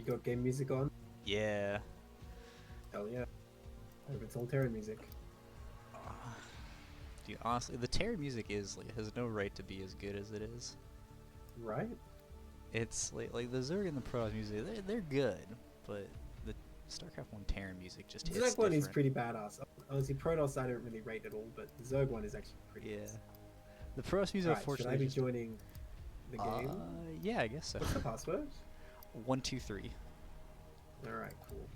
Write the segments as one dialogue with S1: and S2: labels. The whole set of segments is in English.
S1: got game music on?
S2: Yeah.
S1: Hell yeah. I hope it's all Terran music.
S2: Dude, honestly, the Terra music is like has no right to be as good as it is.
S1: Right?
S2: It's like the Zerg and the Protoss music, they're good, but the StarCraft 1 Terra music just
S1: The
S2: hits
S1: Zerg one is
S2: different.
S1: pretty badass. Honestly, Protoss I don't really rate at all, but the Zerg one is actually pretty
S2: Yeah.
S1: nice.
S2: The Protoss music,
S1: Right, should I
S2: unfortunately,
S1: be
S2: just
S1: joining the game?
S2: yeah, I guess so.
S1: What's the password?
S2: 123.
S1: Alright, cool.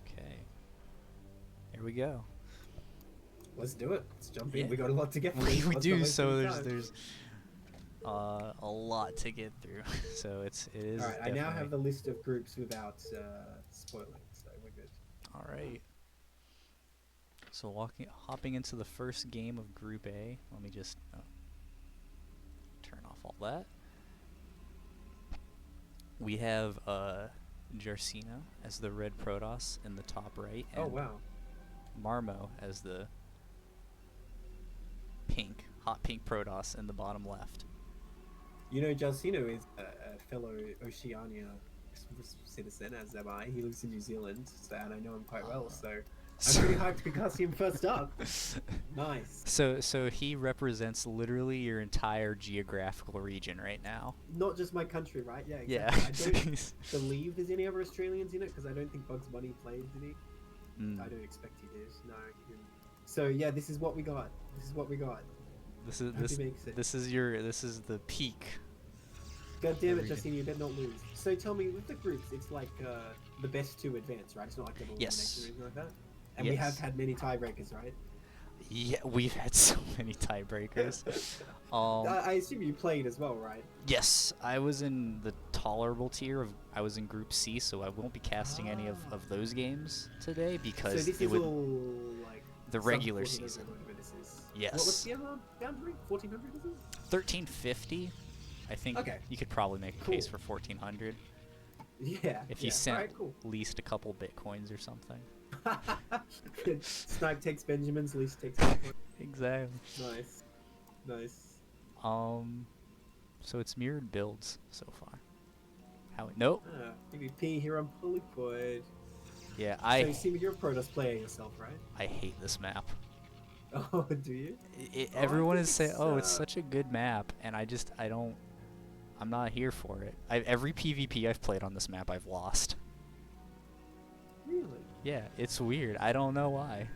S2: Okay. Here we go.
S1: Let's do it. Let's jump in.
S2: Yeah.
S1: We got a lot to get through.
S2: We
S1: Let's
S2: do.
S1: not waste
S2: So
S1: any time.
S2: there's a lot to get through. So it is.
S1: Alright, I now have the list of groups without spoiling, so we're good.
S2: All right. So hopping into the first game of Group A. Let me just turn off all that. We have Jarcino as the red Protoss in the top right. And
S1: Oh wow.
S2: Marmo as the hot pink Protoss in the bottom left.
S1: You know, Jarcino is a fellow Oceania citizen, as am I. He lives in New Zealand, so, and I know him quite well, so I'm pretty hyped to cast him first up. Nice.
S2: So he represents literally your entire geographical region right now.
S1: Not just my country, right? Yeah, exactly.
S2: Yeah.
S1: I don't believe there's any other Australians in it, because I don't think Bugs Bunny played, did he? I don't expect he did. No, he didn't. So yeah, this is what we got. This is what we got.
S2: This is the peak.
S1: God damn it, Justine, you better not lose. So tell me, with the groups, it's like the best two advance, right? It's not like double elimination or anything like that. And we have had many tiebreakers, right?
S2: Yeah, we've had so many tiebreakers.
S1: I assume you played as well, right?
S2: Yes, I was in the tolerable tier. I was in Group C, so I won't be casting any of those games today because
S1: so this
S2: it
S1: is
S2: would
S1: all like
S2: the regular season.
S1: Yes. What's the other boundary? 1400 is it?
S2: 1350. I think you could probably make a case for 1400.
S1: Yeah.
S2: If you sent at least a couple bitcoins or something.
S1: Snipe takes Benjamin's, least takes Bitcoin.
S2: Exactly.
S1: Nice. Nice.
S2: So it's mirrored builds so far. Nope.
S1: PvP here on Polypoid.
S2: Yeah,
S1: So you see, you're a Protoss player yourself, right?
S2: I hate this map.
S1: Oh, do you?
S2: Everyone is saying, "Oh, it's such a good map," and I'm not here for it. Every PvP I've played on this map, I've lost.
S1: Really?
S2: Yeah, it's weird. I don't know why.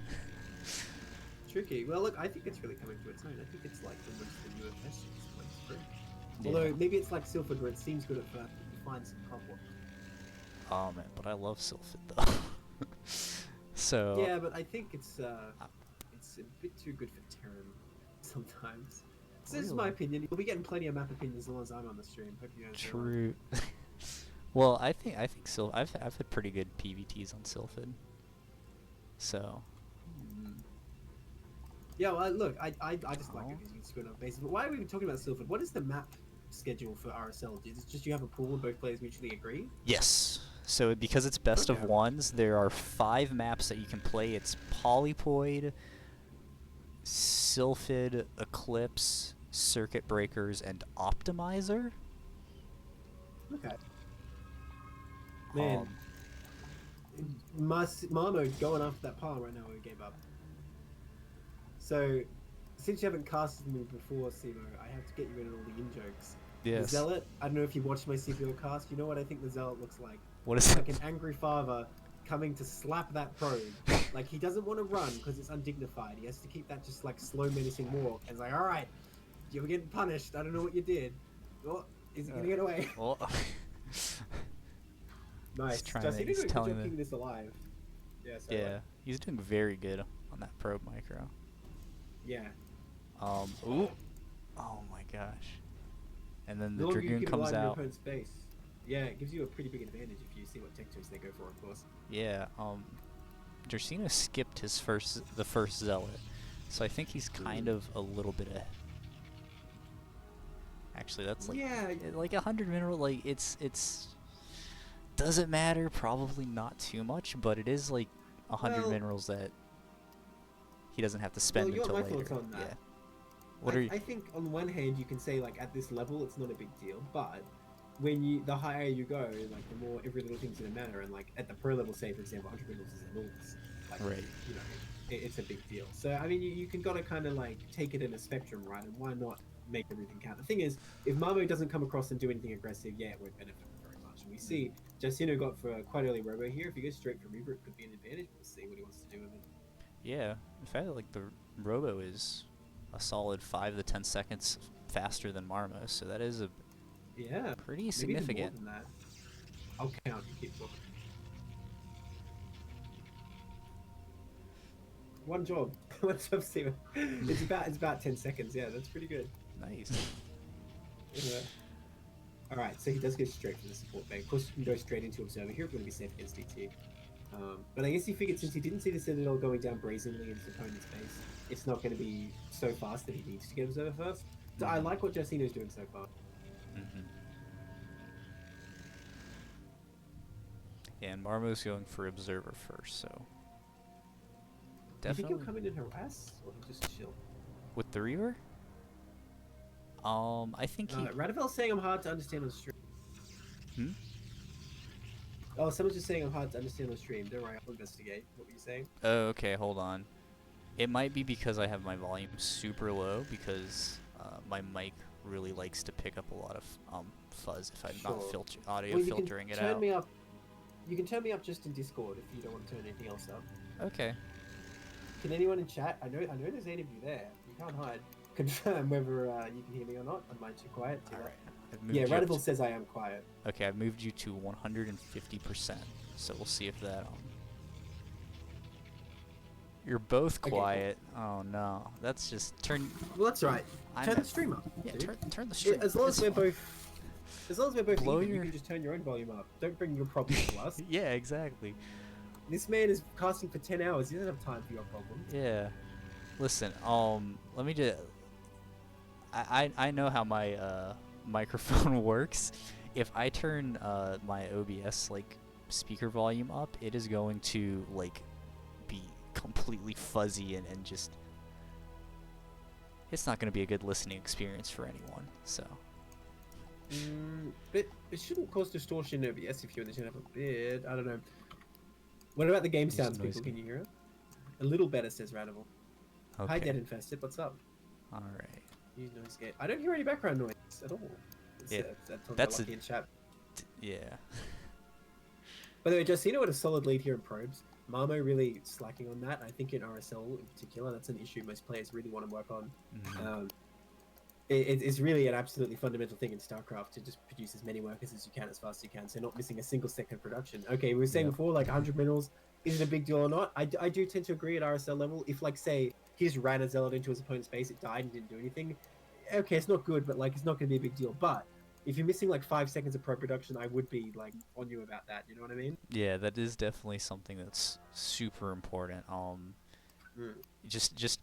S1: Tricky. Well, look, I think it's really coming to its own. I think it's like almost the UFS is quite free. Although maybe it's like Silphid, where it seems good at first, but you find some problems.
S2: Oh man, but I love Silphid though. So.
S1: Yeah, but I think it's a bit too good for Terran sometimes. So this is my opinion. You'll be getting plenty of map opinions as long as I'm on the stream. Hope you guys
S2: True. Well, I think I've had pretty good PVTs on Silphid. So.
S1: Yeah, well, look, I just like it because you can screw it up bases. But why are we even talking about Silphid? What is the map schedule for RSL? Is it just you have a pool and both players mutually agree?
S2: Yes. So because it's best of ones, there are 5 maps that you can play. It's Polypoid, Silphid, Eclipse, Circuit Breakers, and Optimizer.
S1: Okay. Man, Marmo's going after that pile right now. We gave up. So, since you haven't casted me before, Simo, I have to get you rid of all the in-jokes.
S2: Yes.
S1: The Zealot, I don't know if you watched my CPO cast, you know what I think the Zealot looks like?
S2: What is
S1: like an angry father coming to slap that probe. Like, he doesn't want to run because it's undignified. He has to keep that just like slow menacing walk. And it's like, alright, you're getting punished. I don't know what you did. Oh, is he going to get away?
S2: Well,
S1: nice. Just he's keeping this alive. Yeah, so
S2: yeah, he's doing very good on that probe micro.
S1: Yeah.
S2: Ooh. Oh my gosh. And then the
S1: longer
S2: Dragoon
S1: you keep
S2: comes
S1: alive in your
S2: out.
S1: opponent's base. Yeah, it gives you a pretty big advantage if you see what tech choice they go for, of course.
S2: Yeah, Jarcino skipped the first Zealot. So I think he's kind of a little bit of... Actually, that's like like 100 mineral, like it's doesn't matter, probably not too much, but it is like 100 minerals that he doesn't have to spend until later.
S1: On that.
S2: What are you?
S1: I think on one hand you can say like at this level it's not a big deal, but when the higher you go, like the more every little thing's gonna matter. And like at the pro level, say for example, 100 minerals is enormous. Like,
S2: Right.
S1: you know, it's a big deal. So I mean, you can gotta kind of like take it in a spectrum, right? And why not make everything count? The thing is, if Marmo doesn't come across and do anything aggressive, yeah, it won't benefit very much. And we see Jarcino got for quite early robo here. If he goes straight for Reaver, it could be an advantage. We'll see what he wants to do with it.
S2: Yeah. In fact, like the Robo is a solid 5 to 10 seconds faster than Marmo, so that is a
S1: Yeah,
S2: pretty significant.
S1: Maybe even more than that. I'll count. You keep talking. One job. One job, Steven. It's about 10 seconds. Yeah, that's pretty good.
S2: Nice.
S1: Yeah. All right, so he does go straight for the support bank. Of course, you can go straight into Observer here. It's going to be safe against DT. But I guess he figured since he didn't see the Citadel going down brazenly into his opponent's base, it's not going to be so fast that he needs to get Observer first. So I like what Jarcino's doing so far.
S2: Yeah, and Marmo's going for Observer first, so
S1: Do you think
S2: definitely
S1: he'll come in and harass, or he'll just chill?
S2: with the Reaver. I think he.
S1: Radavel's saying I'm hard to understand on stream.
S2: Hmm?
S1: Oh, someone's just saying I'm hard to understand on stream. Don't worry, I'll investigate. What were you saying?
S2: Oh, okay, hold on. It might be because I have my volume super low because my mic really likes to pick up a lot of fuzz if I'm not audio filtering it out.
S1: Me up. You can turn me up just in Discord if you don't want to turn anything else up.
S2: Okay.
S1: Can anyone in chat? I know there's 8 of you there. You can't hide. Confirm whether you can hear me or not. Am I too quiet?
S2: All right.
S1: Yeah, Radavel says I am quiet.
S2: Okay, I've moved you to 150%. So we'll see if that. You're both quiet. Okay, cool. Oh no, that's just turn.
S1: Well, that's right. Turn the stream up.
S2: Yeah, turn the stream.
S1: As long as we're both even, you can just turn your own volume up. Don't bring your problems to us.
S2: Yeah, exactly.
S1: This man is casting for 10 hours. He doesn't have time for your problem.
S2: Yeah. Listen, let me just. I know how my microphone works. If I turn my OBS like speaker volume up, it is going to like be completely fuzzy and just. It's not going to be a good listening experience for anyone. So.
S1: But it shouldn't cause distortion in OBS if you're in the channel a bit. I don't know. What about the game sounds, people? Can you hear it? A little better, says Radival. Okay. Hi, Dead Infested. What's up?
S2: All right.
S1: Use noise gate. I don't hear any background noise at all. That's in chat.
S2: Yeah.
S1: By the way, Jarcino had a solid lead here in probes. Marmo really slacking on that. I think in RSL in particular, that's an issue most players really want to work on. Mm-hmm. It's really an absolutely fundamental thing in StarCraft to just produce as many workers as you can as fast as you can, so not missing a single second of production. Okay, we were saying before, like 100 minerals, is it a big deal or not? I do tend to agree at RSL level. If, like, say, he just ran a Zealot into his opponent's base, it died and didn't do anything, okay, it's not good, but, like, it's not going to be a big deal. But if you're missing, like, 5 seconds of pro-production, I would be, like, on you about that, you know what I mean?
S2: Yeah, that is definitely something that's super important. Just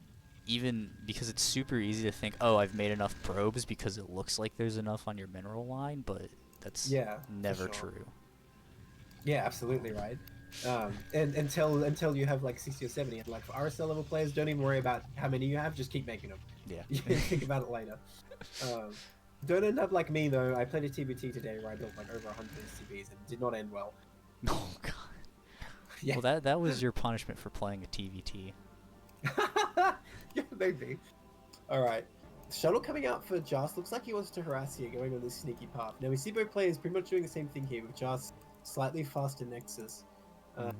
S2: even because it's super easy to think, oh, I've made enough probes because it looks like there's enough on your mineral line, but that's never true.
S1: Yeah, absolutely right. And until you have like 60 or 70, like for RSL level players, don't even worry about how many you have, just keep making them.
S2: Yeah.
S1: You can think about it later. Don't end up like me though. I played a TBT today where I built like over 100 SCBs and it did not end well.
S2: Oh god. Yeah. Well, that was your punishment for playing a TVT.
S1: Yeah, maybe. Alright. Shuttle coming out for Jas. Looks like he wants to harass here, going on this sneaky path. Now we see both players pretty much doing the same thing here, with Jas slightly faster Nexus.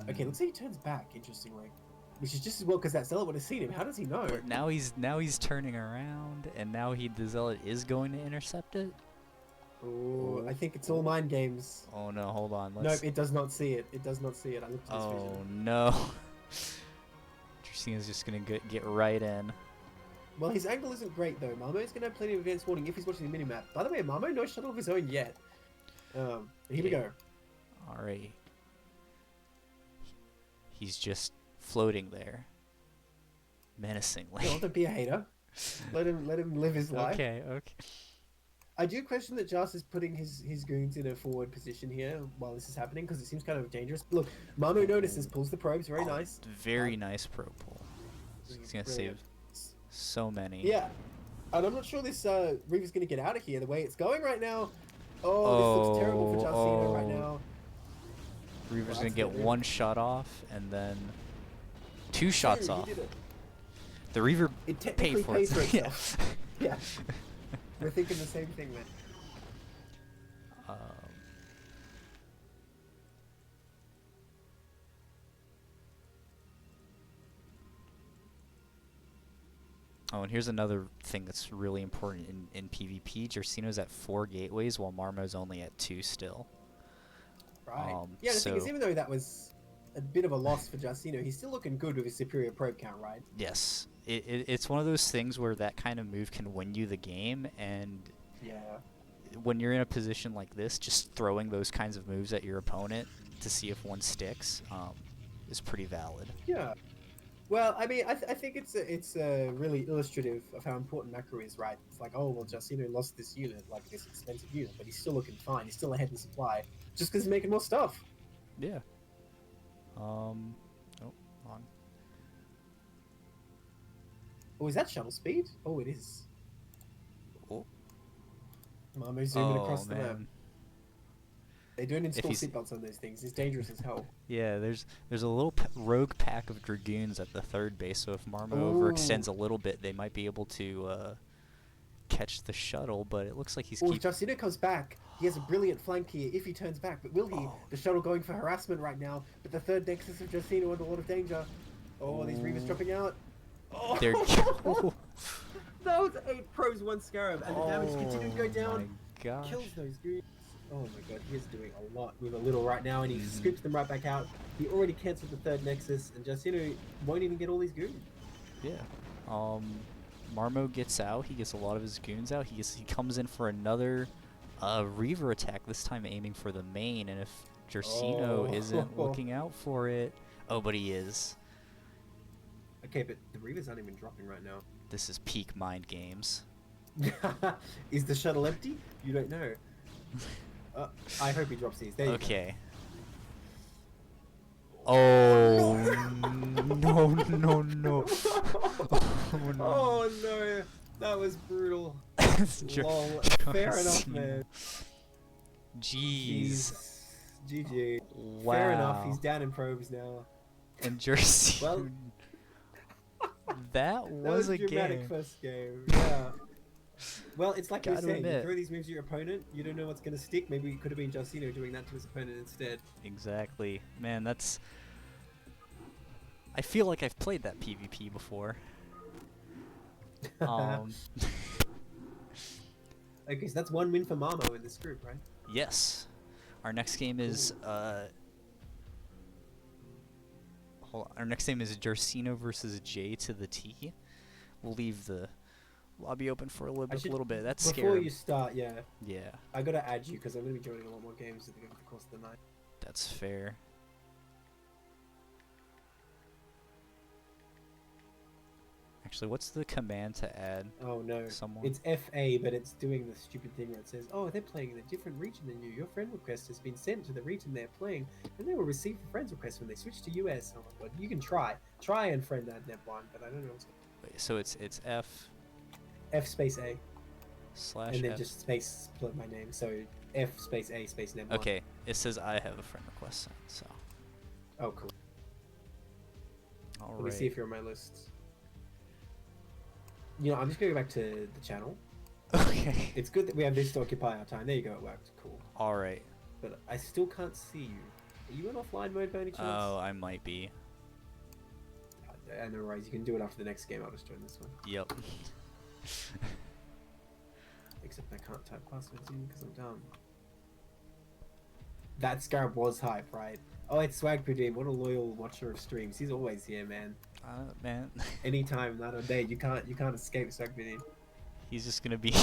S1: Okay, looks like he turns back, interestingly. Which is just as well because that Zealot would have seen him. How does he know?
S2: But now he's turning around, and now the Zealot is going to intercept it?
S1: Oh, I think it's all mind games.
S2: Oh no, hold on.
S1: Nope, it does not see it. It does not see it. I looked at his vision.
S2: Oh no. Jarcino's just gonna get right in.
S1: Well, his angle isn't great though. Marmo's gonna have plenty of advanced warning if he's watching the minimap. By the way, Marmo no shuttle of his own yet. Here we go.
S2: Alright. He's just floating there, menacingly.
S1: Don't be a hater. Let him live his life.
S2: Okay.
S1: I do question that Jas is putting his goons in a forward position here while this is happening because it seems kind of dangerous. Look, Marmo notices, pulls the probes, very nice.
S2: Very nice probe pull. He's gonna save so many.
S1: Yeah. And I'm not sure this Reaver's going to get out of here the way it's going right now. Oh, this looks terrible for
S2: Oh,
S1: Jarcino right
S2: oh.
S1: now.
S2: Reaver's
S1: Well,
S2: gonna get
S1: Reaver.
S2: one shot off and then two shots
S1: He
S2: off.
S1: did it.
S2: The Reaver
S1: It
S2: paid
S1: technically
S2: for
S1: pays
S2: it.
S1: for
S2: Yeah.
S1: itself. Yeah. We're thinking the same thing, man.
S2: Um, oh, and here's another thing that's really important in PvP. Jarcino's at 4 gateways while Marmo's only at 2 still.
S1: Right. Yeah, the thing is, even though that was a bit of a loss for Jarcino, he's still looking good with his superior probe count, right?
S2: Yes. It's one of those things where that kind of move can win you the game, and
S1: Yeah.
S2: when you're in a position like this, just throwing those kinds of moves at your opponent to see if one sticks is pretty valid.
S1: Yeah. Well, I mean, I think it's really illustrative of how important macro is, right? It's like, oh, well, Jarcino lost this unit, like this expensive unit, but he's still looking fine. He's still ahead in supply, just because he's making more stuff.
S2: Yeah. Oh, on.
S1: Oh, is that shuttle speed? Oh, it is.
S2: Oh.
S1: Marmo zooming across the map.
S2: Man.
S1: They don't install
S2: he's-
S1: seatbelts on those things. It's dangerous as hell.
S2: Yeah, there's a little rogue pack of dragoons at the 3rd base, so if Marmo overextends a little bit, they might be able to catch the shuttle, but it looks like he's
S1: If Jarcino comes back, he has a brilliant flank here if he turns back, but will he?
S2: Oh.
S1: The shuttle going for harassment right now, but the 3rd Nexus of Jarcino under a lot of danger. Oh, these Reavers dropping out. Oh,
S2: They're
S1: that was 8 pros, 1 Scarab, and the damage continued to go down.
S2: My gosh.
S1: Kills those goons. Oh my god, he is doing a lot with a little right now, and he scoops them right back out. He already cancelled the 3rd Nexus, and Jarcino won't even get all these goons.
S2: Yeah. Marmo gets out. He gets a lot of his goons out. He comes in for another Reaver attack, this time aiming for the main, and if Jarcino isn't looking out for it... Oh, but he is.
S1: Okay, but the Reavers aren't even dropping right now.
S2: This is peak mind games.
S1: Is the shuttle empty? You don't know. I hope he drops these. There you
S2: Okay. Oh, no, no, no.
S1: Oh, no. Oh, no. That was brutal. Lol. Fair enough, man.
S2: Jeez.
S1: GG.
S2: Wow.
S1: Fair enough. He's down in probes now.
S2: And Jersey.
S1: Well,
S2: that was a
S1: dramatic
S2: game.
S1: first game. Yeah. Well, it's like you're
S2: Gotta
S1: saying, you
S2: admit.
S1: throw these moves at your opponent, you don't know what's going to stick. Maybe it could have been Jarcino doing that to his opponent instead.
S2: Exactly. Man, that's... I feel like I've played that PvP before.
S1: Okay, so that's 1 win for Marmo in this group, right?
S2: Yes. Our next game is... hold on. Our next game is Jarcino versus JDTotheT. We'll leave the lobby open for a little bit. That's scary.
S1: Before you start, yeah.
S2: Yeah.
S1: I gotta add you because I'm gonna be joining a lot more games over the course of the night.
S2: That's fair. Actually, what's the command to add?
S1: Oh no,
S2: someone?
S1: It's FA, but it's doing the stupid thing where it says, "Oh, they're playing in a different region than you. Your friend request has been sent to the region they're playing, and they will receive the friend's request when they switch to US." Oh my god, you can try and friend that one, but I don't know what's going on.
S2: Wait, so it's
S1: F space A.
S2: F/F.
S1: And then just space split my name, so F space A space name.
S2: Okay, it says I have a friend request sent, so.
S1: Oh, cool.
S2: All
S1: Let me see if you're on my list. You know, I'm just going to go back to the channel.
S2: Okay.
S1: It's good that we have this to occupy our time. There you go, it worked. Cool.
S2: All right.
S1: But I still can't see you. Are you in offline mode by any chance?
S2: Oh, I might be.
S1: No worries, you can do it after the next game. I'll just join this one.
S2: Yep.
S1: Except I can't type passwords in because I'm dumb. That Scarab was hype, right? Oh, it's Swag Pudim. What a loyal watcher of streams. He's always here, man.
S2: Man.
S1: Anytime, night or day, you can't escape Swag Pudim.
S2: He's just gonna be.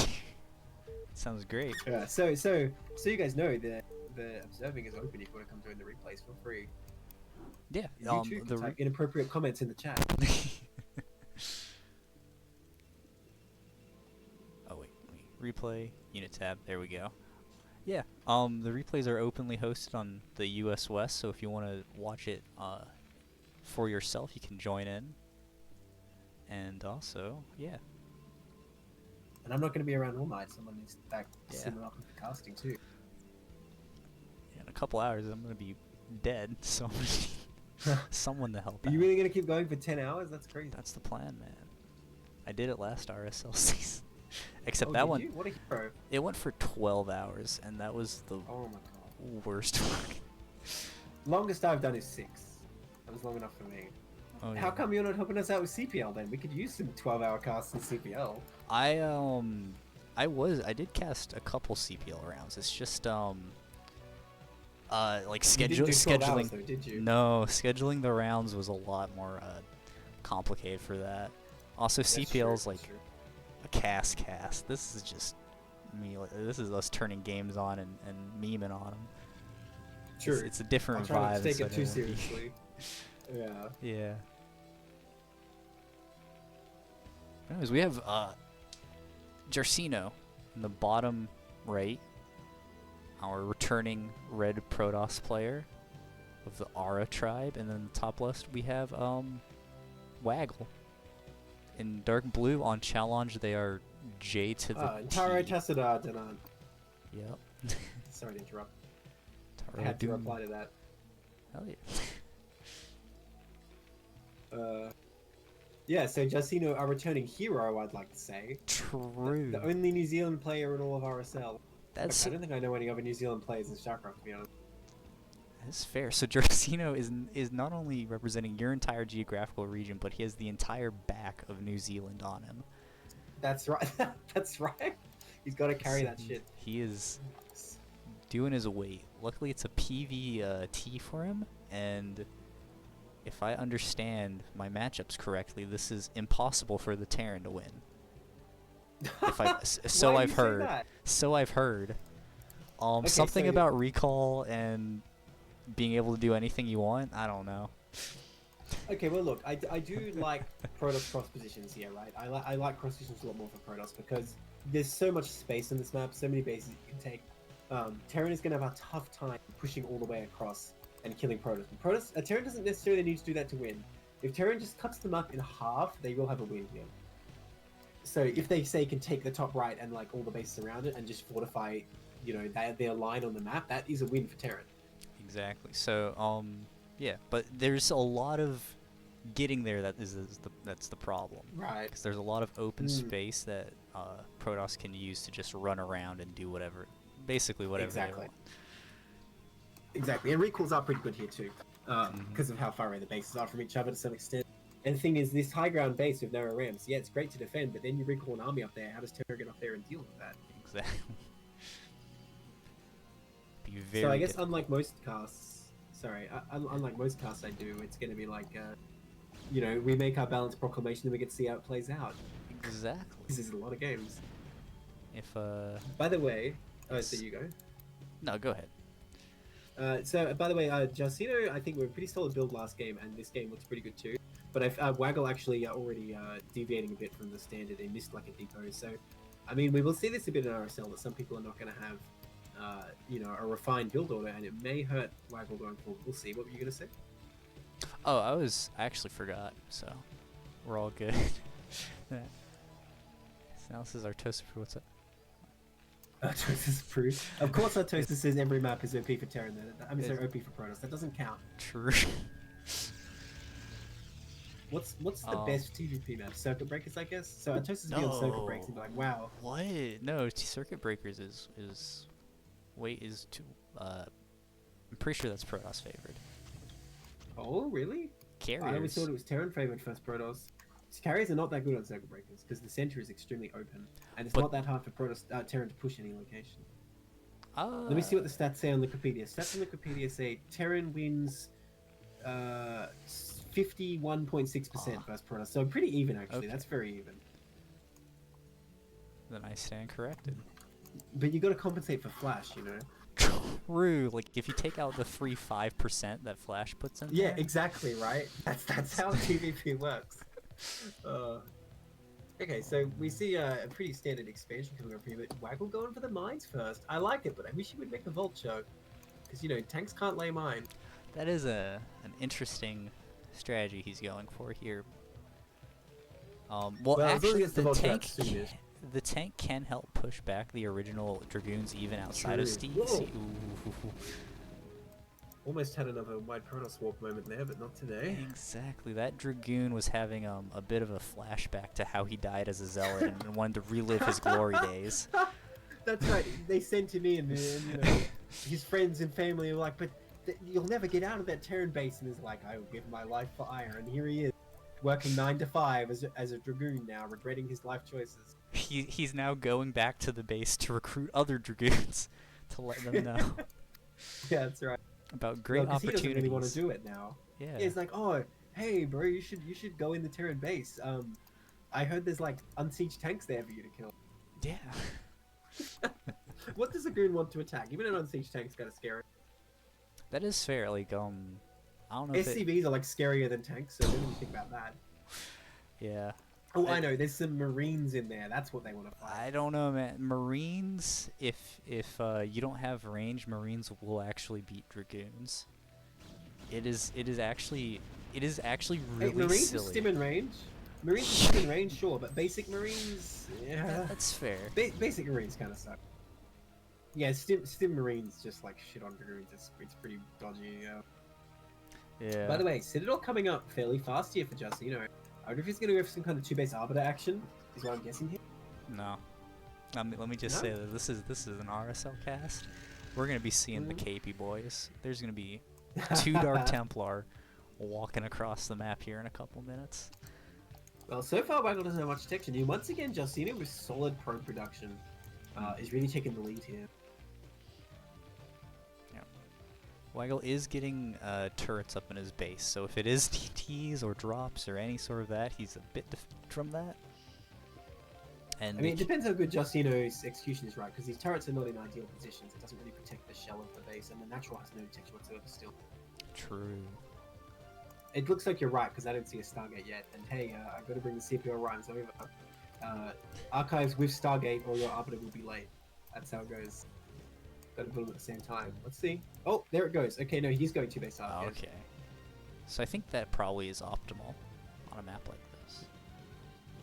S2: Sounds great.
S1: Yeah. So you guys know that the observing is open. If you want to come join the replays, feel free.
S2: Yeah.
S1: YouTube can type inappropriate comments in the chat.
S2: Oh wait, replay unit tab. There we go. Yeah. The replays are openly hosted on the US West, so if you want to watch it for yourself, you can join in. And also, yeah.
S1: And I'm not going to be around all night. Someone needs to back
S2: Yeah.
S1: sim up with the casting too.
S2: In a couple hours, I'm gonna be dead. So someone to help
S1: Are you
S2: out.
S1: really going to keep going for 10 hours? That's crazy.
S2: That's the plan, man. I did it last RSL season. Except
S1: Oh,
S2: that
S1: did
S2: one,
S1: you? What a hero.
S2: it went for 12 hours, and that was the
S1: Oh my god.
S2: worst one.
S1: Longest I've done is 6. That was long enough for me.
S2: Oh,
S1: How
S2: yeah.
S1: come you're not helping us out with CPL then? We could use some 12-hour casts in CPL.
S2: I did cast a couple CPL rounds. It's just like
S1: You didn't do 12
S2: scheduling.
S1: hours, though, did you?
S2: No, scheduling the rounds was a lot more complicated for that. Also,
S1: That's true,
S2: CPL's
S1: that's
S2: like
S1: true.
S2: a cast. This is just me. This is us turning games on and memeing on them.
S1: True.
S2: It's a different
S1: I'll try
S2: vibe.
S1: not to take it
S2: instead
S1: too
S2: of-
S1: seriously. Yeah.
S2: Yeah. Anyways, we have Jarcino in the bottom right, our returning red Protoss player of the Aura tribe, and then the top left we have Waggle. In dark blue on challenge they are J to the
S1: Taro
S2: T.
S1: Tassadar Danan.
S2: Yep.
S1: Sorry to interrupt. I
S2: Taro
S1: had to
S2: Doom.
S1: reply to that.
S2: Hell yeah.
S1: Yeah, so Jarcino, our returning hero, I'd like to say.
S2: True.
S1: The only New Zealand player in all of RSL.
S2: That's
S1: I don't think I know any other New Zealand players in StarCraft, to be honest.
S2: That's fair. So Jarcino is not only representing your entire geographical region, but he has the entire back of New Zealand on him.
S1: That's right. That's right. He's got to carry that shit.
S2: He is doing his weight. Luckily, it's a PvT for him, and if I understand my matchups correctly, this is impossible for the Terran to win. If I so
S1: Why do
S2: I've
S1: you say
S2: heard.
S1: that?
S2: So I've heard.
S1: Okay,
S2: Something
S1: so-
S2: about recall and being able to do anything you want. I don't know.
S1: Okay, well look, I do like Protoss cross positions here, right? I like cross positions a lot more for Protoss because there's so much space on this map, so many bases you can take. Terran is going to have a tough time pushing all the way across and killing Protoss. Terran doesn't necessarily need to do that to win. If Terran just cuts them up in half, they will have a win here. So if they say can take the top right and like all the bases around it and just fortify, you know, their line on the map, that is a win for Terran.
S2: Exactly. So, yeah, but there's a lot of getting there that's the problem.
S1: Right.
S2: Because there's a lot of open space that Protoss can use to just run around and do whatever, basically whatever they
S1: Exactly.
S2: want.
S1: Exactly, and recalls are pretty good here too, because of how far away the bases are from each other to some extent. And the thing is, this high ground base with narrow ramps, yeah, it's great to defend, but then you recall an army up there. How does Terra get up there and deal with that?
S2: Exactly. Be very
S1: So I guess
S2: difficult.
S1: unlike most casts, unlike most casts I do, it's going to be like, you know, we make our balanced proclamation and we get to see how it plays out.
S2: Exactly.
S1: This is a lot of games.
S2: If
S1: By the way, so you go.
S2: no, go ahead.
S1: By the way, Jarcino, I think we're a pretty solid build last game, and this game looks pretty good too. But Waggle actually already deviating a bit from the standard. They missed like a depot. So, I mean, we will see this a bit in RSL that some people are not going to have, you know, a refined build order, and it may hurt Waggle going forward. We'll see. What were you going to say?
S2: Oh, I actually forgot. So we're all good. So now this is our toaster for what's up.
S1: Artosis proof. Of course, Artosis says every map is OP for Terran. I mean, sorry, OP for Protoss. That doesn't count.
S2: True.
S1: What's the best TVP map? Circuit Breakers, I guess. So Artosis would be on Circuit Breakers and be like, wow.
S2: What? No, Circuit Breakers is too. I'm pretty sure that's Protoss favored.
S1: Oh, really?
S2: Carriers.
S1: I always thought it was Terran favored first Protoss. Carriers are not that good on Circuit Breakers because the center is extremely open, and it's not that hard for Protoss Terran to push any location. Let me see what the stats say on Wikipedia. Stats on Wikipedia say Terran wins 51.6% versus Protoss, so pretty even actually.
S2: Okay.
S1: That's very even.
S2: Then I stand corrected.
S1: But you got to compensate for flash, you know.
S2: True. Like if you take out the free 5% that Flash puts in.
S1: Yeah,
S2: there,
S1: exactly, right? That's how TVP works. Okay, so we see a pretty standard expansion coming up here, but Waggle going for the mines first. I like it, but I wish he would make a vulture, because you know tanks can't lay mine.
S2: That is an interesting strategy he's going for here. Well,
S1: as long
S2: actually,
S1: as the vulture out soonish.
S2: the tank can help push back the original Dragoons even outside of
S1: True.
S2: Steve.
S1: Whoa. Almost had another wide Protoss warp moment there, but not today.
S2: Exactly. That Dragoon was having a bit of a flashback to how he died as a Zealot and wanted to relive his glory days.
S1: That's right. They sent him in, and you know, his friends and family were like, "But you'll never get out of that Terran base." And he's like, "I will give my life for Ire." And here he is, working 9 to 5 as a Dragoon now, regretting his life choices.
S2: He's now going back to the base to recruit other Dragoons to let them know
S1: Yeah, that's right.
S2: about great
S1: Well, 'cause
S2: opportunities.
S1: he doesn't really want to do it now.
S2: Yeah.
S1: He's like, "Oh, hey, bro, you should go in the Terran base. I heard there's like unsieged tanks there for you to kill."
S2: Yeah.
S1: What does a goon want to attack? Even an unsieged tank's kind of scary.
S2: That is fair. Like, I don't know if it...
S1: SCVs are like scarier than tanks, so don't even think about that.
S2: Yeah.
S1: Oh, I know. There's some Marines in there. That's what they want to fight.
S2: I don't know, man. Marines, if you don't have range, Marines will actually beat Dragoons. It is actually really
S1: Marines
S2: silly.
S1: are stim in range. Marines are stim in range, sure, but basic Marines, yeah.
S2: That's fair.
S1: Basic Marines kind of suck. Yeah, stim Marines just like shit on Dragoons. It's pretty dodgy.
S2: Yeah.
S1: By the way, Citadel coming up fairly fast here for Jarcino. I wonder if he's going to go for some kind of 2-base Arbiter action, is what I'm guessing here.
S2: No. Let me just say that this is an RSL cast. We're gonna be seeing the KP boys. There's gonna be 2 Dark Templar walking across the map here in a couple minutes.
S1: Well, so far Waggle doesn't have much detection here. Once again, Jarcino with solid probe production is really taking the lead here.
S2: Waggle is getting turrets up in his base, so if it is TTs or drops or any sort of that, he's a bit defended from that. And
S1: I mean, it depends how good Jarcino's execution is, right? Because these turrets are not in ideal positions. It doesn't really protect the shell of the base, and the natural has no protection whatsoever still.
S2: True.
S1: It looks like you're right, because I didn't see a Stargate yet. And hey, I've got to bring the CPO rhymes over. Archives with Stargate, or your Arbiter will be late. That's how it goes. Got to build them at the same time. Let's see. Oh, there it goes. Okay, no, he's going 2-base Arbiter.
S2: Okay. So I think that probably is optimal on a map like this.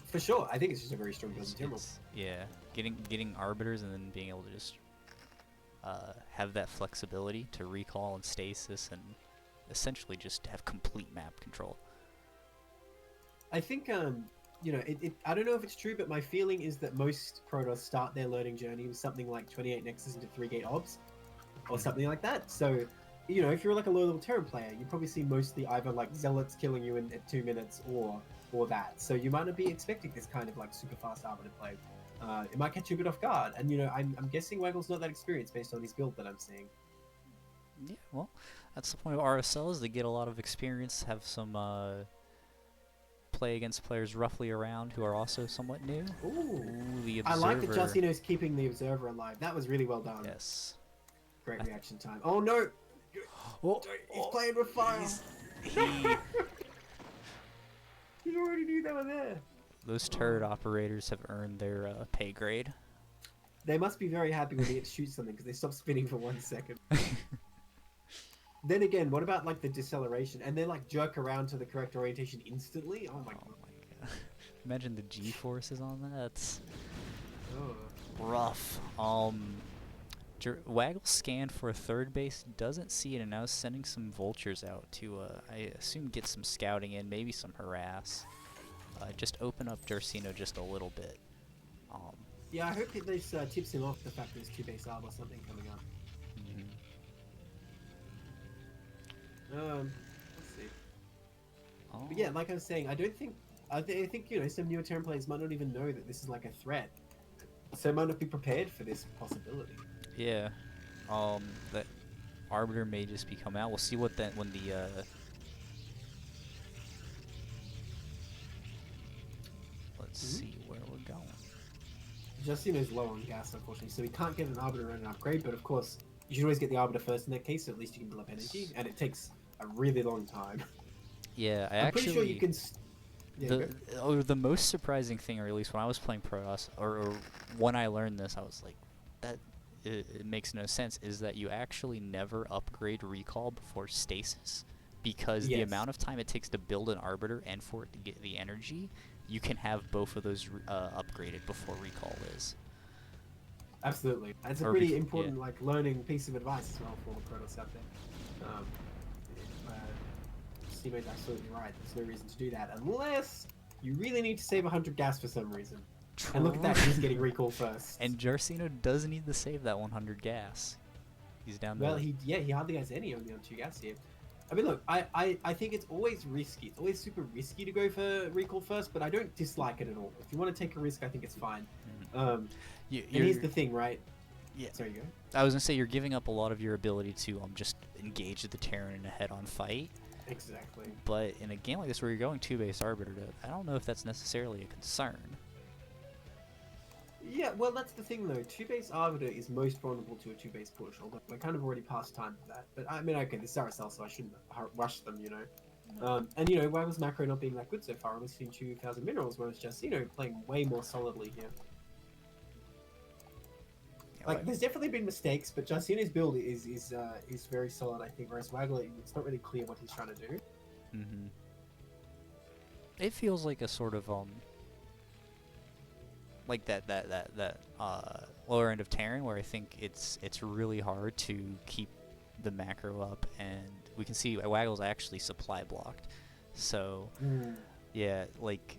S1: For sure. I think it's just a very strong build in general.
S2: Yeah, getting arbiters and then being able to just have that flexibility to recall and stasis and essentially just have complete map control.
S1: I think you know, I don't know if it's true, but my feeling is that most Protoss start their learning journey with something like 28 Nexus into 3-gate obs, or something like that. So, you know, if you're like a low-level Terran player, you probably see mostly either like Zealots killing you at 2 minutes, or that. So you might not be expecting this kind of like super fast Arbiter play. It might catch you a bit off guard, and you know, I'm guessing Waggle's not that experienced based on his build that I'm seeing.
S2: Yeah, well, that's the point of RSL, is they get a lot of experience, have some play against players roughly around who are also somewhat new.
S1: Ooh,
S2: the Observer.
S1: I like that Jarcino's keeping the Observer alive. That was really well done.
S2: Yes.
S1: Great reaction time. Oh no!
S2: Oh,
S1: He's playing with fire! He already knew they were there!
S2: Those turret operators have earned their pay grade.
S1: They must be very happy when they get to shoot something, because they stop spinning for 1 second. Then again, what about like the deceleration? And they like jerk around to the correct orientation instantly? Oh my god.
S2: Imagine the G-forces on that. That's
S1: Oh.
S2: rough. Waggle scanned for a 3rd base, doesn't see it, and now is sending some vultures out to, I assume, get some scouting in, maybe some harass. Just open up Jarcino just a little bit.
S1: Yeah, I hope that this tips him off the fact that there's 2-base Arb or something coming up. Let's see.
S2: Oh.
S1: But yeah, like I was saying, I think, you know, some newer Terran players might not even know that this is like a threat. So might not be prepared for this possibility.
S2: Yeah. That Arbiter may just be coming out. We'll see what that when the let's see where we're going.
S1: Jarcino's low on gas, unfortunately, so he can't get an Arbiter and an upgrade, but of course, you should always get the Arbiter first in that case, so at least you can build up energy, and it takes a really long time.
S2: Yeah,
S1: I'm pretty sure you can...
S2: The most surprising thing, or at least when I was playing Protoss, or when I learned this, I was like, it makes no sense, is that you actually never upgrade recall before stasis, because the amount of time it takes to build an Arbiter and for it to get the energy, you can have both of those upgraded before recall is.
S1: Absolutely. That's a
S2: Or
S1: pretty
S2: bef-
S1: important
S2: yeah.
S1: like learning piece of advice as well for the Protoss out there. Steammate's absolutely right. There's no reason to do that unless you really need to save 100 gas for some reason. And look at that, he's getting recall first.
S2: And Jarcino does need to save that 100 gas. He's down
S1: well,
S2: to...
S1: he hardly has any, only on 2 gas here. I mean, look, I think it's always risky. It's always super risky to go for recall first, but I don't dislike it at all. If you want to take a risk, I think it's fine. And here's the thing, right?
S2: Yeah.
S1: Sorry, you go.
S2: I was gonna say you're giving up a lot of your ability to just engage the Terran in a head-on fight.
S1: Exactly.
S2: But in a game like this where you're going 2-base Arbiter, I don't know if that's necessarily a concern.
S1: Yeah, well, that's the thing, though. 2-base Arbiter is most vulnerable to a 2-base push, although we're kind of already past time for that. But, I mean, okay, this is RSL, so I shouldn't rush them, you know. And, you know, Waggle's macro not being that good so far, only seeing 2,000 minerals, whereas Jarcino playing way more solidly here. Like, there's definitely been mistakes, but Jarcino's build is very solid, I think, whereas Waggle, it's not really clear what he's trying to do.
S2: Mm-hmm. It feels like a sort of, like that lower end of Terran, where I think it's really hard to keep the macro up, and we can see Waggle's actually supply blocked. So, yeah, like,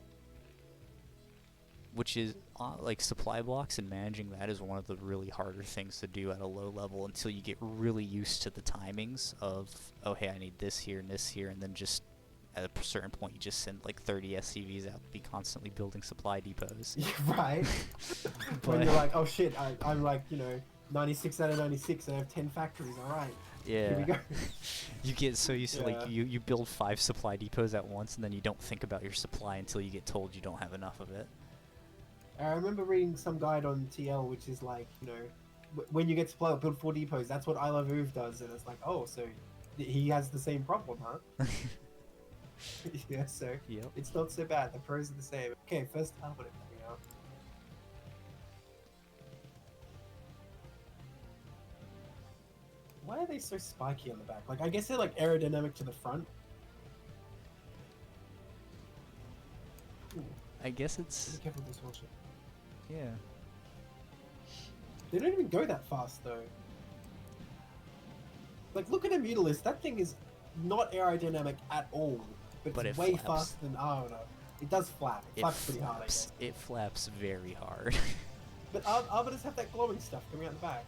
S2: which is like supply blocks and managing that is one of the really harder things to do at a low level until you get really used to the timings of, oh hey, I need this here and this here, and then just at a certain point you just send like 30 SCVs out to be constantly building supply depots.
S1: Yeah, right. When you're like, oh shit, I'm like, you know, 96 out of 96 and I have 10 factories, alright.
S2: Yeah.
S1: Here we go.
S2: You get so used to like you build 5 supply depots at once, and then you don't think about your supply until you get told you don't have enough of it.
S1: I remember reading some guide on TL, which is like, you know, when you get supply, build 4 depots. That's what I Love Uv does, and it's like, oh, so he has the same problem, huh? Yeah, so it's not so bad. The pros are the same. Okay, first Arbiter coming out. Why are they so spiky on the back? Like, I guess they're like aerodynamic to the front. Ooh.
S2: I guess it's...
S1: Be careful with this watch.
S2: Yeah.
S1: They don't even go that fast, though. Like, look at a Mutalisk. That thing is not aerodynamic at all. But it's way faster than... I don't know. It does flap. It flaps pretty hard, I guess.
S2: It flaps very hard.
S1: But Arbiters have that glowing stuff coming out the back.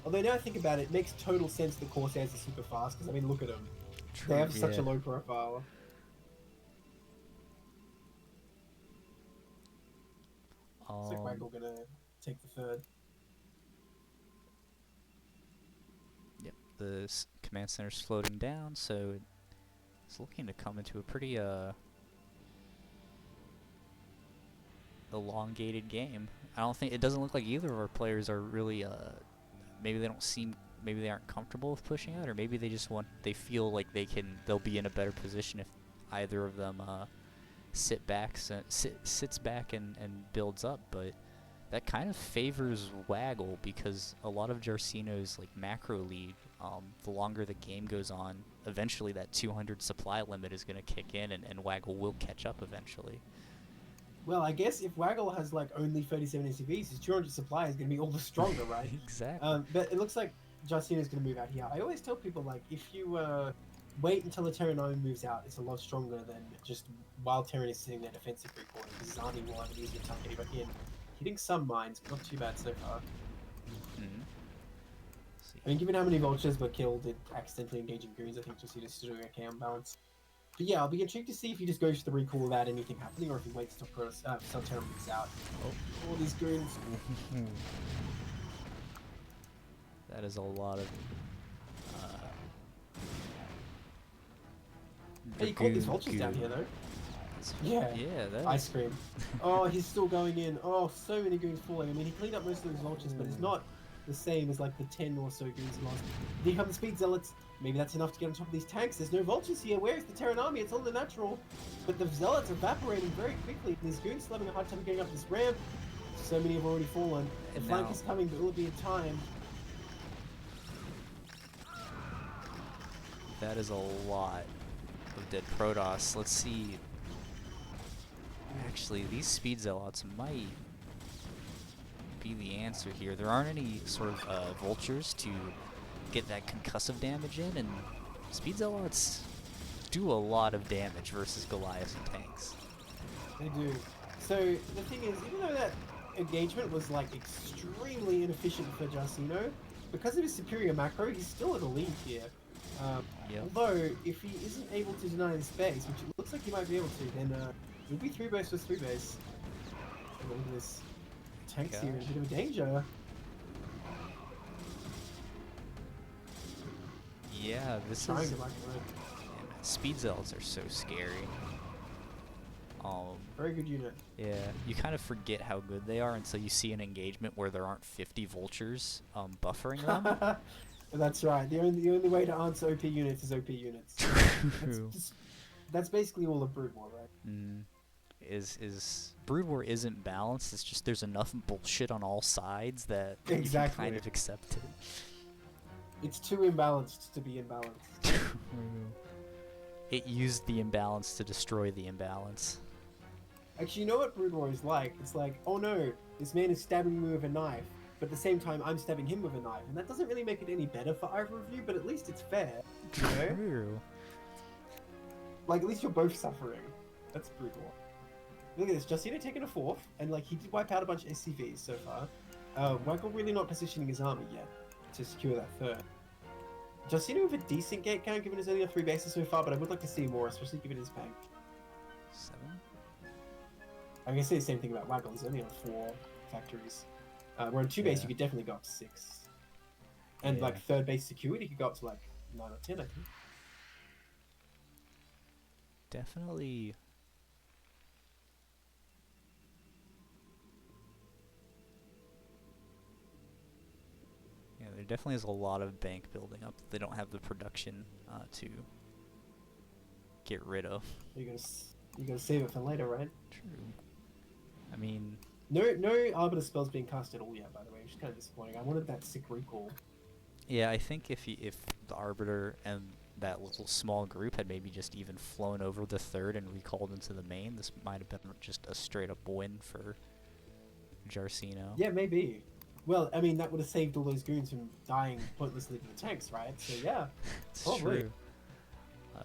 S1: Although now I think about it, it makes total sense that Corsairs are super fast, because, I mean, look at them. True, they have such a low profile. Looks like Waggle gonna take the third.
S2: Yep, the command center's floating down, so it's looking to come into a pretty elongated game. I don't think it doesn't look like either of our players are really maybe they aren't comfortable with pushing out, or maybe they feel like they'll be in a better position if either of them sits back and builds up. But that kind of favors Waggle, because a lot of Jarcino's like macro lead, the longer the game goes on, eventually that 200 supply limit is going to kick in, and Waggle will catch up eventually.
S1: Well, I guess if Waggle has like only 37 SCVs, his 200 supply is going to be all the stronger, right?
S2: Exactly.
S1: But it looks like Jarcino's going to move out here. I always tell people, like, if you wait until the Terran army moves out, it's a lot stronger than just while Terran is sitting there defensive recording, because his army will have an easier time getting back in. Hitting some mines, but not too bad so far. I mean, given how many vultures were killed at accidentally engaging goons, I think Jarcino's still doing okay on balance. But yeah, I'll be intrigued to see if he just goes to the recall without anything happening, or if he waits till Terran moves out. Oh, all these goons.
S2: That is a lot of...
S1: Hey, you caught these vultures down here, though. Yeah.
S2: Yeah,
S1: Ice cream. Oh, he's still going in. Oh, so many goons falling. I mean, he cleaned up most of those vultures, but it's not the same as like the 10 or so goons lost. Here come the speed zealots. Maybe that's enough to get on top of these tanks. There's no vultures here. Where's the Terran army? It's all the natural. But the zealots are evaporating very quickly. These goons still having a hard time getting up this ramp. So many have already fallen. The flank is coming, but it will be in time.
S2: That is a lot of dead Protoss. Let's see. Actually, these speed zealots might be the answer here. There aren't any sort of vultures to get that concussive damage in, and speed zealots do a lot of damage versus Goliaths and tanks.
S1: They do. So the thing is, even though that engagement was like extremely inefficient for Jarcino, because of his superior macro, he's still in the lead here.
S2: Yep.
S1: Although, if he isn't able to deny this base, which it looks like he might be able to, then it'll be 3 base with 3 base. Look at this. Tanks here in a bit of danger.
S2: Yeah, this
S1: Trying
S2: is...
S1: to like
S2: Yeah, man, speed zealots are so scary.
S1: very good unit.
S2: Yeah, you kind of forget how good they are until you see an engagement where there aren't 50 vultures buffering them.
S1: That's right. The only way to answer OP units is OP units.
S2: True.
S1: That's basically all of Brood War, right?
S2: Is Brood War isn't balanced. It's just there's enough bullshit on all sides that you
S1: Exactly.
S2: can kind of accept it.
S1: It's too imbalanced to be imbalanced.
S2: It used the imbalance to destroy the imbalance.
S1: Actually, you know what Brood War is like? It's like, oh no, this man is stabbing me with a knife, but at the same time I'm stabbing him with a knife, and that doesn't really make it any better for either of you, but at least it's fair, you know?
S2: True.
S1: Like, at least you're both suffering. That's Brood War. Look at this, Jarcino taking a 4th, and like, he did wipe out a bunch of SCVs so far. Waggle really not positioning his army yet to secure that 3rd. Jarcino with a decent gate count, given his only 3 bases so far, but I would like to see more, especially given his bank.
S2: 7?
S1: I'm gonna say the same thing about Waggle, he's only on 4 factories. Where on 2 base,
S2: Yeah.
S1: you could definitely go up to 6. And
S2: Yeah.
S1: like 3rd base security could go up to like 9 or 10, I think.
S2: Definitely. Yeah, there definitely is a lot of bank building up that they don't have the production to get rid of.
S1: You gotta save it for later, right?
S2: True. I mean,
S1: No Arbiter spells being cast at all yet, by the way, which is kind of disappointing. I wanted that sick recall.
S2: yeah, I think if the Arbiter and that little small group had maybe just even flown over the 3rd and recalled into the main, this might have been just a straight up win for Jarcino.
S1: Yeah, maybe. Well, I mean, that would have saved all those goons from dying pointlessly to the tanks, right? So yeah,
S2: It's
S1: probably.
S2: true.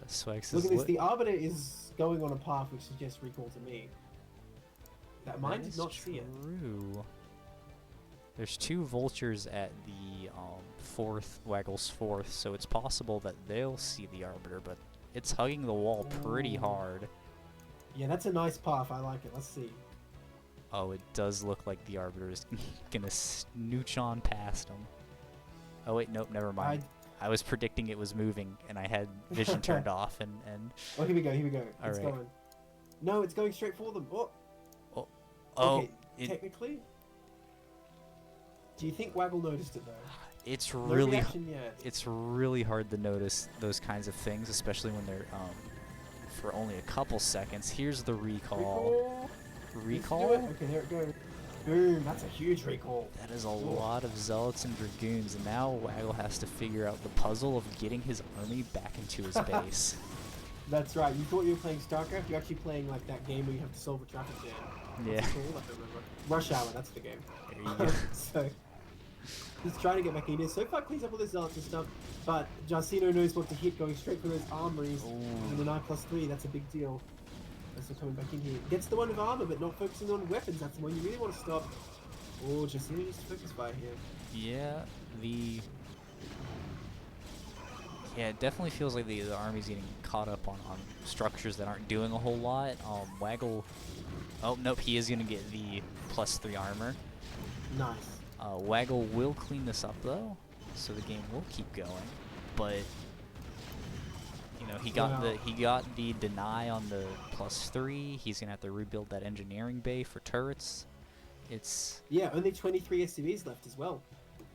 S2: Swag says,
S1: Look at this, the Arbiter is going on a path which suggests recall to me. That mine did not see it.
S2: True. There's 2 vultures at the 4th, Waggle's 4th, so it's possible that they'll see the Arbiter, but it's hugging the wall pretty
S1: Ooh.
S2: hard.
S1: Yeah, that's a nice path. I like it. Let's see.
S2: Oh, it does look like the Arbiter is gonna snooch on past him. Oh wait, nope, never mind. I was predicting it was moving, and I had vision turned off, and
S1: Oh, here we go. Here we go. It's
S2: Alright.
S1: going. No, it's going straight for them. Oh.
S2: oh,
S1: Okay, technically. Do you think Waggle noticed it though?
S2: it's
S1: No
S2: really
S1: reaction yet.
S2: it's really hard to notice those kinds of things, especially when they're for only a couple seconds. Here's the recall.
S1: Recall? Okay, there it goes. Boom, that's a huge recall.
S2: That is a lot of zealots and dragoons, and now Waggle has to figure out the puzzle of getting his army back into his base.
S1: That's right. You thought you were playing StarCraft. You're actually playing like that game where you have to solve a traffic jam. What's
S2: Yeah.
S1: it called? I don't remember. Rush Hour. That's the game.
S2: There you go.
S1: So he's trying to get back in here. So far, cleans up all the zealots and stuff. But Jarcino knows what to hit, going straight for those armories. And the 9+3. That's a big deal. So coming back in here. Gets the one with armor, but not focusing on weapons. That's the one you really want to stop. Oh, Jarcino needs to focus fire here.
S2: Yeah, yeah, it definitely feels like the army's getting caught up on structures that aren't doing a whole lot. Waggle, oh nope, he is gonna get the +3 armor.
S1: Nice.
S2: Waggle will clean this up though, so the game will keep going. But you know, he got the deny on the +3. He's gonna have to rebuild that engineering bay for turrets. It's
S1: only 23 SCVs left as well.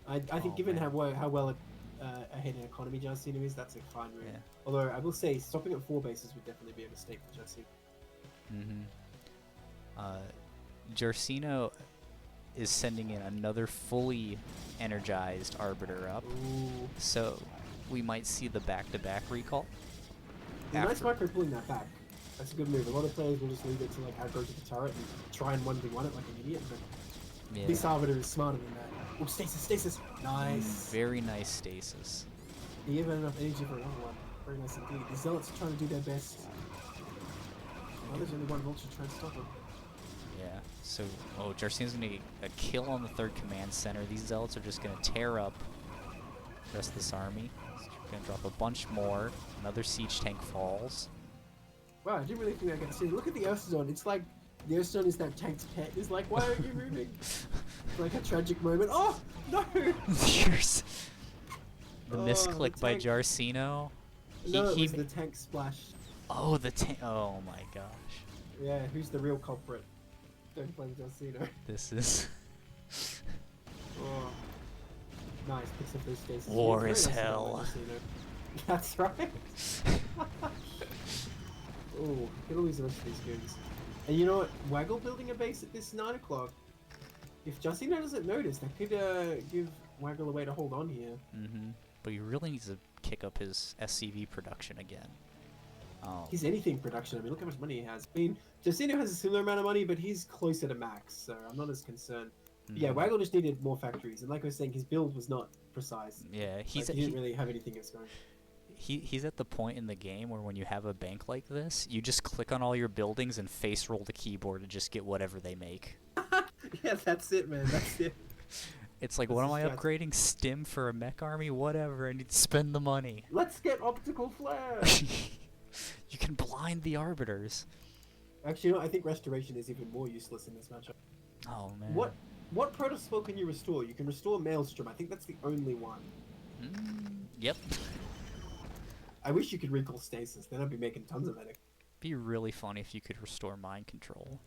S1: I think given how well ahead in economy Jarcino is, that's a fine move.
S2: Yeah.
S1: Although I will say, stopping at 4 bases would definitely be a mistake for Jarcino.
S2: Jarcino is sending in another fully energized Arbiter up,
S1: Ooh.
S2: so we might see the back-to-back recall.
S1: Nice micro pulling that back. That's a good move. A lot of players will just leave it to like aggro to the turret and try and 1v1 it like an idiot, but
S2: Yeah.
S1: this Arbiter is smarter than that. Oh, stasis! Nice!
S2: Very nice stasis.
S1: He even had enough energy for another one. Very nice indeed. The Zealots are trying to do their best. Well, there's only one vulture trying to stop him.
S2: Yeah. So, Jarcino's gonna get a kill on the 3rd command center. These Zealots are just gonna tear up the rest of this army. So gonna drop a bunch more. Another siege tank falls.
S1: Wow, I didn't really think I could see. Look at the Earthstone. It's like the Earthstone is that tank's pet. It's like, why aren't you moving? It's like a tragic moment. Oh no!
S2: Cheers. The
S1: Oh,
S2: misclick
S1: the
S2: by
S1: tank.
S2: Jarcino.
S1: No, it was the tank splash.
S2: Oh, the tank. Oh my gosh.
S1: Yeah, who's the real culprit? Don't blame Jarcino.
S2: This is.
S1: Oh. Nice, picks up those stasis.
S2: War
S1: It's
S2: is
S1: very nice to
S2: hell.
S1: Jarcino. That's right. Oh, it'll lose the rest of these goons. And you know what? Waggle building a base at this 9 o'clock. If Jarcino doesn't notice, that could give Waggle a way to hold on here.
S2: But he really needs to kick up his SCV production again.
S1: He's anything production. I mean, look how much money he has. I mean, Jarcino has a similar amount of money, but he's closer to max, so I'm not as concerned. Yeah, Waggle just needed more factories, and like I was saying, his build was not precise.
S2: Yeah,
S1: he didn't really have anything else going.
S2: He's at the point in the game where when you have a bank like this, you just click on all your buildings and face roll the keyboard and just get whatever they make.
S1: Yeah, that's it, man. That's it.
S2: It's like, what am I upgrading? Stim for a mech army? Whatever, I need to spend the money.
S1: Let's get optical flare!
S2: You can blind the arbiters.
S1: Actually, you know, I think restoration is even more useless in this matchup.
S2: Oh, man.
S1: What protospell can you restore? You can restore Maelstrom. I think that's the only one.
S2: Yep.
S1: I wish you could recall Stasis. Then I'd be making tons of it.
S2: Be really funny if you could restore mind control.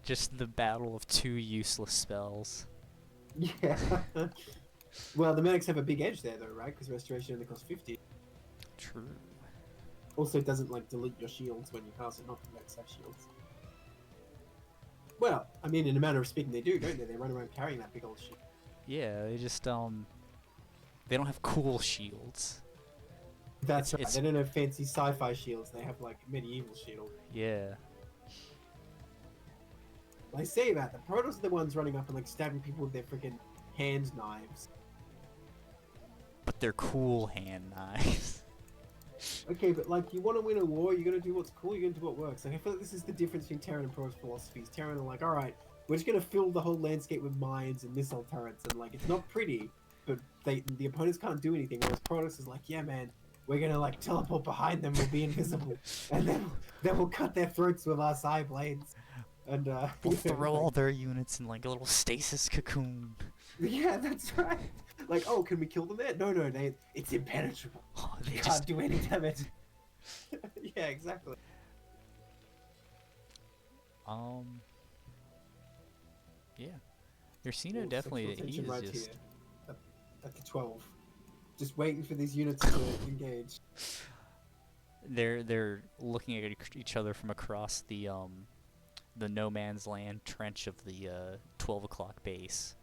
S2: Just the battle of 2 useless spells.
S1: Yeah. Well, the medics have a big edge there, though, right? Because restoration only costs 50.
S2: True.
S1: Also, it doesn't like delete your shields when you cast it. Not the medics have shields. Well, I mean, in a manner of speaking, they do, don't they? They run around carrying that big old shield.
S2: Yeah, they just they don't have cool shields.
S1: That's right. They don't have fancy sci-fi shields. They have like medieval shield.
S2: Yeah.
S1: I say that the Protoss are the ones running up and like stabbing people with their freaking hand knives.
S2: But they're cool hand knives.
S1: Okay, but like, you want to win a war, you're gonna do what's cool, you're gonna do what works. Like, I feel like this is the difference between Terran and Protoss philosophies. Terran are like, alright, we're just gonna fill the whole landscape with mines and missile turrets, and like, it's not pretty, but the opponents can't do anything, whereas Protoss is like, yeah man, we're gonna like teleport behind them, we'll be invisible, and then we'll cut their throats with our psi blades. And
S2: we'll throw all their units in like a little stasis cocoon.
S1: Yeah, that's right. Like, oh, can we kill them there? No, it's impenetrable.
S2: Oh,
S1: they can't do any damage. Yeah, exactly.
S2: Yeah. Jarcino definitely, he is
S1: right
S2: just...
S1: Here, at the 12. Just waiting for these units to engage.
S2: They're looking at each other from across the no man's land trench of the 12 o'clock base,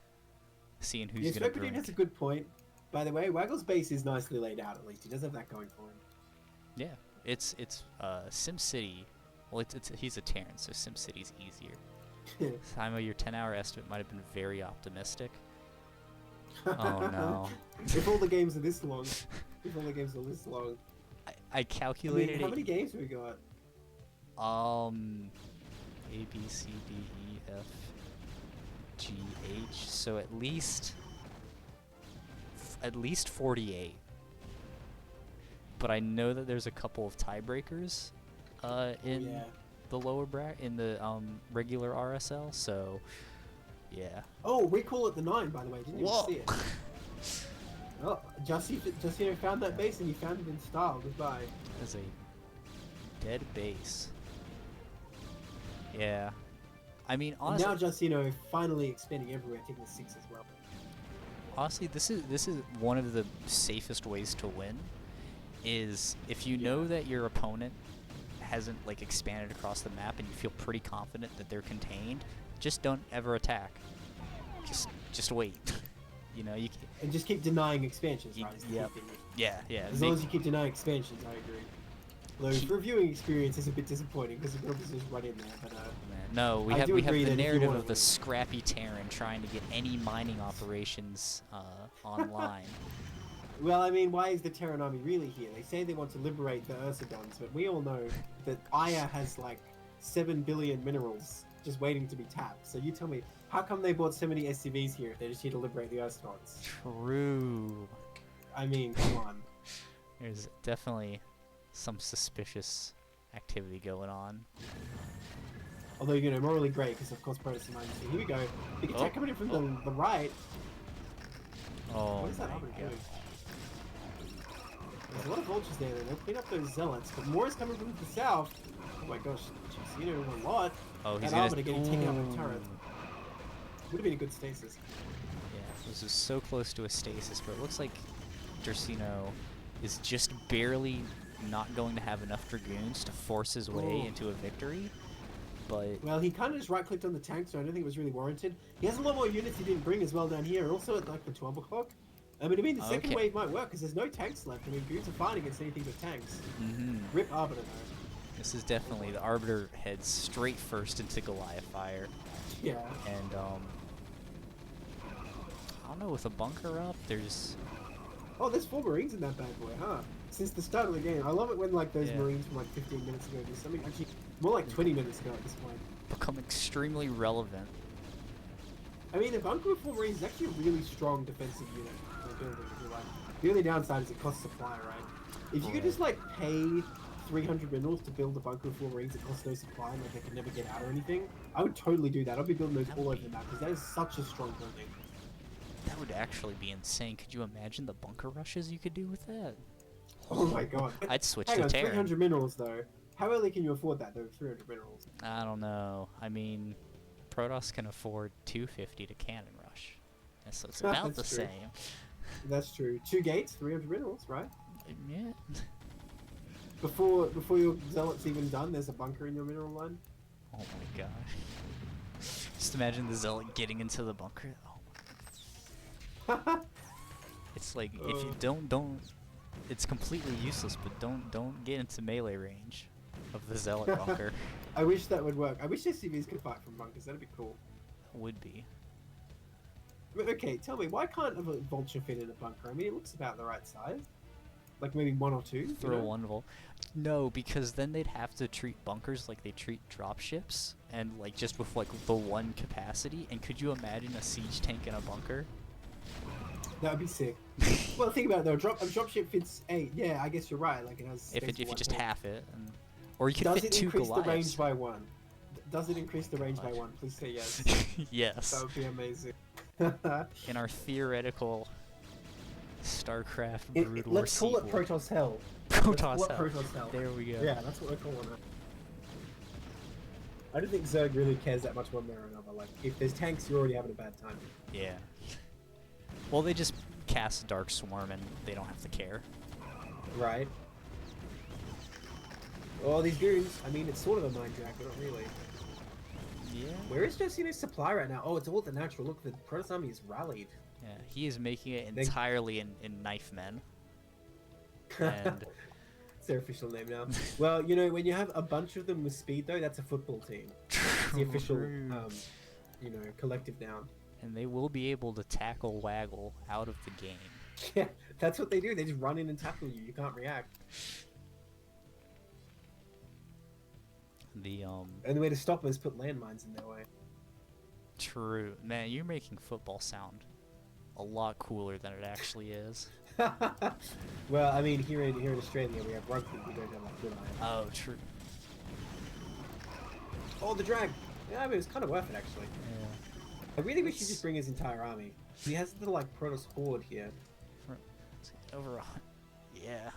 S2: seeing who's gonna drink.
S1: Has a good point. By the way, Waggle's base is nicely laid out. At least he does have that going for him.
S2: Yeah, it's SimCity. Well, he's a Terran, so SimCity's easier. Simon, your 10-hour estimate might have been very optimistic. Oh no!
S1: If all the games are this long,
S2: I calculated.
S1: How many games have we got?
S2: A, B, C, D, E, F, G, H. So at least 48. But I know that there's a couple of tiebreakers in the lower bracket, in the regular RSL. So yeah.
S1: Oh, we call it the 9, by the way. Didn't you see it? Oh, Jarcino found that base and he found it in style. Goodbye.
S2: That's a dead base. Yeah, I mean, honestly,
S1: and now Jarcino finally expanding everywhere, taking the 6 as well.
S2: Honestly, this is one of the safest ways to win. Is if you know that your opponent hasn't like expanded across the map and you feel pretty confident that they're contained, just don't ever attack. Just wait. You know, you
S1: and just keep denying expansions, right?
S2: Yeah.
S1: As long as you keep denying expansions, I agree. Though for viewing experience, it's a bit disappointing because the group is just right in there. But
S2: Man, no, we
S1: I
S2: have
S1: do
S2: we have
S1: agree
S2: the
S1: that if you
S2: narrative
S1: wanna
S2: of the
S1: win-
S2: scrappy Terran trying to get any mining operations online.
S1: well, I mean, why is the Terran army really here? They say they want to liberate the Ursodons, but we all know that Aya has like 7 billion minerals just waiting to be tapped. So you tell me, how come they bought so many SCVs here if they're just here to liberate the Ursodons?
S2: True.
S1: I mean, come on.
S2: There's definitely some suspicious activity going on.
S1: Although, you know, morally great, because of course Protoss are minus 2. Here we go. Big attack coming in from the right.
S2: Oh
S1: What is that
S2: my
S1: armor
S2: god.
S1: doing? There's a lot of vultures there, though. They'll clean up those zealots, but more is coming from the south. Oh my gosh, Jarcino with a lot.
S2: Oh, he's
S1: That
S2: gonna
S1: armor getting taken out by the turret. Would have been a good stasis.
S2: Yeah, this is so close to a stasis, but it looks like Jarcino is just barely not going to have enough dragoons to force his way into a victory. But
S1: Well, he kind of just right-clicked on the tank, so I don't think it was really warranted. He has a lot more units he didn't bring as well down here, and also at like the 12 o'clock. I mean, the second
S2: Okay.
S1: wave might work because there's no tanks left. I mean, goons are fine against anything but tanks. Rip Arbiter though.
S2: this is definitely the Arbiter heads straight first into Goliath fire,
S1: Yeah.
S2: and I don't know, with a bunker up, there's
S1: Oh, there's 4 Marines in that bad boy, huh? Since the start of the game. I love it when like those
S2: Yeah.
S1: Marines from like 15 minutes ago do something actually more like 20 minutes ago at this point.
S2: become extremely relevant.
S1: I mean, the bunker with 4 Marines is actually a really strong defensive unit for building. If you like. The only downside is it costs supply, right? If you could just like pay 300 minerals to build a bunker with 4 Marines that costs no supply and like they can never get out or anything, I would totally do that. I'd be building those all over the map because that is such a strong building.
S2: That would actually be insane. Could you imagine the bunker rushes you could do with that?
S1: Oh my god.
S2: I'd switch
S1: Hang
S2: to
S1: on,
S2: Terran.
S1: 300 minerals though. How early can you afford that though? 300 minerals.
S2: I don't know. I mean, Protoss can afford 250 to cannon rush, and so it's about the
S1: That's true.
S2: same.
S1: That's true. 2 gates, 300 minerals, right?
S2: Yeah.
S1: Before your zealot's even done, there's a bunker in your mineral line.
S2: Oh my god. Just imagine the zealot getting into the bunker. Oh. It's like if you don't. It's completely useless, but don't get into melee range of the zealot bunker.
S1: I wish that would work. I wish SCVs could fight from bunkers. That'd be cool.
S2: Would be.
S1: But okay, tell me, why can't a vulture fit in a bunker? I mean, it looks about the right size. Like maybe 1 or 2.
S2: Throw
S1: you know?
S2: one volt. No, because then they'd have to treat bunkers like they treat dropships, and like just with like the 1 capacity. And could you imagine a siege tank in a bunker?
S1: That would be sick. Well, think about it though. A dropship fits 8. Yeah, I guess you're right. Like it has.
S2: If
S1: space
S2: you
S1: for one
S2: just
S1: tank.
S2: half it, and, or you could
S1: Does
S2: fit
S1: it
S2: 2
S1: increase
S2: Goliaths.
S1: the range by 1? Does it increase the range by 1? Please say yes.
S2: Yes.
S1: That would be amazing.
S2: In our theoretical StarCraft Brood War
S1: Let's call it
S2: sequel.
S1: Protoss Hell.
S2: Protoss
S1: Let's call it
S2: Hell.
S1: Protoss Hell.
S2: There we go.
S1: Yeah, that's what we're calling it. I don't think Zerg really cares that much one way or another. Like, if there's tanks, you're already having a bad time.
S2: Yeah. Well, they just cast Dark Swarm and they don't have to care.
S1: Right. Oh, these goons. I mean, it's sort of a mind drag, but not really.
S2: Yeah.
S1: Where is Jarcino's supply right now? Oh, it's all at the natural. Look, the Protoss army is rallied.
S2: Yeah, he is making it entirely in knife men. And
S1: It's their official name now. Well, you know, when you have a bunch of them with speed, though, that's a football team. It's the official, you know, collective noun.
S2: and they will be able to tackle Waggle out of the game.
S1: Yeah, that's what they do. They just run in and tackle you. You can't react.
S2: The
S1: And the way to stop them is put landmines in their way.
S2: True. Man, you're making football sound a lot cooler than it actually is.
S1: Well, I mean, here in Australia, we have rugby. We don't have like good iron.
S2: Oh, true.
S1: Oh, the drag. Yeah, I mean, it's kind of worth it actually.
S2: Yeah.
S1: I really wish he'd just bring his entire army. He has the like Protoss horde here.
S2: Let's get over a yeah.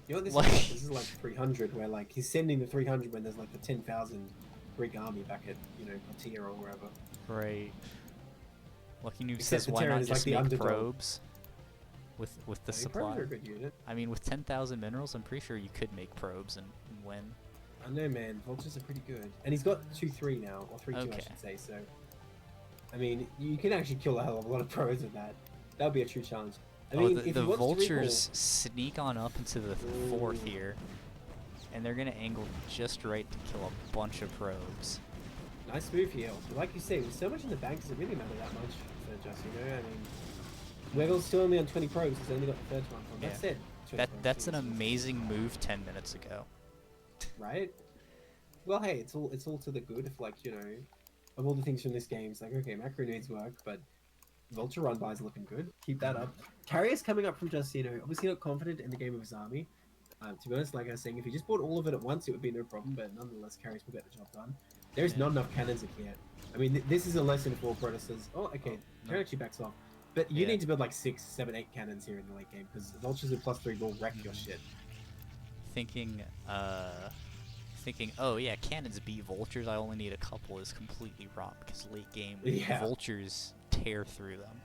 S1: You know what this
S2: Like-
S1: is like? This is like 300, where like he's sending the 300 when there's like the 10,000 Greek army back at, you know, Platea or wherever.
S2: Right. Lucky Noob
S1: Except
S2: says
S1: the
S2: why
S1: Terran
S2: not
S1: is like
S2: just
S1: the
S2: make
S1: underdog.
S2: probes with the
S1: I think
S2: supply.
S1: probes are a good unit.
S2: I mean, with 10,000 minerals, I'm pretty sure you could make probes and win.
S1: I know, man. Vultures are pretty good. And he's got 2-3 now, or 3-2 I
S2: Okay.
S1: should say, so... I mean, you can actually kill a hell of a lot of pros with that. That would be a true challenge. I mean, if
S2: the
S1: he wants to
S2: vultures sneak on up into the fourth here, and they're gonna angle just right to kill a bunch of probes.
S1: Nice move here. Like you say, with so much in the bank, does it really matter that much for Jarcino? I mean, Weggle's still only on 20 probes. He's only got the third one from.
S2: Yeah.
S1: That's it.
S2: That's an amazing move 10 minutes ago.
S1: Right? Well, hey, it's all to the good. If like, you know, of all the things from this game, it's like, okay, macro needs work, but Vulture run by is looking good. Keep that up. Carrier's coming up from Jarcino. Obviously not confident in the game of his army. To be honest, like I was saying, if he just bought all of it at once, it would be no problem. But nonetheless, Carriers will get the job done. There's not enough cannons in here. I mean, this is a lesson for all Protesters. Oh, okay. Carrier actually backs off. But you need to build like 6, 7, 8 cannons here in the late game, because Vultures with +3 will wreck your shit.
S2: Thinking, oh yeah, cannons beat vultures, I only need a couple is completely wrong, because late game, vultures tear through them.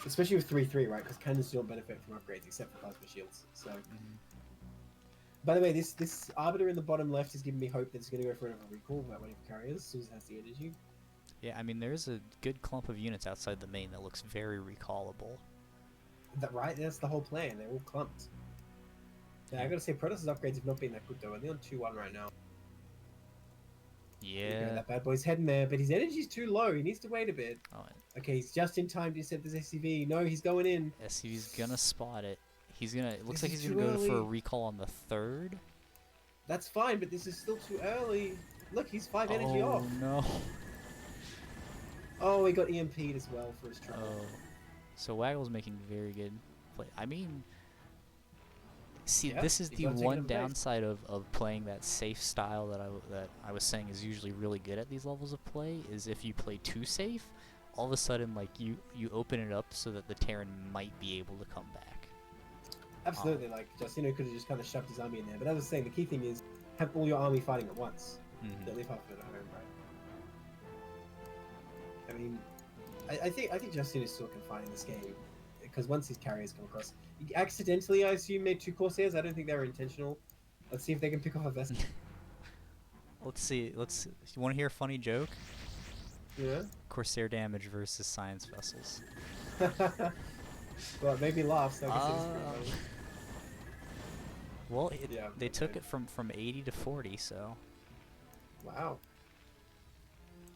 S1: Especially with 3-3, right? Because cannons don't benefit from upgrades except for plasma shields. So, by the way, this Arbiter in the bottom left is giving me hope that it's going to go for another recall without waiting for Carriers, as soon as it has the energy.
S2: Yeah, I mean, there's a good clump of units outside the main that looks very recallable.
S1: That right? That's the whole plan. They're all clumped. Yeah, I gotta say, Protost's upgrades have not been that good though. We're on 2-1 right now.
S2: Yeah.
S1: That bad boy's heading there, but his energy's too low. He needs to wait a bit.
S2: Oh,
S1: okay, he's just in time to set this SCV. No, he's going in.
S2: SCV's gonna spot it. He's gonna. It looks like he's gonna go for a recall on the 3rd.
S1: That's fine, but this is still too early. Look, he's 5 energy off.
S2: Oh no.
S1: Oh, he got EMP'd as well for his trouble.
S2: Oh. So Waggle's making very good play. I mean, see, this is the one downside of playing that safe style that I was saying is usually really good at these levels of play, is if you play too safe, all of a sudden like you open it up so that the Terran might be able to come back.
S1: Absolutely, like Jarcino could have just kind of shoved his army in there, but as I was saying, the key thing is have all your army fighting at once. Don't leave half of it at home, right? I mean, I think Jarcino is still confined in this game, because once his carriers come across, he accidentally, I assume, made 2 Corsairs. I don't think they were intentional. Let's see if they can pick off a vessel.
S2: Let's see. You want to hear a funny joke?
S1: Yeah.
S2: Corsair damage versus science vessels.
S1: Well, it made me laugh. So
S2: well, they took it from 80 to 40, so.
S1: Wow.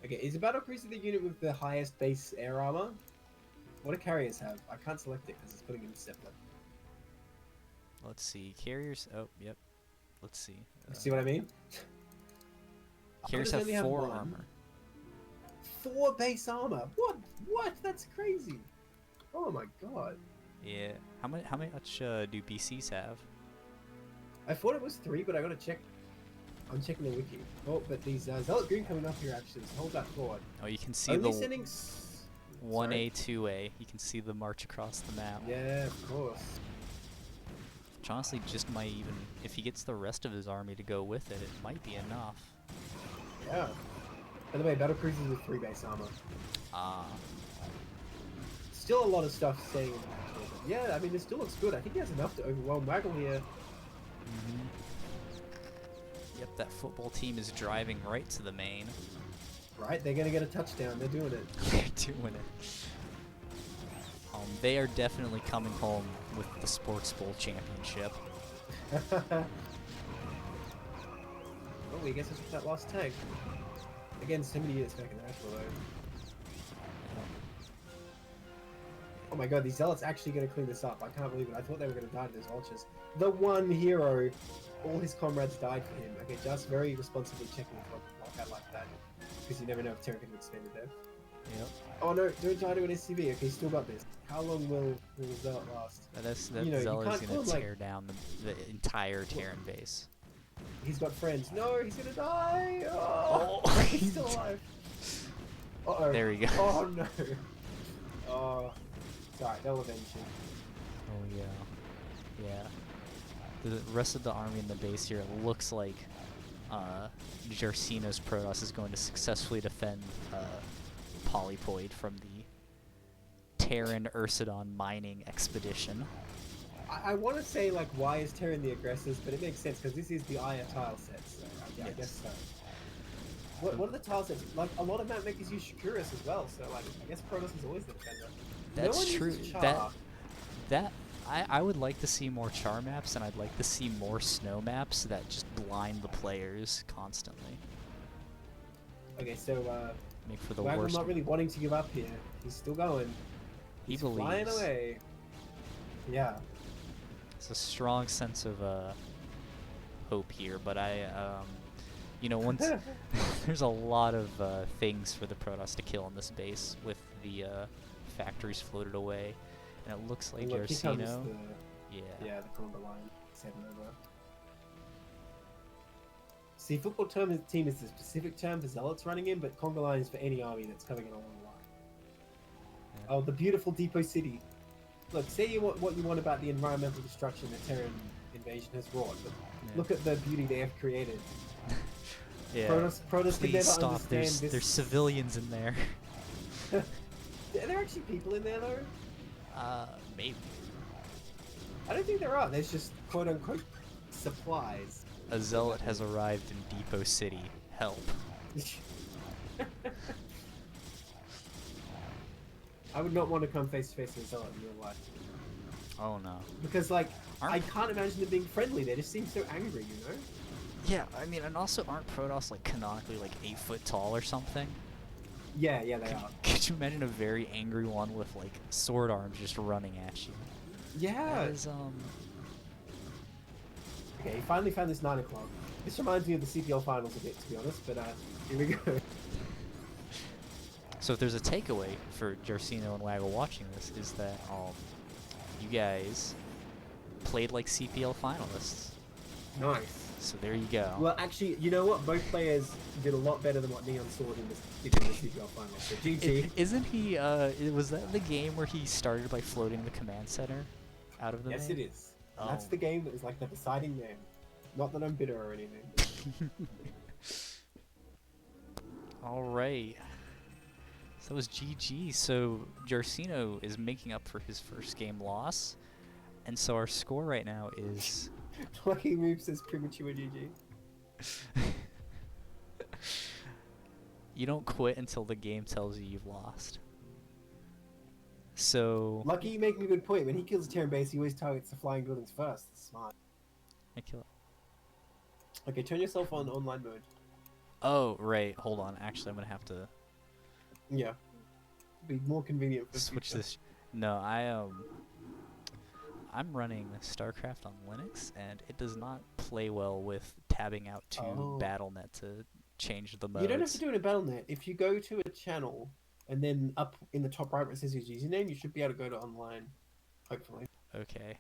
S1: Okay, is the battle cruiser the unit with the highest base air armor? What do carriers have? I can't select it because it's putting in separate.
S2: Let's see. Carriers. Oh, yep. Let's see.
S1: See what I mean?
S2: Carriers have 4 armor.
S1: 4 base armor. What? That's crazy. Oh my god.
S2: Yeah. How much do BCs have?
S1: I thought it was 3, but I gotta check. I'm checking the wiki. Oh, but these Zealot Green coming up here actually. So hold that forward.
S2: Oh, you can see
S1: Only
S2: the
S1: sending
S2: 1A, 2A. You can see the march across the map.
S1: Yeah, of course.
S2: Which honestly just might even, if he gets the rest of his army to go with it, it might be enough.
S1: Yeah. By the way, battle cruisers with 3 base armor. Still a lot of stuff staying in the match. But yeah, I mean, it still looks good. I think he has enough to overwhelm Waggle here.
S2: Yep, that football team is driving right to the main.
S1: Right, they're gonna get a touchdown. They're doing it.
S2: They're doing it. They are definitely coming home with the Sports Bowl championship.
S1: Oh, I guess it's that last tag. Again, so many units back in the actual though. Oh my god, these Zealots actually gonna clean this up. I can't believe it. I thought they were gonna die to those vultures. The one hero, all his comrades died for him. Okay, just very responsibly checking the lockout like that. Because you never know if Terran can extend it there.
S2: Yep.
S1: Oh no, don't die to an SCV. Okay, still got this. How long will the Zealot last?
S2: That Zealot is going to tear down the entire Terran base.
S1: He's got friends. No, he's going to die! Oh, he's still alive. Uh-oh.
S2: There we go.
S1: Oh no. Oh, sorry, they'll avenge him.
S2: Oh yeah. Yeah. The rest of the army in the base here, it looks like Jarcino's Protoss is going to successfully defend Polypoid from the Terran Ursidon mining expedition.
S1: I want to say, like, why is Terran the aggressors, but it makes sense because this is the Aya tile set, so I guess so. What are the tile sets? Like, a lot of map makers use Shakuras as well, so, like, I guess Protoss is always the defender.
S2: That's true. That I would like to see more char maps, and I'd like to see more snow maps that just blind the players constantly.
S1: Okay, so
S2: Make for the
S1: Waggle
S2: worst.
S1: not really wanting to give up here. He's still going.
S2: He
S1: He's flying
S2: believes.
S1: away. Yeah.
S2: It's a strong sense of hope here, but you know, once there's a lot of things for the Protoss to kill in this base with the factories floated away, and it looks like
S1: Look, here comes
S2: Jarcino.
S1: the,
S2: Yeah.
S1: the Conga line. It's heading over. See, football team is the specific term for zealots running in, but Conga line is for any army that's coming in along the line.
S2: Yeah.
S1: Oh, the beautiful depot city. Look, say what you want about the environmental destruction that Terran invasion has wrought, but look at the beauty they have created.
S2: Yeah.
S1: Protoss can
S2: Please
S1: never
S2: stop.
S1: understand this.
S2: There's civilians in there.
S1: Are there actually people in there though?
S2: Maybe.
S1: I don't think there are. There's just quote unquote supplies.
S2: A zealot has arrived in Depot City. Help.
S1: I would not want to come face to face with a zealot in real life.
S2: Oh no.
S1: Because like, I can't imagine them being friendly. They just seem so angry, you know?
S2: Yeah, I mean, and also aren't Protoss like canonically like 8 foot tall or something?
S1: Yeah, they are.
S2: Could you imagine a very angry one with like sword arms just running at you?
S1: Yeah.
S2: That is,
S1: Okay, he finally found this 9 o'clock. This reminds me of the CPL finals a bit, to be honest, but here we go.
S2: So if there's a takeaway for Jarcino and Waggle watching this, is that you guys played like CPL finalists.
S1: Nice.
S2: So there you go.
S1: Well, actually, you know what? Both players did a lot better than what Neon Sword did in the CPL finals. So GG.
S2: Isn't he, was that the game where he started by floating the command center out of the
S1: Yes,
S2: main?
S1: it is.
S2: Oh.
S1: That's the game that was like the deciding game. Not that I'm bitter or anything.
S2: Alright. So that was GG. So Jarcino is making up for his first game loss. And so our score right now is...
S1: Lucky Move says premature GG.
S2: You don't quit until the game tells you you've lost. So...
S1: Lucky, you make me a good point. When he kills a Terran base, he always targets the flying buildings first. That's smart.
S2: I kill it.
S1: Okay, turn yourself on online mode.
S2: Oh, right. Hold on. Actually, I'm going to have to...
S1: Yeah. Be more convenient for
S2: switch
S1: future.
S2: this. No, I'm running StarCraft on Linux, and it does not play well with tabbing out to BattleNet to change the modes.
S1: You don't have to do it in BattleNet. If you go to a channel and then up in the top right where it says your username, you should be able to go to online, hopefully.
S2: Okay.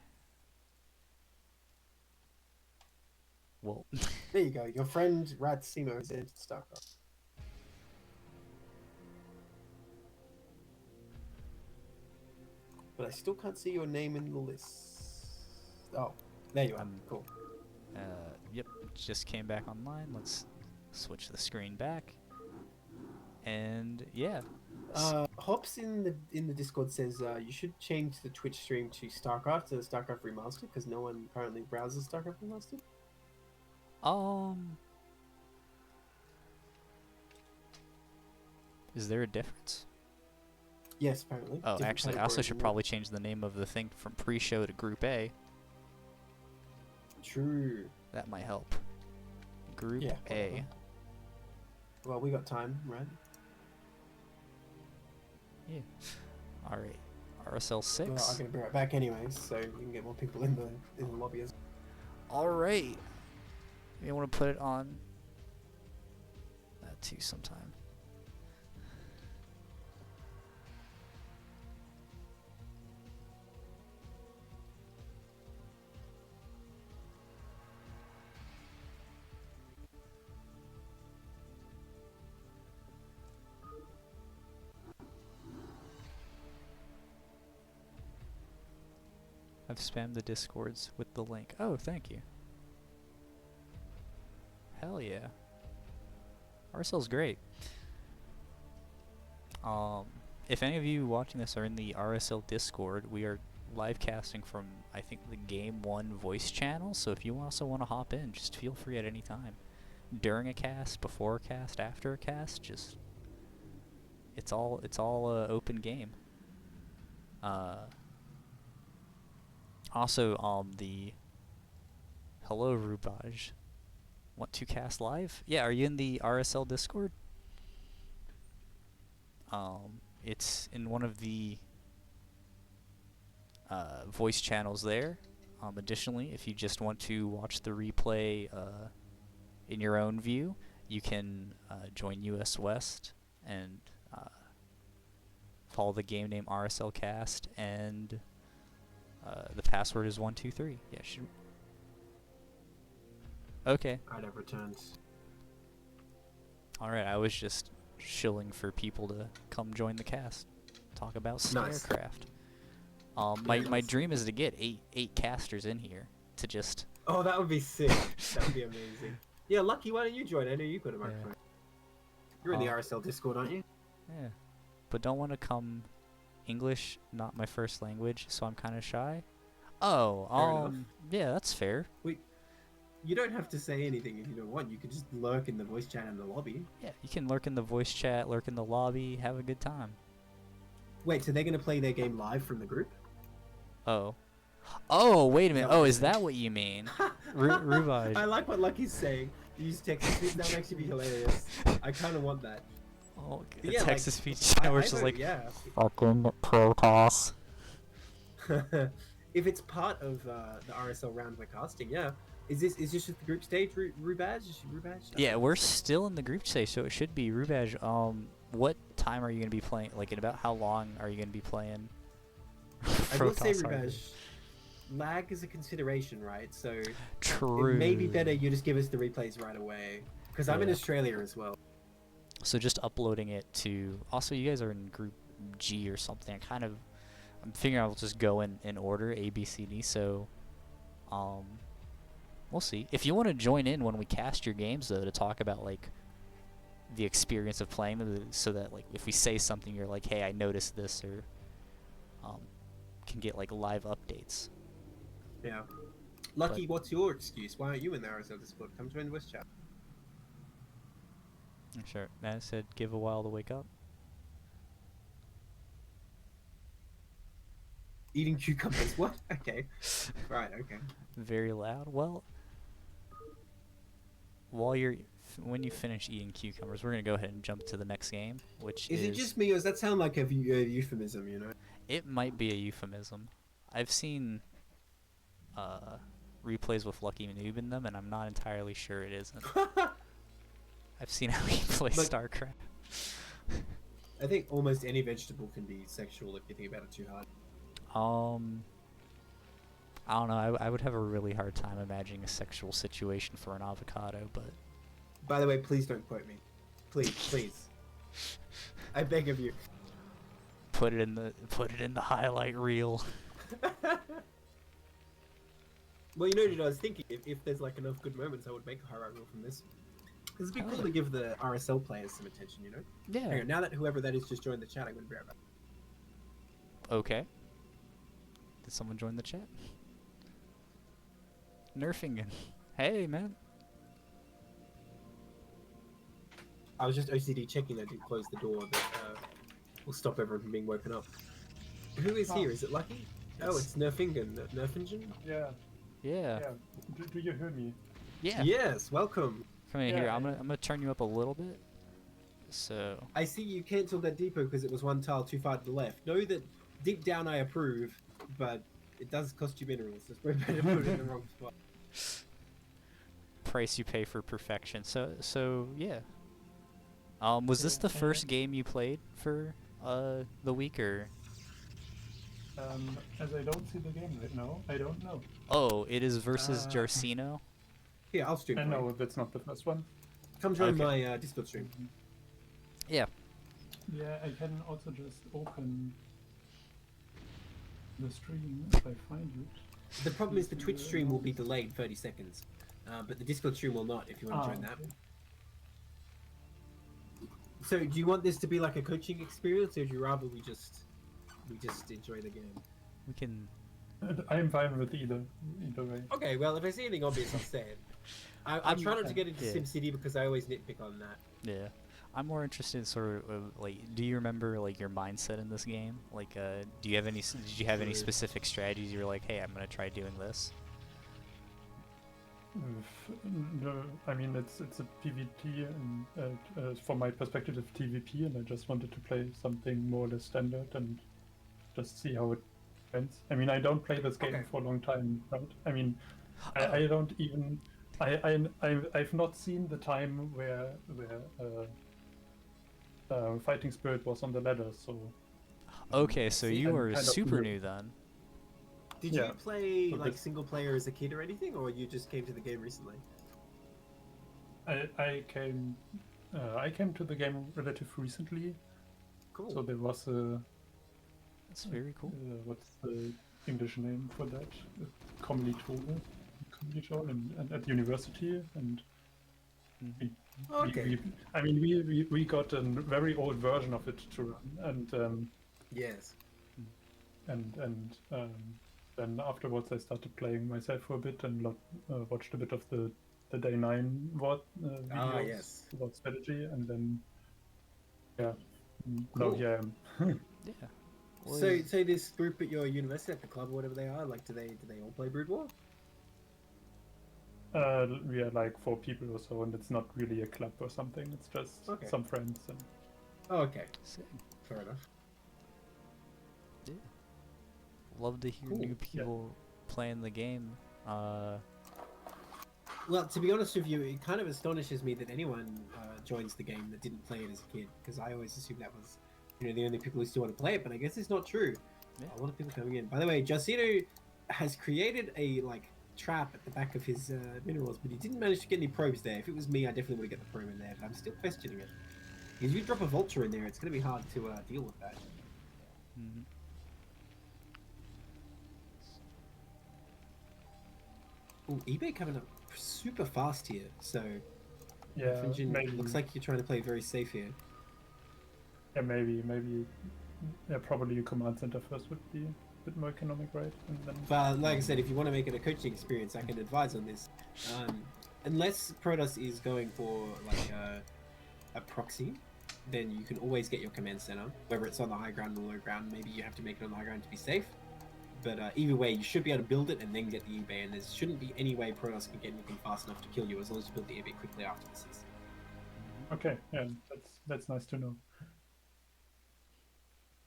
S2: Well.
S1: There you go. Your friend Radsimo is in StarCraft. But I still can't see your name in the list. Oh, there you are. Cool.
S2: Yep, just came back online. Let's switch the screen back. And yeah.
S1: Hops in the Discord says you should change the Twitch stream to StarCraft to StarCraft Remastered because no one currently browses StarCraft Remastered.
S2: Is there a difference?
S1: Yes, apparently.
S2: Oh,
S1: Different
S2: actually, I also should probably change the name of the thing from pre-show to Group A.
S1: True.
S2: That might help. Group A.
S1: Well, we got time, right?
S2: Yeah. Alright. RSL 6.
S1: Well, I'm going to be right back anyways, so we can get more people in the lobby as well.
S2: Alright. You want to put it on that too sometime. I've spammed the Discords with the link. Oh, thank you. Hell yeah. RSL's great. If any of you watching this are in the RSL Discord, we are live casting from, I think, the Game 1 voice channel, so if you also want to hop in, just feel free at any time. During a cast, before a cast, after a cast, just... It's all open game. Also, the hello Rubaj. Want to cast live? Yeah, are you in the RSL Discord? It's in one of the voice channels there. Additionally, if you just want to watch the replay in your own view, you can join US West and follow the game name RSL Cast, and the password is 123. Yeah, should. Okay.
S1: Alright, I've returned.
S2: Alright, I was just shilling for people to come join the cast. Talk about
S1: Nice.
S2: StareCraft. My dream is to get eight casters in here to just.
S1: Oh, that would be sick. That would be amazing. Yeah, Lucky, why don't you join? I know you've got a microphone. You're in the RSL Discord, aren't you?
S2: Yeah. But don't want to come. English, not my first language, so I'm kind of shy. Oh,
S1: Fair enough.
S2: yeah, that's fair.
S1: You don't have to say anything if you don't want. You could just lurk in the voice chat in the lobby.
S2: Yeah, you can lurk in the voice chat, lurk in the lobby, have a good time.
S1: Wait, so they're going to play their game live from the group?
S2: Oh. Oh, wait a minute. Oh, is that what you mean? Rubaj.
S1: I like what Lucky's saying. Use text. That makes you be hilarious. I kind of want that.
S2: Oh,
S1: Yeah,
S2: text to
S1: like,
S2: speech chat, which is
S1: vote,
S2: like
S1: yeah.
S2: fucking Protoss.
S1: If it's part of the RSL round we're casting, yeah. Is this just the group stage, Rubaj?
S2: Yeah, we're still in the group stage, so it should be Rubaj. What time are you gonna be playing? Like, in about how long are you gonna be playing?
S1: I will say,
S2: Protoss
S1: Rubaj, lag is a consideration, right? So
S2: True.
S1: it may be better you just give us the replays right away, because I'm in
S2: Yeah.
S1: Australia as well.
S2: So just uploading it to. Also, you guys are in Group G or something. I'm figuring I'll just go in order A, B, C, D. So, we'll see. If you want to join in when we cast your games, though, to talk about like the experience of playing them, so that like if we say something, you're like, hey, I noticed this, or can get like live updates.
S1: Yeah. Lucky, what's your excuse? Why aren't you in the RSL Discord? Come join the West chat.
S2: Sure. Man said, give a while to wake up.
S1: Eating cucumbers. What? Okay. Right. Okay.
S2: Very loud. Well, when you finish eating cucumbers, we're gonna go ahead and jump to the next game, which
S1: Is it just me, or does that sound like a euphemism? You know.
S2: It might be a euphemism. I've seen replays with Lucky Noob in them, and I'm not entirely sure it isn't. I've seen how he plays
S1: But-
S2: StarCraft.
S1: I think almost any vegetable can be sexual if you think about it too hard.
S2: I don't know. I would have a really hard time imagining a sexual situation for an avocado, but
S1: By the way, please don't quote me. Please. I beg of you.
S2: put it in the highlight reel.
S1: Well, you know what I was thinking? If there's like enough good moments, I would make a highlight reel from this. Because it'd be cool to give the RSL players some attention, you know? Hang
S2: Yeah.
S1: on, now that whoever that is just joined the chat, I'm going to be right back.
S2: Okay. Did someone join the chat? Nerfingen. Hey, man.
S1: I was just OCD checking that didn't close the door that will stop everyone from being woken up. Who is here? Is it Lucky? Oh, it's Nerfingen. Nerfingen?
S3: Yeah,
S2: Yeah.
S3: yeah. Do you hear me?
S2: Yeah.
S1: Yes, welcome.
S2: Come in here.
S3: Yeah.
S2: I'm gonna turn you up a little bit. So.
S1: I see you cancelled that depot because it was one tile too far to the left. Know that deep down I approve, but it does cost you minerals. It's probably better to put it in the wrong spot.
S2: Price you pay for perfection. So yeah. Was this the first game you played for the week, or?
S3: As I don't see the game right now, I don't know.
S2: Oh, it is versus Jarcino.
S1: Here, I'll stream.
S3: I
S1: for you.
S3: know that's not the first one.
S1: Come join
S2: Okay.
S1: my Discord stream.
S2: Yeah.
S3: Yeah, I can also just open the stream if I find it.
S1: The problem is the Twitch stream will be delayed 30 seconds, but the Discord stream will not if you want to join that.
S3: Okay.
S1: So, do you want this to be like a coaching experience, or would you rather we just enjoy the game?
S2: We can.
S3: I'm fine with either way.
S1: Okay, well, if I see anything obvious, I'll say it. I'm trying not to get into
S2: yeah.
S1: SimCity because I always nitpick on that.
S2: Yeah. I'm more interested in sort of like, do you remember like your mindset in this game? Like, do you have any? Did you have any specific strategies? You were like, hey, I'm gonna try doing this.
S3: No, I mean it's a PvP, and from my perspective, it's TvP, and I just wanted to play something more or less standard and just see how it ends. I mean, I don't play this game
S1: Okay.
S3: for a long time, right? I mean, I don't even. I've not seen the time where Fighting Spirit was on the ladder, so
S2: Okay, so
S1: See,
S2: you
S3: I'm
S2: are
S3: kind of
S2: super
S3: new.
S2: new then.
S1: Did
S3: Yeah.
S1: you play
S3: So
S1: like
S3: this-
S1: single player as a kid or anything, or you just came to the game recently?
S3: I came to the game relatively recently,
S1: Cool.
S3: so there was a
S2: That's very cool.
S3: what's the English name for that? Kommilitone, and at university, and
S2: Mhm.
S1: Okay.
S3: I mean, we got a very old version of it to run, and
S1: Yes.
S3: then afterwards I started playing myself for a bit and watched a bit of the Day 9
S1: Ah,
S3: videos
S1: yes.
S3: about strategy, and then now
S1: Cool.
S3: here I am.
S2: Yeah. Well,
S1: So, say this group at your university, at the club or whatever they are, like, do they all play Brood War?
S3: We are like 4 people or so, and it's not really a club or something. It's just
S1: Okay.
S3: some friends. And
S1: Oh, okay.
S2: sick.
S1: Fair enough.
S2: Yeah. Love to hear
S1: Cool.
S2: new
S3: Yeah.
S2: people playing the game.
S1: Well, to be honest with you, it kind of astonishes me that anyone joins the game that didn't play it as a kid, because I always assumed that was, the only people who still want to play it. But I guess it's not true.
S2: Yeah.
S1: A lot of people coming in. By the way, Jarcino has created a trap at the back of his minerals, but he didn't manage to get any probes there. If it was me, I definitely would have get the probe in there, but I'm still questioning it. Because if you drop a vulture in there, it's going to be hard to deal with that.
S2: Mhm.
S1: Ooh, eBay coming up super fast here, so
S3: yeah,
S1: Nerfingen,
S3: maybe
S1: looks like you're trying to play very safe here.
S3: maybe probably your command center first would be a bit more economic, right? And then
S1: But like I said, if you want to make it a coaching experience, I can advise on this. Unless Protoss is going for like a proxy, then you can always get your command center, whether it's on the high ground or low ground. Maybe you have to make it on the high ground to be safe. But either way, you should be able to build it and then get the eBay, and there shouldn't be any way Protoss can get anything fast enough to kill you as long as you build the eBay quickly after the CC.
S3: okay, yeah, that's nice to know.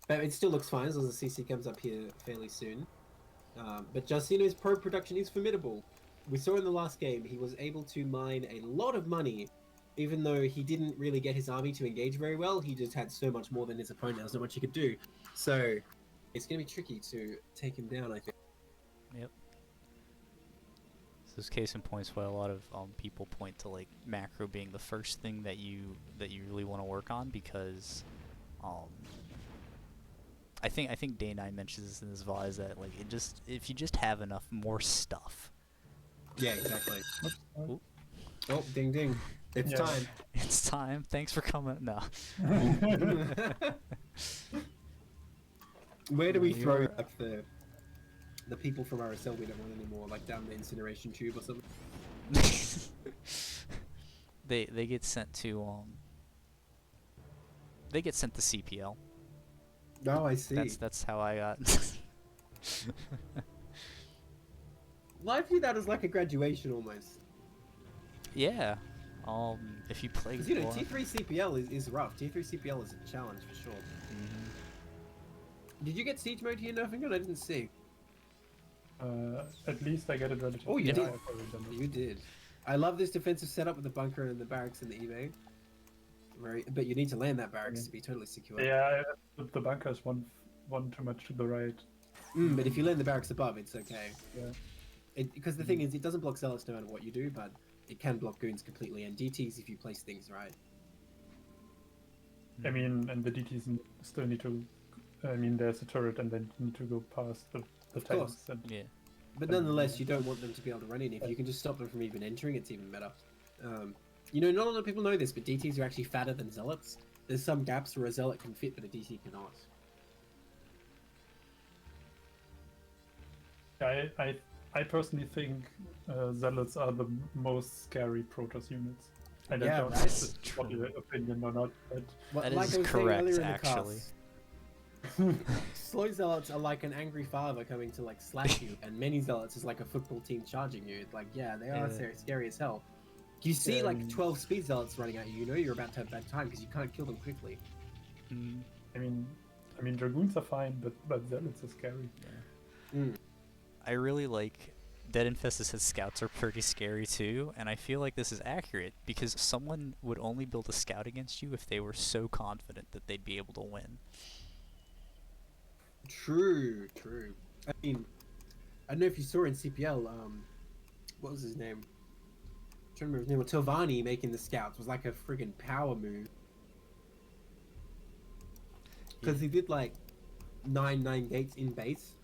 S1: But it still looks fine as long as the CC comes up here fairly soon. But Jarcino's probe production is formidable. We saw in the last game he was able to mine a lot of money, even though he didn't really get his army to engage very well. He just had so much more than his opponent. There was not much he could do. So it's going to be tricky to take him down, I think.
S2: Yep. So this case in points why a lot of people point to like macro being the first thing that you really want to work on, because I think Day 9 mentions this in his VOD, is that like if you just have enough more stuff.
S1: Yeah, exactly.
S2: Ooh.
S1: Oh, ding ding. It's
S3: Yeah.
S1: time.
S2: It's time. Thanks for coming. No.
S1: Where do we
S2: You
S1: throw
S2: are-
S1: like the people from RSL we don't want anymore, like down the incineration tube or something?
S2: they get sent to they get sent to CPL.
S1: Oh, I see.
S2: That's how I got.
S1: Well, I view that as like a graduation almost.
S2: Yeah. If you play
S1: Because,
S2: before-
S1: T3 CPL is rough. T3 CPL is a challenge for sure.
S2: Mhm.
S1: Did you get siege mode here, Nerfingen? I didn't see.
S3: At least I get it relatively.
S1: Oh, you
S3: high.
S1: did.
S3: I've already done it.
S1: You did. I love this defensive setup with the bunker and the barracks and the eBay. But you need to land that barracks to be totally secure.
S3: Yeah, the bunker is one too much to the right.
S1: But if you land the barracks above, it's okay.
S3: Yeah.
S1: Because the thing is, it doesn't block zealots no matter what you do, but it can block goons completely, and DTs if you place things right.
S3: I mean, and the DTs still need to. I mean, there's a turret, and then you need to go past the
S1: Of
S3: tanks.
S1: course.
S3: And
S2: Yeah.
S1: But nonetheless, you don't want them to be able to run in. If you can just stop them from even entering, it's even better. Not a lot of people know this, but DTs are actually fatter than zealots. There's some gaps where a zealot can fit, but a DT cannot.
S3: I personally think zealots are the most scary Protoss units. I don't
S1: Yeah,
S3: know
S1: right.
S3: if
S2: That's
S3: it's a popular opinion or not, but
S2: That
S1: like
S2: is
S1: I was saying
S2: correct,
S1: earlier in the
S2: actually.
S1: cast, slow zealots are like an angry father coming to like slap you, and many zealots is like a football team charging you. Like, yeah, they are
S2: Yeah.
S1: scary as hell. You see
S3: Yeah,
S1: like 12 speed zealots running at you, you know you're about to have bad time because you can't kill them quickly.
S2: Mm,
S3: I mean dragoons are fine, but zealots are scary.
S2: yeah.
S1: Mm.
S2: I really like Dead Infested said scouts are pretty scary too, and I feel like this is accurate because someone would only build a scout against you if they were so confident that they'd be able to win.
S1: True, true. I mean, I don't know if you saw in CPL, what was his name? I'm trying to remember his name. Well, Tilvani making the scouts was like a friggin' power move. Because he did like 9 gates in base,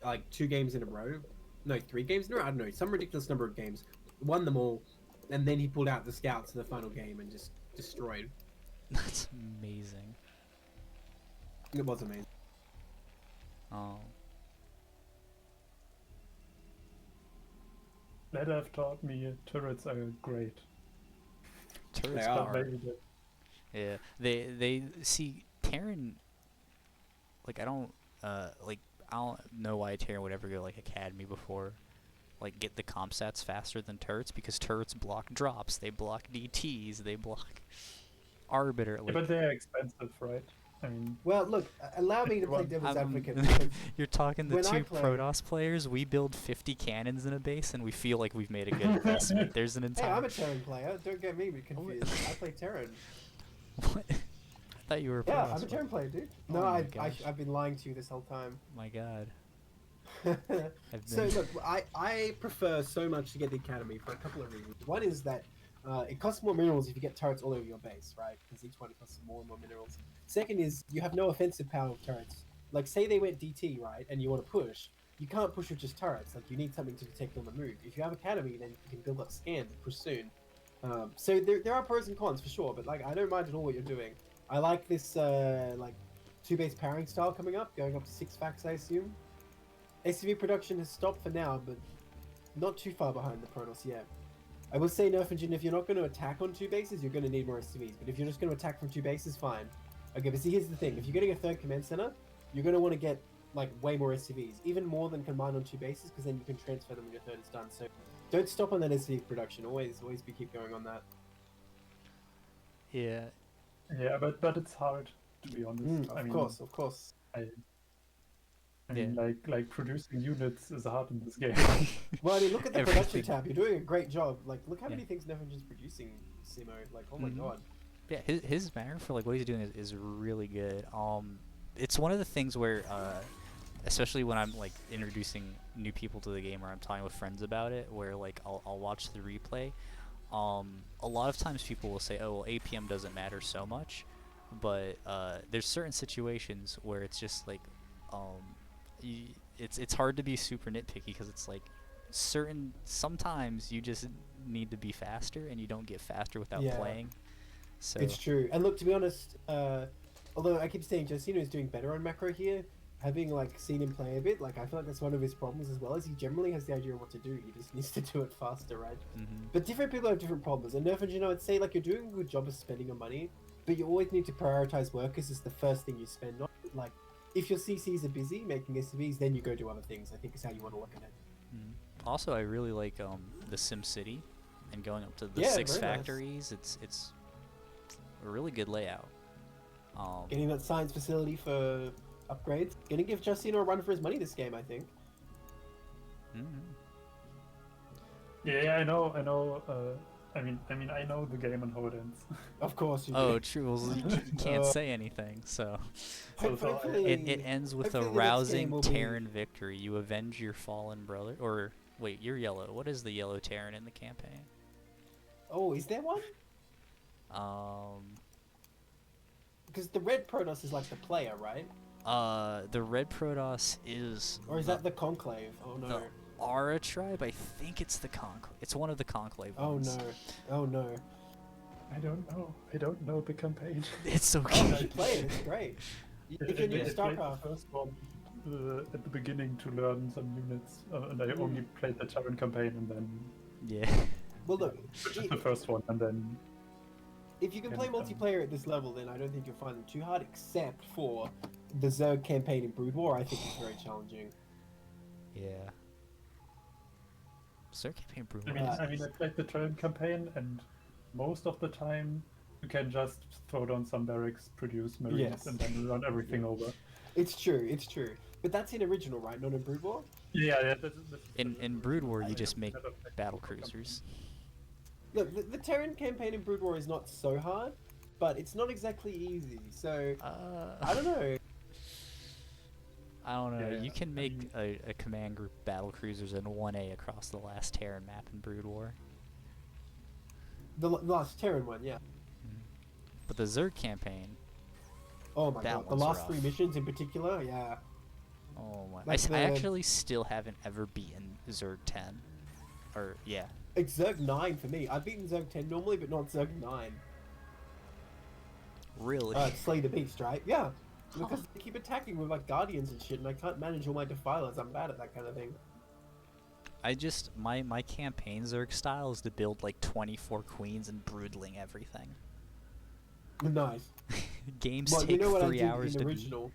S1: like 2 games in a row. No, 3 games in a row. I don't know, some ridiculous number of games. Won them all, and then he pulled out the scouts in the final game and just destroyed.
S2: That's amazing.
S1: It was amazing.
S2: Oh,
S3: That have taught me turrets are great.
S2: turrets
S1: They are.
S2: are.
S3: Maybe that-
S2: Yeah, they see Terran. Like I don't know why Terran would ever go like Academy before, like get the comp stats faster than turrets because turrets block drops, they block DTs, they block Arbiter.
S3: Yeah,
S2: Like,
S3: but they're expensive, right? I mean,
S1: Well, look, allow me to play
S3: Well,
S1: devil's
S2: I'm-
S1: advocate. Because
S2: you're talking the
S1: when I
S2: two
S1: play-
S2: Protoss players. We build 50 cannons in a base, and we feel like we've made a good investment. There's an
S1: hey,
S2: entire.
S1: I'm a Terran player. Don't get me confused. I play Terran.
S2: What? I thought you were a
S1: Yeah,
S2: Protoss
S1: I'm a
S2: player.
S1: Terran player, dude.
S2: Oh
S1: No,
S2: my gosh.
S1: I've been lying to you this whole time.
S2: My God.
S1: So
S2: been-
S1: look, I prefer so much to get the academy for a couple of reasons. One is that it costs more minerals if you get turrets all over your base, right? Because each one costs more and more minerals. Second is you have no offensive power with turrets. Like say they went DT, right, and you want to push, you can't push with just turrets. Like you need something to detect on the move. If you have academy, then you can build up scans and push soon. So there are pros and cons for sure, but like I don't mind at all what you're doing. I like this like 2-base powering style coming up, going up to 6 facts, I assume. SCV production has stopped for now, but not too far behind the Protoss yet. I will say, nerfingen, if you're not going to attack on 2 bases, you're going to need more SCVs. But if you're just going to attack from 2 bases, fine. Okay, but see, here's the thing. If you're getting a 3rd command center, you're going to want to get like way more SCVs, even more than combined on 2 bases, because then you can transfer them when your 3rd is done. So don't stop on that SCV production. Always keep going on that.
S2: Yeah.
S3: yeah, but it's hard to be honest. I
S1: Of
S3: mean,
S1: course.
S3: I mean,
S2: Yeah.
S3: like producing units is hard in this game.
S1: Well, I mean, look at the production
S2: Everything.
S1: tab. You're doing a great job. Like, look how
S2: Yeah.
S1: many things nerfingen's producing, Simo. Like, oh my
S2: Mhm.
S1: god.
S2: Yeah, his manner for like what he's doing is really good. It's one of the things where, especially when I'm like introducing new people to the game or I'm talking with friends about it, where like I'll watch the replay. A lot of times people will say, "Oh, well, APM doesn't matter so much," but there's certain situations where it's just like, it's hard to be super nitpicky because it's like sometimes you just need to be faster and you don't get faster without
S1: Yeah.
S2: playing. So
S1: It's true. And look, to be honest, although I keep saying Jarcino is doing better on macro here, having like seen him play a bit, like I feel like that's one of his problems as well, is he generally has the idea of what to do. He just needs to do it faster, right?
S2: mhm.
S1: But different people have different problems. And nerfingen, I'd say like you're doing a good job of spending your money, but you always need to prioritize workers as the first thing you spend on. Like, if your CCs are busy making SCVs, then you go do other things. I think is how you want to look at it.
S2: Also, I really like the Sim City and going up to the
S1: Yeah,
S2: 6
S1: very nice.
S2: factories. It's a really good layout.
S1: Getting that science facility for upgrades. Gonna give Jarcino a run for his money this game, I think.
S2: Mhm.
S3: yeah, I know. I mean, I know the game and how it ends.
S1: Of course you do.
S2: Oh, true. Well, you can't say anything. So
S3: So
S1: Hopefully-
S2: it ends with a
S1: hopefully the next game
S2: rousing
S1: will be-
S2: Terran victory. You avenge your fallen brother. Or wait, you're yellow. What is the yellow Terran in the campaign?
S1: Oh, is there one? Because the red Protoss is like the player, right?
S2: The red Protoss is.
S1: Or is that the Conclave? Oh no.
S2: the Aura tribe? I think it's the Conclave. It's one of the Conclave
S1: Oh
S2: ones.
S1: no. Oh no.
S3: I don't know. I don't know the campaign.
S2: It's
S1: Oh,
S2: okay.
S1: you play it. It's great. You can
S3: I
S1: use
S3: played the
S1: StarCraft.
S3: first one at the beginning to learn some units, and I only played the Terran campaign, and then
S2: Yeah.
S1: Well, look,
S3: Which is the first one, and then
S1: if you can play
S3: And,
S1: multiplayer at this level, then I don't think you'll find them too hard, except for the Zerg campaign in Brood War. I think it's very challenging.
S2: Yeah. Zerg campaign Brood
S3: I
S2: War.
S3: mean, I played the Terran campaign, and most of the time you can just throw down some barracks, produce marines,
S1: Yes.
S3: and then run everything over.
S1: It's true, it's true. But that's in original, right? Not in Brood War?
S3: Yeah,
S2: In Brood War, you
S3: I
S2: just make
S3: kind of like
S2: battle
S3: the campaign.
S2: cruisers.
S1: Look, the Terran campaign in Brood War is not so hard, but it's not exactly easy. So I don't know.
S2: I don't know.
S3: Yeah,
S2: You can
S3: I
S2: make
S3: mean-
S2: a command group battle cruisers in 1A across the last Terran map in Brood War.
S1: The last Terran one, yeah.
S2: But the Zerg campaign,
S1: Oh my
S2: That
S1: god, the
S2: one's
S1: last
S2: rough.
S1: 3 missions in particular, yeah.
S2: oh my!
S1: Like
S2: I
S1: the-
S2: actually still haven't ever beaten Zerg 10. Or, yeah.
S1: It's Zerg 9 for me. I've beaten Zerg 10 normally, but not Zerg 9.
S2: Really?
S1: Slay the Beast, right? Yeah. Because they keep attacking with like Guardians and shit, and I can't manage all my Defilers. I'm bad at that kind of thing.
S2: I just, my campaign Zerg style is to build like 24 queens and broodling everything.
S1: Nice.
S2: Games
S1: Well,
S2: take
S1: you know what I
S2: 3
S1: did
S2: hours
S1: in
S2: to
S1: original?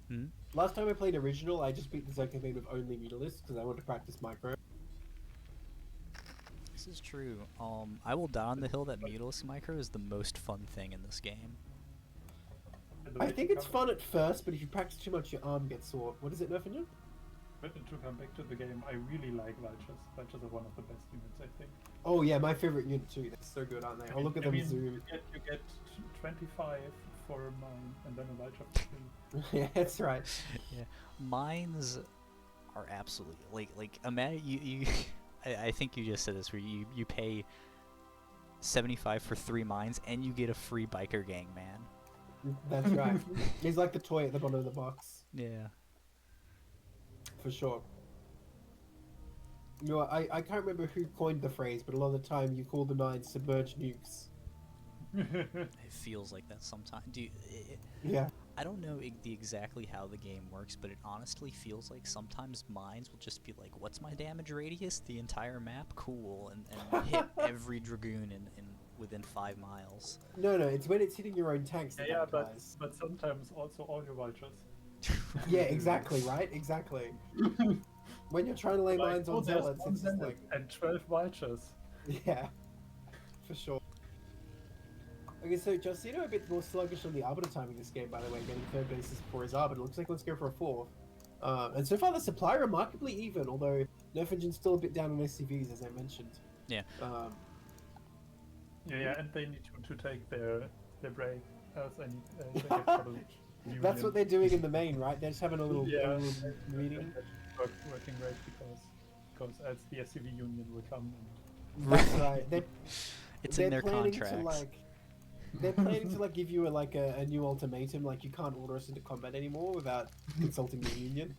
S2: beat. Hmm?
S1: Last time I played original, I just beat the Zerg campaign with only Mutalisks because I wanted to practice micro.
S2: This is true. I will die on the hill that Mutalisk Micro is the most fun thing in this game.
S3: And the
S1: I
S3: way
S1: think
S3: to
S1: it's
S3: come-
S1: fun at first, but if you practice too much, your arm gets sore. What is it, nerfingen?
S3: But to come back to the game, I really like Vultures. Vultures are one of the best units, I think.
S1: Oh yeah, my favorite unit too. They're so good, aren't they? Oh, look at them zoom.
S3: You get 25 for a mine, and then a Vulture for 3.
S1: Yeah, that's right.
S2: Yeah, mines are absolutely like imagine you. I think you just said this where you pay 75 for 3 mines and you get a free biker gang, man.
S1: That's right. He's like the toy at the bottom of the box,
S2: Yeah.
S1: for sure. You know, I can't remember who coined the phrase, but a lot of the time you call the mines submerged nukes.
S2: It feels like that sometimes.
S1: Yeah.
S2: I don't know exactly how the game works, but it honestly feels like sometimes mines will just be like, "What's my damage radius? The entire map, cool," and hit every dragoon in within 5 miles.
S1: No, it's when it's hitting your own tanks that
S3: Yeah,
S1: that
S3: but
S1: applies.
S3: sometimes also all your Vultures.
S1: Yeah, exactly, right? Exactly. When you're trying to lay
S3: Like,
S1: mines
S3: oh,
S1: on
S3: there's
S1: zealots,
S3: one
S1: it's just
S3: zealot
S1: like,
S3: and 12 Vultures.
S1: yeah, for sure. Okay, so Jarcino a bit more sluggish on the Arbiter time in this game, by the way, getting 3rd bases for his Arbiter. Looks like let's go for a 4th. And so far the supply remarkably even, although nerfingen's still a bit down on SCVs, as I mentioned.
S2: Yeah.
S3: Yeah, and they need to take their break. Else I need they get for the
S1: That's what
S3: union.
S1: they're doing in the main, right? They're just having a little,
S3: Yeah,
S1: a little meeting.
S3: working right because as the SCV union will come.
S1: That's right.
S2: It's
S1: They're
S2: in their
S1: planning
S2: contracts.
S1: They're planning to like give you a new ultimatum, like you can't order us into combat anymore without consulting the union.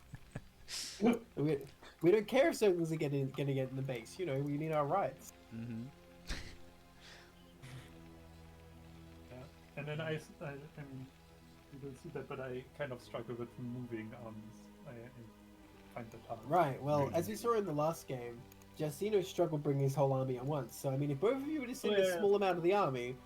S1: We don't care if certain things are gonna get in the base. You know, we need our rights.
S2: Mm-hmm.
S3: Yeah. And then I mean, you will see that, but I kind of struggle with moving armies. I find that hard.
S1: Right. Well, as we saw in the last game, Jarcino struggled bringing his whole army at once. So I mean, if both of you were to send a
S3: Yeah.
S1: small amount of the army,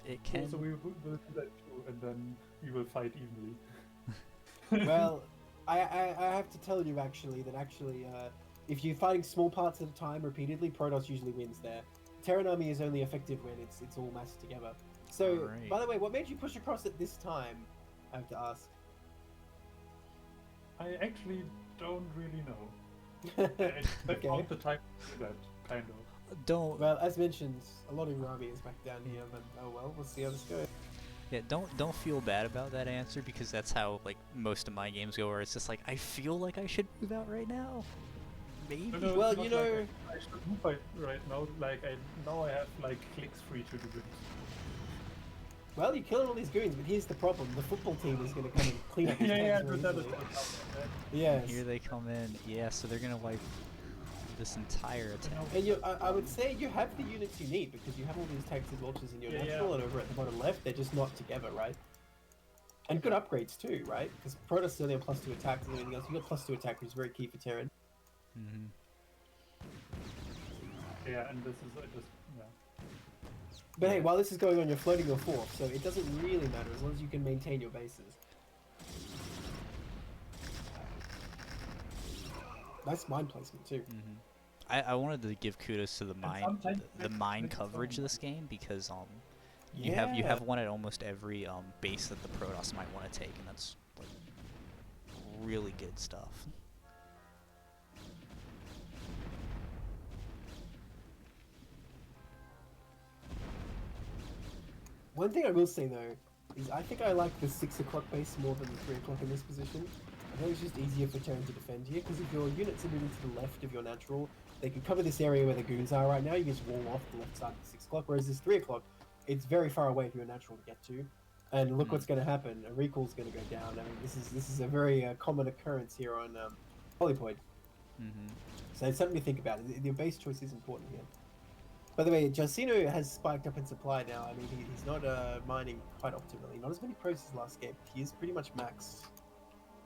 S2: It
S3: Okay,
S2: can.
S3: so we will do that too, and then we will fight evenly.
S1: well, I have to tell you actually that if you're fighting small parts at a time repeatedly, Protoss usually wins there. Terran army is only effective when it's all massed together. So,
S2: Alright.
S1: by the way, what made you push across at this time? I have to ask.
S3: I actually don't really know. I
S1: Okay.
S3: found the time to do that, kind of.
S2: Don't.
S1: Well, as mentioned, a lot of your army is back down here, but oh well, we'll see how this goes.
S2: Yeah, don't feel bad about that answer because that's how like most of my games go. Where it's just like I feel like I should move out right now. Maybe.
S3: No, no,
S1: Well,
S3: it's
S1: you
S3: not like
S1: know-
S3: I should move right now. Like I have like clicks free to do it.
S1: Well, you're killing all these goons, but here's the problem: the football team is going to come and clean up these
S3: yeah,
S1: tanks very
S3: that is
S1: easily.
S3: what
S1: Yes.
S2: Here they come in. Yeah, so they're gonna wipe this entire attack.
S1: And I would say you have the units you need because you have all these tanks and launchers in your
S3: Yeah,
S1: natural,
S3: yeah.
S1: and over at the bottom left, they're just not together, right? And good upgrades too, right? Because Protoss only have +2 attack and everything else. You got +2 attack, which is very key for Terran.
S2: Mm-hmm.
S3: Yeah, and this is just yeah.
S1: But hey, while this is going on, you're floating your fourth, so it doesn't really matter as long as you can maintain your bases. Nice mine placement too.
S2: I wanted to give kudos to the
S3: sometimes
S2: mine
S3: it's
S2: coverage
S3: so
S2: this game because you
S1: Yeah.
S2: have one at almost every base that the Protoss might want to take, and that's like really good stuff.
S1: One thing I will say though is I think I like the 6 o'clock base more than the 3 o'clock in this position. I think it's just easier for Terran to defend here because if your units are moving to the left of your natural, they can cover this area where the goons are right now. You just wall off the left side of the 6 o'clock. Whereas this 3 o'clock, it's very far away for your natural to get to. And look what's going to happen. A recall's going to go down. I mean, this is a very common occurrence here on Polypoid. So it's something to think about. Your base choice is important here. By the way, Jarcino has spiked up in supply now. I mean, he's not mining quite optimally. Not as many pros as last game. He is pretty much maxed.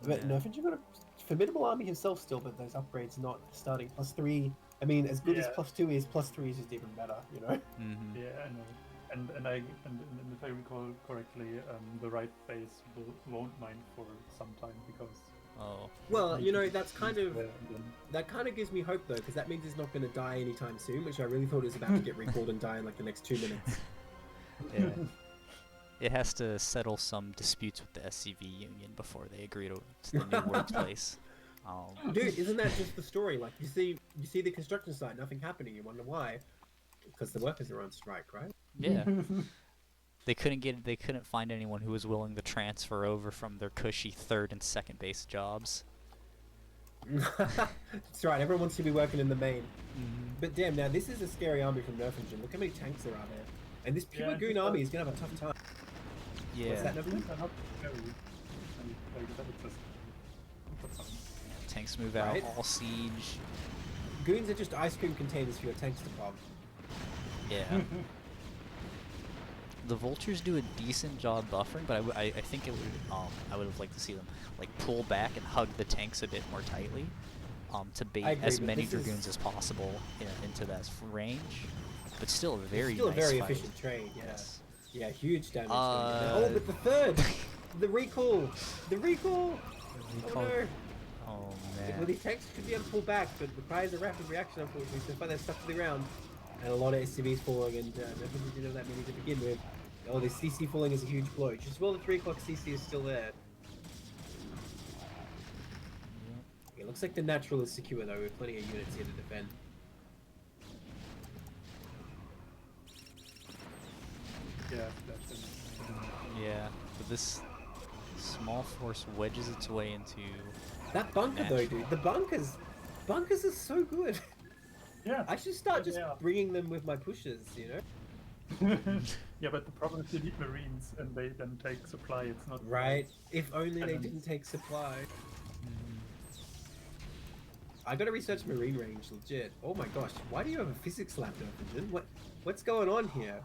S1: But nerfingen got a formidable army himself still, but those upgrades not starting. +3. I mean, as good as +2 is, +3 is just even better, you know?
S3: Yeah, I know. And if I recall correctly, the right base won't mine for some time because.
S2: Oh.
S1: Well, you know, that's kind of that kind of gives me hope though, because that means it's not going to die anytime soon, which I really thought it was about to get recalled and die in like the next 2 minutes.
S2: Yeah. It has to settle some disputes with the SCV union before they agree to the new workplace.
S1: Dude, isn't that just the story? Like you see the construction site, nothing happening. You wonder why? Because the workers are on strike, right?
S2: Yeah. They couldn't find anyone who was willing to transfer over from their cushy 3rd and 2nd base jobs.
S1: That's right. Everyone wants to be working in the main. But damn, now this is a scary army from nerfingen. Look how many tanks there are there, and this pure goon army is gonna have a tough time.
S2: Yeah.
S1: What's that, nerfingen?
S2: Tanks move out.
S1: Right.
S2: All siege.
S1: Goons are just ice cream containers for your tanks to pop.
S2: Yeah. The vultures do a decent job buffering, but I think it would I would have liked to see them like pull back and hug the tanks a bit more tightly, to bait as many dragoons as possible into that range. But still a very
S1: still
S2: nice
S1: a very
S2: fight.
S1: efficient trade. Yeah.
S2: Yes.
S1: Yeah, huge damage. Oh, but the third, the recall. Oh no.
S2: Oh
S1: Well,
S2: man.
S1: these tanks should be able to pull back, but requires a rapid reaction, unfortunately. So far, they're stuck to the ground, and a lot of SCVs falling, and nothing didn't have that many to begin with. Oh, the CC falling is a huge blow. Just well, the 3 o'clock CC is still there. It looks like the natural is secure though, with plenty of units here to defend.
S2: Yeah, but this small force wedges its way into
S1: That bunker though, dude. The bunkers are so good.
S3: Yeah.
S1: I should start just bringing them with my pushes, you know?
S3: Yeah, but the problem is you need marines, and they then take supply. It's not
S1: right. If only they didn't take supply. I gotta research marine range, legit. Oh my gosh, why do you have a physics lab, nerfingen? What's going on here?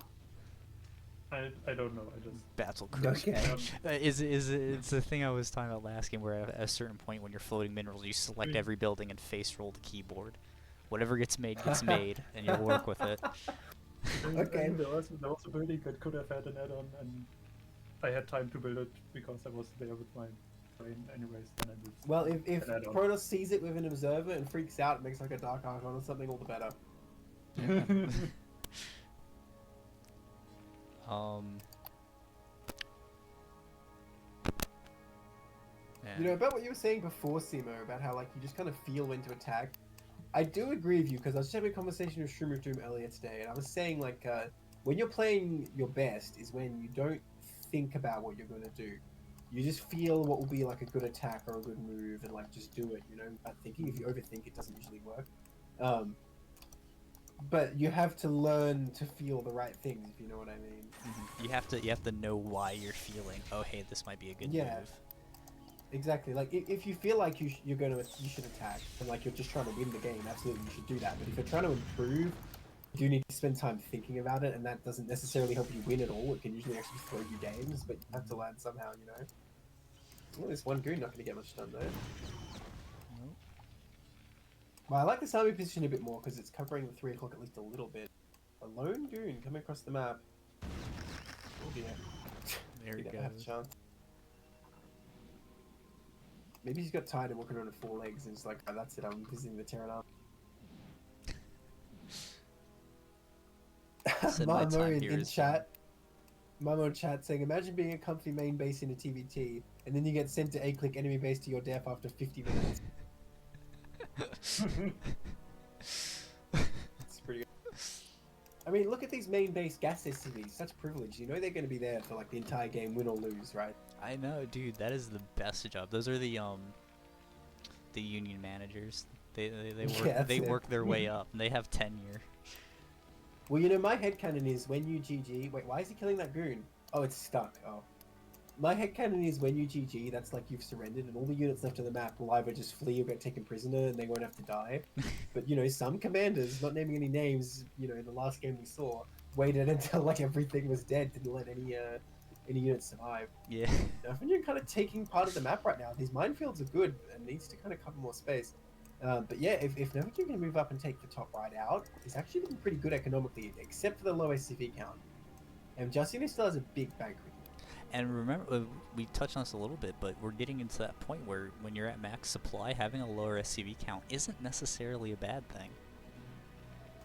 S3: I don't know. I just
S2: battle cruise.
S1: Okay.
S2: It's the thing I was talking about last game, where at a certain point when you're floating minerals, you select every building and face roll the keyboard. Whatever gets made, and you'll work with it.
S1: Okay.
S3: There was a building that could have had an add-on, and I had time to build it because I was there with my brain anyways. And I did
S1: Well, if Protoss sees it with an observer and freaks out, it makes like a Dark Archon or something, all the better. You know, about what you were saying before, Simo, about how like you just kind of feel when to attack. I do agree with you, because I was having a conversation with Shroom of Doom earlier today, and I was saying like when you're playing your best is when you don't think about what you're going to do. You just feel what will be like a good attack or a good move, and like just do it, you know, without thinking. If you overthink, it doesn't usually work. But you have to learn to feel the right things, if you know what I mean.
S2: You have to know why you're feeling. Oh, hey, this might be a good move.
S1: Exactly. Like if you feel like you should attack, and like you're just trying to win the game, absolutely you should do that. But if you're trying to improve, you do need to spend time thinking about it, and that doesn't necessarily help you win at all. It can usually actually throw you games, but you have to learn somehow, you know. Well, this one goon not going to get much done though. Well, I like this army position a bit more because it's covering the 3 o'clock at least a little bit. A lone goon coming across the map. Oh dear.
S2: There
S1: He
S2: it
S1: never had a
S2: goes.
S1: chance. Maybe he's got tired of walking around on 4 legs and he's like, oh, that's it, I'm visiting the Terran army.
S2: Said my
S1: Marmo
S2: time
S1: in,
S2: here
S1: in
S2: is
S1: chat. Marmo in chat saying, imagine being a comfy main base in a TVT and then you get sent to A-click enemy base to your death after 50 minutes. It's pretty good. I mean, look at these main base gas SCVs. Such privilege. You know they're going to be there for like the entire game, win or lose, right?
S2: I know, dude. That is the best job. Those are the union managers. They work
S1: Yeah,
S2: they
S1: that's it.
S2: work their way up. And they have tenure.
S1: Well, you know, my headcanon is when you GG... Wait, why is he killing that goon? Oh, it's stuck. Oh. My headcanon is when you GG, that's like you've surrendered, and all the units left on the map will either just flee or get taken prisoner, and they won't have to die. But, you know, some commanders, not naming any names, you know, in the last game we saw, waited until, like, everything was dead, didn't let any units survive.
S2: Yeah.
S1: Nerfingen kind of taking part of the map right now. These minefields are good, and needs to kind of cover more space. But yeah, if Nerfingen can move up and take the top right out, it's actually looking pretty good economically, except for the low SCV count. And Jarcino still has a big bank.
S2: And remember, we touched on this a little bit, but we're getting into that point where when you're at max supply, having a lower SCV count isn't necessarily a bad thing.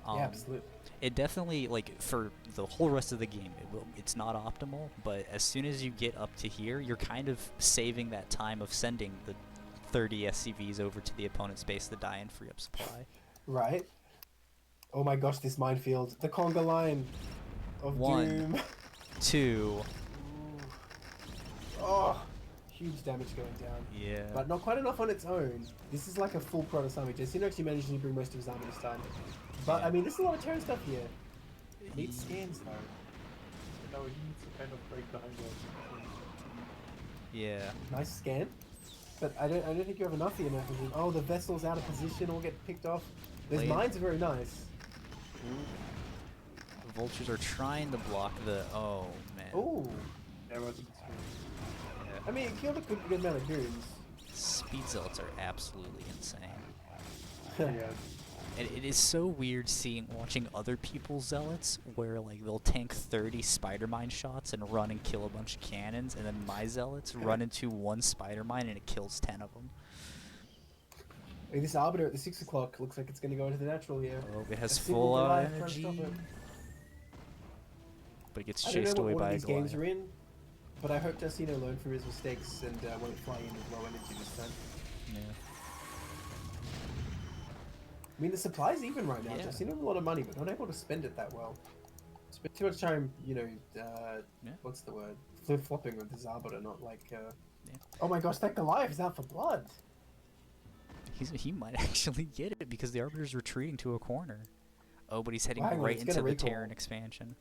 S1: Yeah, absolutely.
S2: It definitely, like, for the whole rest of the game, it's not optimal, but as soon as you get up to here, you're kind of saving that time of sending the 30 SCVs over to the opponent's base to die and free up supply.
S1: Right? Oh my gosh, this minefield. The conga line of
S2: 1,
S1: doom.
S2: 2.
S1: Oh, huge damage going down.
S2: Yeah.
S1: But not quite enough on its own. This is like a full Protoss army. Jarcino actually managed to bring most of his army this time. But, I mean, there's a lot of Terran stuff here. Needs scans, though.
S3: No, he needs to kind of break the high wall.
S2: Yeah.
S1: Nice scan. But I don't think you have enough here now. Oh, the vessel's out of position, all get picked off. Those
S2: Lane.
S1: mines are very nice.
S2: The vultures are trying to block the... Oh, man.
S1: Oh,
S3: There was a
S2: Yeah.
S1: I mean, it killed a good amount of goons.
S2: Speed zealots are absolutely insane.
S3: yeah.
S2: And it is so weird watching other people's zealots where like they'll tank 30 spider mine shots and run and kill a bunch of cannons, and then my zealots run into one spider mine and it kills 10 of them.
S1: Hey, this Arbiter at the 6 o'clock looks like it's going to go into the natural here.
S2: Oh, it has
S1: A single
S2: full
S1: Goliath trying to
S2: energy,
S1: stop it.
S2: but it gets
S1: I don't
S2: chased
S1: know
S2: away
S1: what
S2: by
S1: one
S2: a
S1: of these games
S2: Goliath.
S1: are in, but I hope Jarcino learned from his mistakes and won't fly in with low energy this time.
S2: Yeah.
S1: I mean, the supply's even right now.
S2: Yeah.
S1: Jarcino has a lot of money, but not able to spend it that well. Spend too much time, you know, what's the word? Flip-flopping with his Arbiter, not like, Oh my gosh, that Goliath is out for blood!
S2: He might actually get it because the Arbiter's retreating to a corner. Oh, but he's heading
S1: Wow,
S2: right
S1: it's
S2: into
S1: gonna
S2: the
S1: recall.
S2: Terran expansion.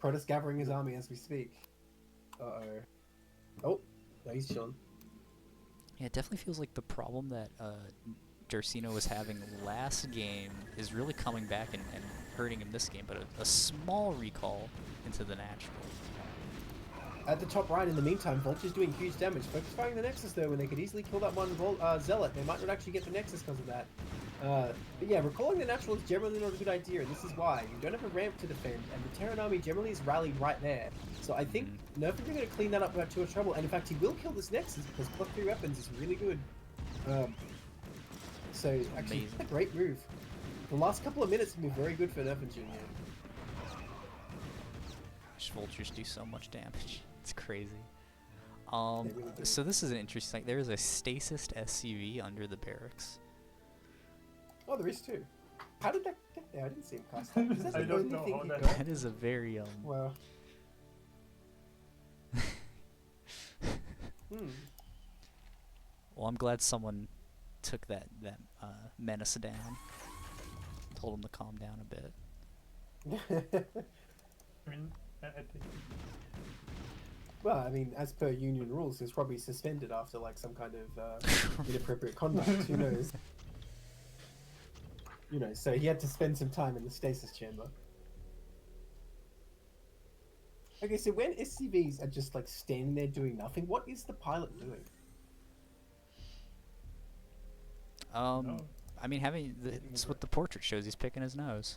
S1: Protoss gathering his army as we speak. Uh-oh. Oh, no, he's chilling.
S2: Yeah, it definitely feels like the problem that Jarcino was having last game is really coming back and hurting him this game, but a small recall into the natural.
S1: At the top right, in the meantime, Vulture's doing huge damage. Focus firing the Nexus, though, when they could easily kill that one Zealot. They might not actually get the Nexus because of that. But yeah, recalling the natural is generally not a good idea, and this is why. You don't have a ramp to defend, and the Terran army generally is rallied right there. So I think Nerfingen are going to clean that up without too much trouble, and in fact, he will kill this Nexus because plus 3 weapons is really good. So actually, a great move. The last couple of minutes have been very good for Nerfingen here.
S2: Gosh, vultures do so much damage. It's crazy.
S1: Really do.
S2: So this is an interesting. There is a stasis SCV under the barracks.
S1: Oh, there is too. How did that get there? I didn't see him cast that. Is that
S3: I
S1: the
S3: don't
S1: only
S3: know
S1: thing
S3: how
S1: he
S3: that
S1: got?
S2: That is a very
S1: Wow.
S2: Well, I'm glad someone took that menace down. Told him to calm down a bit.
S3: I mean, I think.
S1: Well, I mean, as per union rules, he was probably suspended after like some kind of inappropriate conduct. Who knows? You know, so he had to spend some time in the stasis chamber. Okay, so when SCVs are just like standing there doing nothing, what is the pilot doing?
S3: No.
S2: I mean, it's what the portrait shows. He's picking his nose.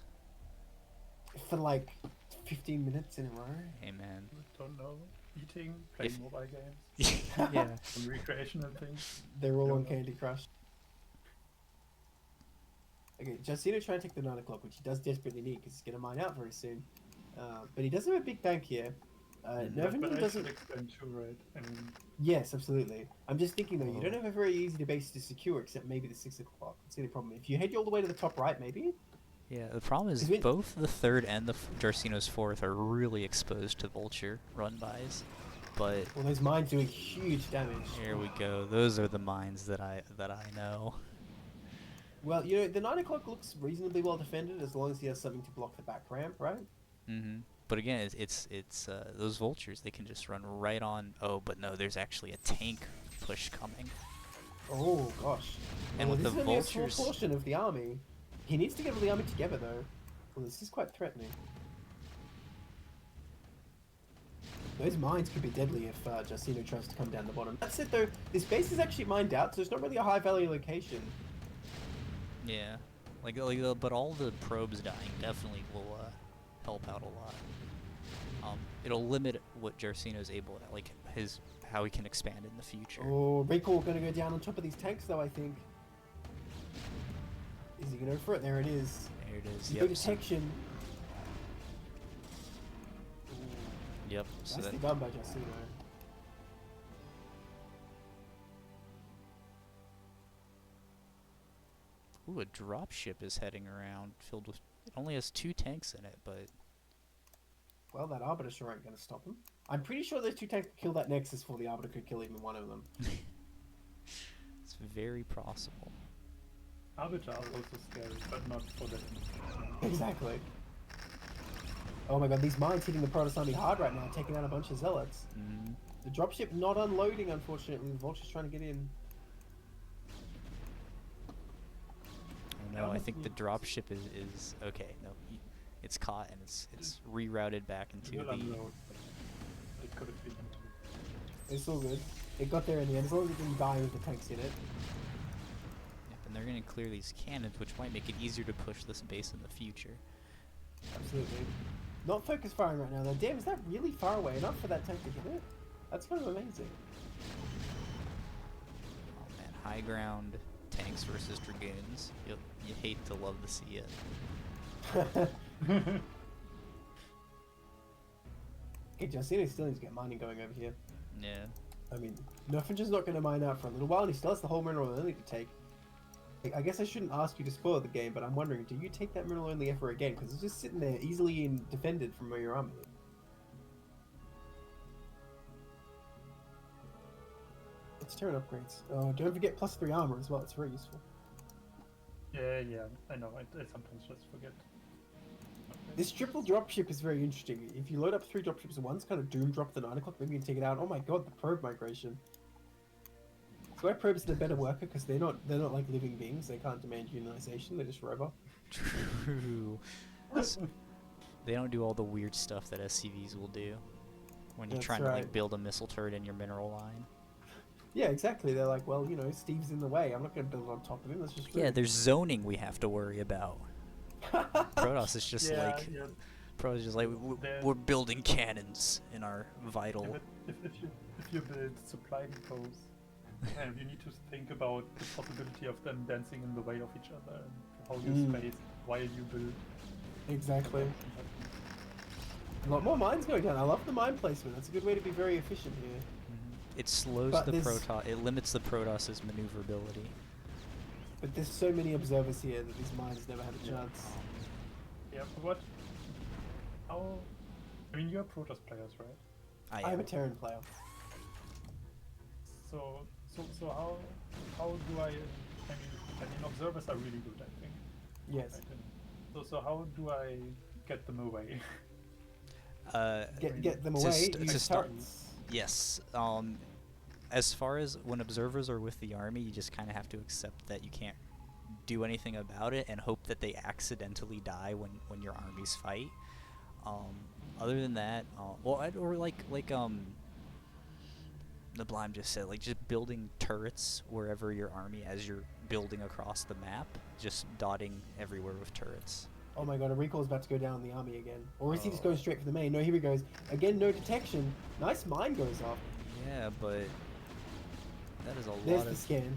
S1: For like 15 minutes in a row.
S2: Hey, man.
S3: Don't know. Eating, playing
S2: If-
S3: mobile games,
S2: Yeah.
S3: some recreational things.
S1: They're all on
S3: Yeah.
S1: Candy Crush. Okay, Jarcino trying to take the 9 o'clock, which he does desperately need because he's going to mine out very soon. But he does have a big bank here. Nerfingen
S3: But I
S1: doesn't.
S3: should explain too, right? I mean,
S1: Yes, absolutely. I'm just thinking though, you don't
S2: Oh.
S1: have a very easy base to secure except maybe the 6 o'clock. That's the only problem. If you head all the way to the top right, maybe.
S2: Yeah, the problem is
S1: Is it-
S2: both the third and the Jarcino's fourth are really exposed to vulture run-bys. But
S1: Well, those mines doing huge damage.
S2: here we go. Those are the mines that I know.
S1: Well, the 9 o'clock looks reasonably well defended as long as he has something to block the back ramp, right?
S2: Mm-hmm. But again, it's those vultures. They can just run right on. Oh, but no, there's actually a tank push coming.
S1: Oh gosh.
S2: And
S1: well,
S2: with
S1: this
S2: the
S1: is only a
S2: vultures-
S1: small portion of the army. He needs to get all the army together though. Well, this is quite threatening. Those mines could be deadly if Jarcino tries to come down the bottom. That's it though. This base is actually mined out, so it's not really a high value location.
S2: Yeah, but all the probes dying definitely will help out a lot. It'll limit what Jarcino's able to, like how he can expand in the future.
S1: Oh, recall gonna go down on top of these tanks though, I think. Is he gonna go for it? There it is.
S2: There it is.
S1: Good
S2: Yep. So,
S1: detection.
S2: yep. So
S1: Nicely
S2: that
S1: done by Jarcino.
S2: ooh, a dropship is heading around, filled with. It only has 2 tanks in it, but
S1: Well, that Arbiter sure ain't gonna stop him. I'm pretty sure those 2 tanks could kill that Nexus before the Arbiter could kill even one of them.
S2: it's very possible.
S3: Arbiter are also scary, but not for the.
S1: Exactly. Oh my god, these mines hitting the Protoss army hard right now, taking out a bunch of Zealots.
S2: Mm.
S1: The dropship not unloading, unfortunately. The Vulture's trying to get in.
S2: Oh no, I think the dropship is okay. No, it's caught and it's rerouted back into
S3: Will
S2: the.
S3: unload, but it could have been into.
S1: It's all good. It got there in the end, as long as it didn't die with the tanks in it.
S2: Yep, and they're gonna clear these cannons, which might make it easier to push this base in the future.
S1: Absolutely. Not focus firing right now though. Damn, is that really far away enough for that tank to hit it? That's kind of amazing.
S2: Oh man, high ground tanks versus dragoons. You hate to love to see it.
S1: Okay, Jarcino still needs to get mining going over here.
S2: Yeah.
S1: I mean, Nerfingen's not going to mine out for a little while, and he still has the whole mineral only to take. I guess I shouldn't ask you to spoil the game, but I'm wondering, do you take that mineral only ever again? Because it's just sitting there easily defended from your army. It's turn upgrades. Oh, don't forget +3 armor as well. It's very useful.
S3: Yeah, I know. I sometimes just forget.
S1: This triple dropship is very interesting. If you load up 3 dropships at once, kind of doom drop the 9 o'clock, maybe you can take it out. Oh my god, the probe migration. So our probes are the better worker because they're not like living beings. They can't demand unionization. They're just robot.
S2: True. They don't do all the weird stuff that SCVs will do when you're
S1: That's
S2: trying to
S1: right.
S2: like build a missile turret in your mineral line.
S1: Yeah, exactly. They're like, well, Steve's in the way. I'm not going to build on top of him. That's just rude.
S2: Yeah, there's zoning we have to worry about. Protoss is just like Protoss is just like we're building cannons in our vital.
S3: Yeah, but if you build supply depots, you need to think about the possibility of them dancing in the way of each other and how you space while you build.
S1: Exactly. A lot more mines going down. I love the mine placement. That's a good way to be very efficient here.
S2: It slows
S1: But
S2: the
S1: there's-
S2: Protoss. It limits the Protoss's maneuverability.
S1: But there's so many observers here that these mines never have a chance.
S3: Yeah, but what? How? I mean, you're Protoss players, right?
S1: I'm a Terran player.
S3: So how do I mean, observers are really good, I think.
S1: Yes.
S3: Right? And so how do I get them away?
S1: Get them
S2: to
S1: away.
S2: st-
S1: use
S2: to start-
S1: turrets.
S2: Yes. As far as when observers are with the army, you just kind of have to accept that you can't do anything about it and hope that they accidentally die when your armies fight. Other than that, the Blime just said, like, just building turrets wherever your army, as you're building across the map, just dotting everywhere with turrets.
S1: Oh my god, a recall's about to go down the army again. Or is he just going straight for the main? No, here he goes. Again, no detection. Nice mine goes off.
S2: Yeah, but that is a
S1: There's
S2: lot
S1: the
S2: of...
S1: scan.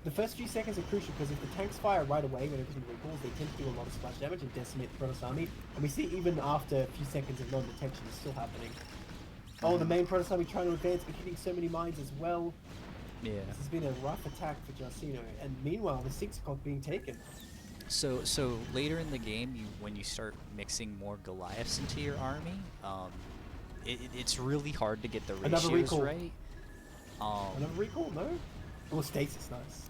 S1: The first few seconds are crucial because if the tanks fire right away when everything recalls, they tend to do a lot of splash damage and decimate the Protoss army. And we see even after a few seconds of non-detection, it's still happening. Oh, the main Protoss army trying to advance, but hitting so many mines as well.
S2: Yeah.
S1: This has been a rough attack for Jarcino. And meanwhile, the 6 o'clock being taken.
S2: So later in the game, when you start mixing more Goliaths into your army, it's really hard to get the
S1: Another
S2: ratios
S1: recall.
S2: right.
S1: Another recall? No? Oh, stasis, nice.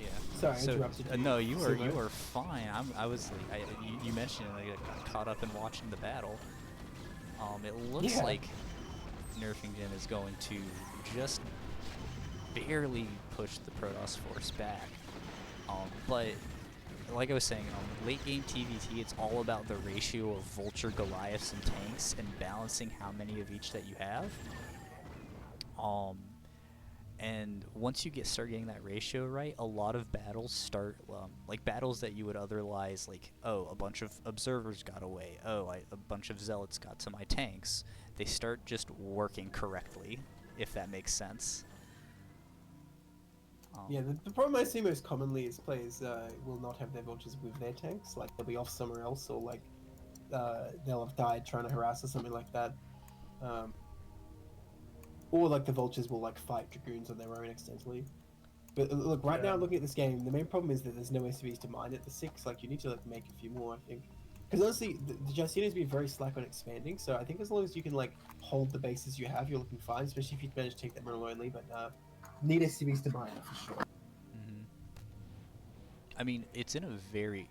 S2: Yeah.
S1: Sorry, I interrupted you.
S2: No, you
S1: Silver.
S2: were fine. I was like, you mentioned it, I got caught up in watching the battle. It looks like nerfingen is going to just barely push the Protoss force back. But like I was saying, late game TVT, it's all about the ratio of Vulture, Goliaths, and tanks, and balancing how many of each that you have. And once you start getting that ratio right, a lot of battles start, like battles that you would otherwise, like, oh, a bunch of observers got away, oh, a bunch of zealots got to my tanks, they start just working correctly, if that makes sense.
S1: Yeah, the problem I see most commonly is players will not have their vultures with their tanks, like they'll be off somewhere else, or like they'll have died trying to harass or something like that. Or like the vultures will like fight dragoons on their own accidentally. But look, right now looking at this game, the main problem is that there's no SCVs to mine at the 6, like you need to like make a few more, I think. Because honestly, the Jarcino's been very slack on expanding, so I think as long as you can like hold the bases you have, you're looking fine, especially if you manage to take that mineral only, but need SCVs to mine for sure.
S2: I mean, it's in a very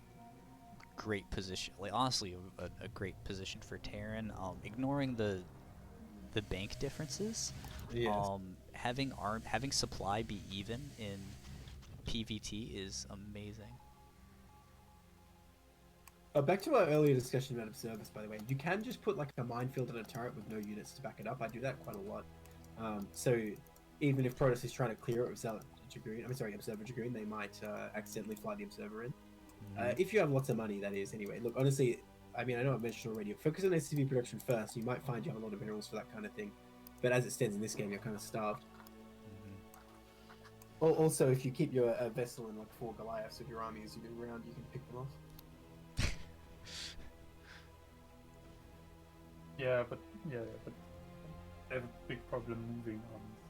S2: great position, like honestly a great position for Terran, ignoring the bank differences.
S1: Yes.
S2: Having supply be even in PvT is amazing.
S1: Back to our earlier discussion about observers, by the way. You can just put like a minefield and a turret with no units to back it up. I do that quite a lot. So even if Protoss is trying to clear it with Observer Dragoon, they might accidentally fly the Observer in. If you have lots of money, that is, anyway. Look, honestly, I mean, I know I mentioned already, focus on SCV production first. You might find you have a lot of minerals for that kind of thing. But as it stands in this game, you're kind of starved. Also, if you keep your vessel in like 4 Goliaths of your army as you go around, you can pick them off.
S3: But I have a big problem moving armies,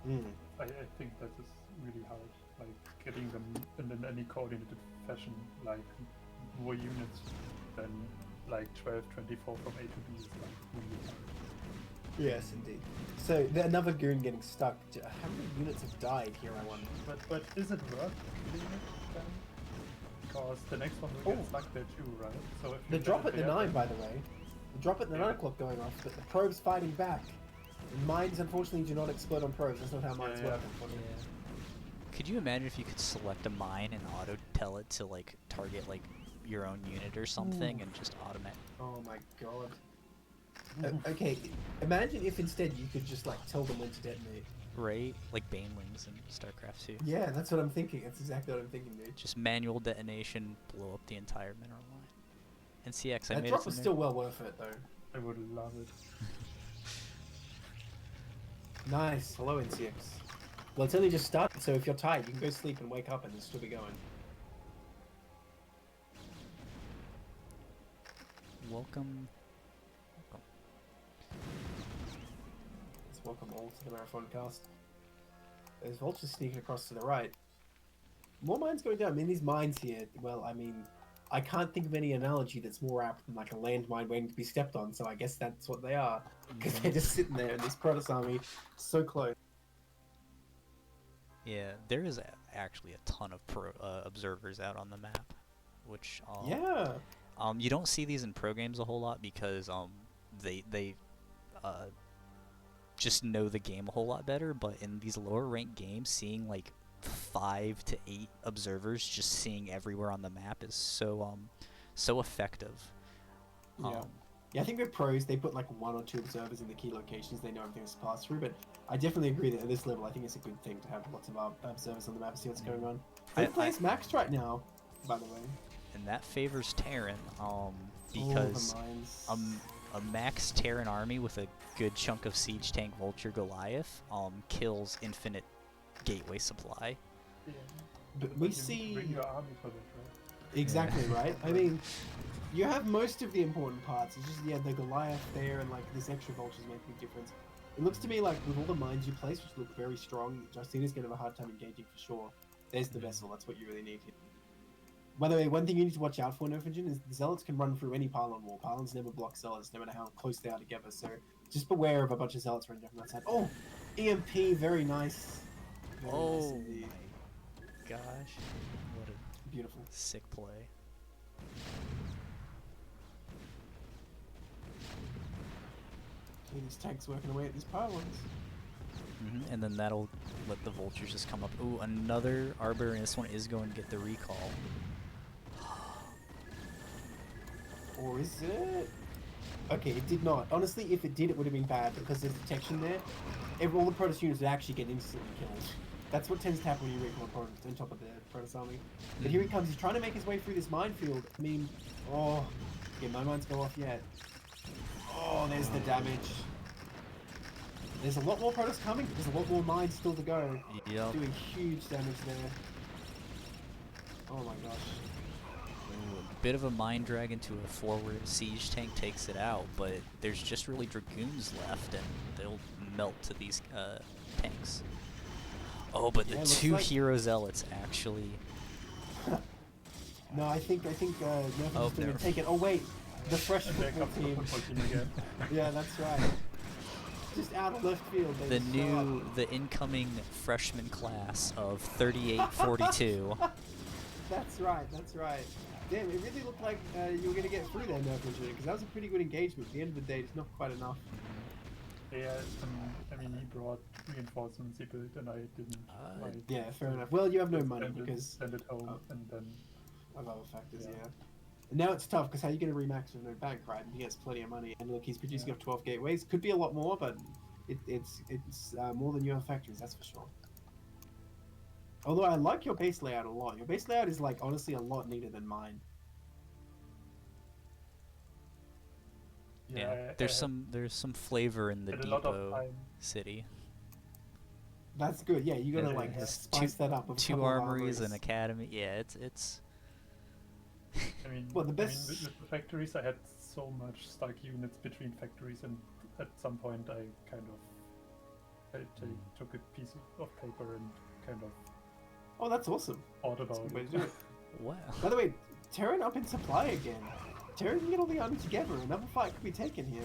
S3: and I think that is really hard. Like getting them in any coordinated fashion, like more units than like 12, 24 from A to B is like really hard.
S1: Yes, indeed. So another goon getting stuck. How many units have died here? I wonder.
S3: But is it worth killing it then? Because the next one will get stuck there too, right? So if
S1: The drop at the 9, by the way. The drop at the 9 o'clock going off, but the probe's fighting back. And mines, unfortunately, do not explode on probes. That's not how mines work, unfortunately.
S2: Could you imagine if you could select a mine and auto tell it to like target like your own unit or something and just automate?
S1: Oh my god. Okay, imagine if instead you could just like tell them when to detonate.
S2: Right? Like Banelings in StarCraft 2.
S1: Yeah, that's what I'm thinking. That's exactly what I'm thinking, dude.
S2: Just manual detonation, blow up the entire mineral line. And CX, I
S1: That
S2: made
S1: drop
S2: it
S1: was still well worth it, though.
S3: I would love it.
S1: Nice. Hello, NCX. Well, it's only just started, so if you're tired, you can go sleep and wake up and it'll still be going.
S2: Welcome.
S1: Let's welcome all to the Marathon cast. There's vultures sneaking across to the right. More mines going down. I mean, these mines here, well, I mean, I can't think of any analogy that's more apt than like a landmine waiting to be stepped on, so I guess that's what they are. Because they're just sitting there in this Protoss army, so close.
S2: Yeah, there is actually a ton of observers out on the map, which you don't see these in pro games a whole lot because they just know the game a whole lot better. But in these lower ranked games, seeing like 5 to 8 observers just seeing everywhere on the map is so effective.
S1: Yeah. Yeah, I think with pros, they put like 1 or 2 observers in the key locations. They know everything's passed through, but I definitely agree that at this level, I think it's a good thing to have lots of observers on the map and see what's going on. Third place maxed right now, by the way.
S2: And that favors Terran,
S1: The
S2: because
S1: mines.
S2: a max Terran army with a good chunk of Siege Tank Vulture Goliath kills infinite gateway supply.
S3: Yeah.
S1: But we
S3: you
S1: see...
S3: bring your army for that, right?
S1: Exactly, right? I mean, you have most of the important parts. It's just, yeah, the Goliath there and, like, this extra vultures make a big difference. It looks to me like with all the mines you place, which look very strong, Jarcino's going to have a hard time engaging for sure. There's the vessel. That's what you really need here. By the way, one thing you need to watch out for, nerfingen, is the Zealots can run through any pylon wall. Pylons never block Zealots, no matter how close they are together, so just beware of a bunch of Zealots running from that side. Oh! EMP, very nice. Very nice indeed.
S2: My gosh. What a
S1: beautiful.
S2: Sick play.
S1: See these tanks working away at these pylons.
S2: And then that'll let the vultures just come up. Ooh, another Arbiter, and this one is going to get the recall.
S1: Or is it? Okay, it did not. Honestly, if it did, it would have been bad because there's detection there. All the Protoss units would actually get instantly killed. That's what tends to happen when you recall a Protoss on top of the Protoss army. But here he comes. He's trying to make his way through this minefield. I mean, oh, yeah, no mines go off yet. Oh, there's the damage. There's a lot more Protoss coming. There's a lot more mines still to go.
S2: Yep.
S1: Doing huge damage there. Oh my gosh.
S2: Ooh, a bit of a mine drag into a forward siege tank takes it out, but there's just really Dragoons left, and they'll melt to these tanks. Oh, but the
S1: Yeah,
S2: two
S1: like...
S2: hero zealots actually.
S1: No, I think Nerfingen's going to take it. Oh wait, the fresh football team.
S3: Again.
S1: Yeah, that's right. Just out of left field.
S2: The incoming freshman class of 3842.
S1: That's right. That's right. Damn, it really looked like you were going to get through there, Nerfingen, because that was a pretty good engagement. At the end of the day, it's not quite enough.
S3: Yeah, I mean, he brought reinforcements he built, and I didn't.
S1: Yeah, fair enough. Well, you have no money because
S3: send it home and then
S1: of other factors. Yeah. And now it's tough because how are you going to remax with no bank, right? And he has plenty of money, and look, he's producing up 12 gateways. Could be a lot more, but it's more than you have factories, that's for sure. Although I like your base layout a lot. Your base layout is like honestly a lot neater than mine.
S2: Yeah, there's some flavor in the depot city.
S1: That's good. Yeah, you gotta like spice that up with
S2: two armories and academy. Yeah, it's.
S3: I mean,
S1: well, the best
S3: with the factories, I had so much stuck units between factories, and at some point I kind of took a piece of paper and kind of.
S1: Oh, that's awesome.
S3: Thought about it.
S2: Wow.
S1: By the way, Terran up in supply again. Terran can get all the army together. Another fight could be taken here.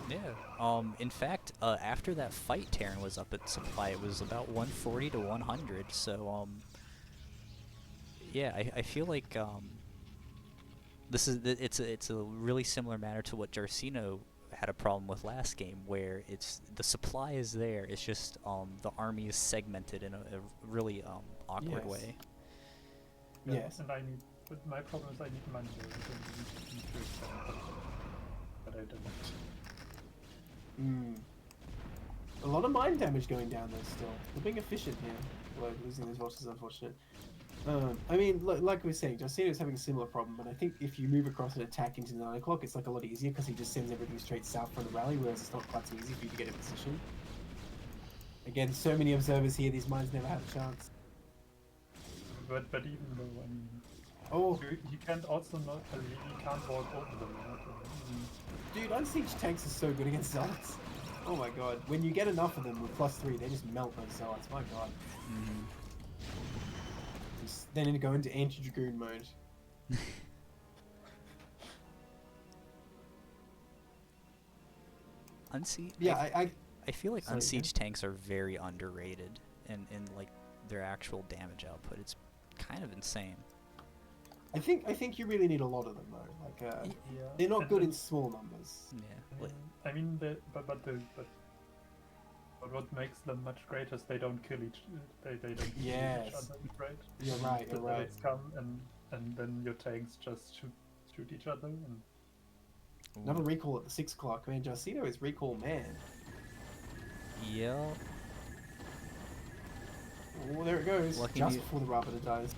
S2: Yeah. In fact, after that fight, Terran was up at supply. It was about 140 to 100. So, yeah, I feel like it's a really similar matter to what Jarcino had a problem with last game, where it's the supply is there. It's just the army is segmented in a really awkward way.
S3: Yeah,
S1: yes.
S3: And but my problem is I need money. I need to expand, but I don't.
S1: A lot of mine damage going down though still. They're being efficient here. Well, losing those vultures is unfortunate. I mean, like we were saying, Jarcino's having a similar problem, but I think if you move across and attack into the 9 o'clock, it's like a lot easier because he just sends everything straight south from the rally, whereas it's not quite so easy for you to get in position. Again, so many observers here, these mines never have a chance.
S3: But even though, I mean...
S1: Oh!
S3: You can't also not... you can't walk over them, right?
S1: Dude, unsieged tanks are so good against zealots. Oh my god. When you get enough of them with +3, they just melt those zealots. My god. Then go into anti-dragoon mode.
S2: Unsiege.
S1: Yeah,
S2: I feel like unsiege tanks are very underrated in like their actual damage output. It's kind of insane.
S1: I think you really need a lot of them though. Like they're not good in small numbers.
S2: Yeah.
S3: I mean, but what makes them much greater is they don't kill each. They don't kill each other, right?
S1: You're right. You're right.
S3: Come and then your tanks just shoot each other. And
S1: Another recall at the 6 o'clock. Man, Jarcino is recall man.
S2: Yep.
S1: Oh, there it goes.
S2: Lucky
S1: Just
S2: you-
S1: before the Rabida dies.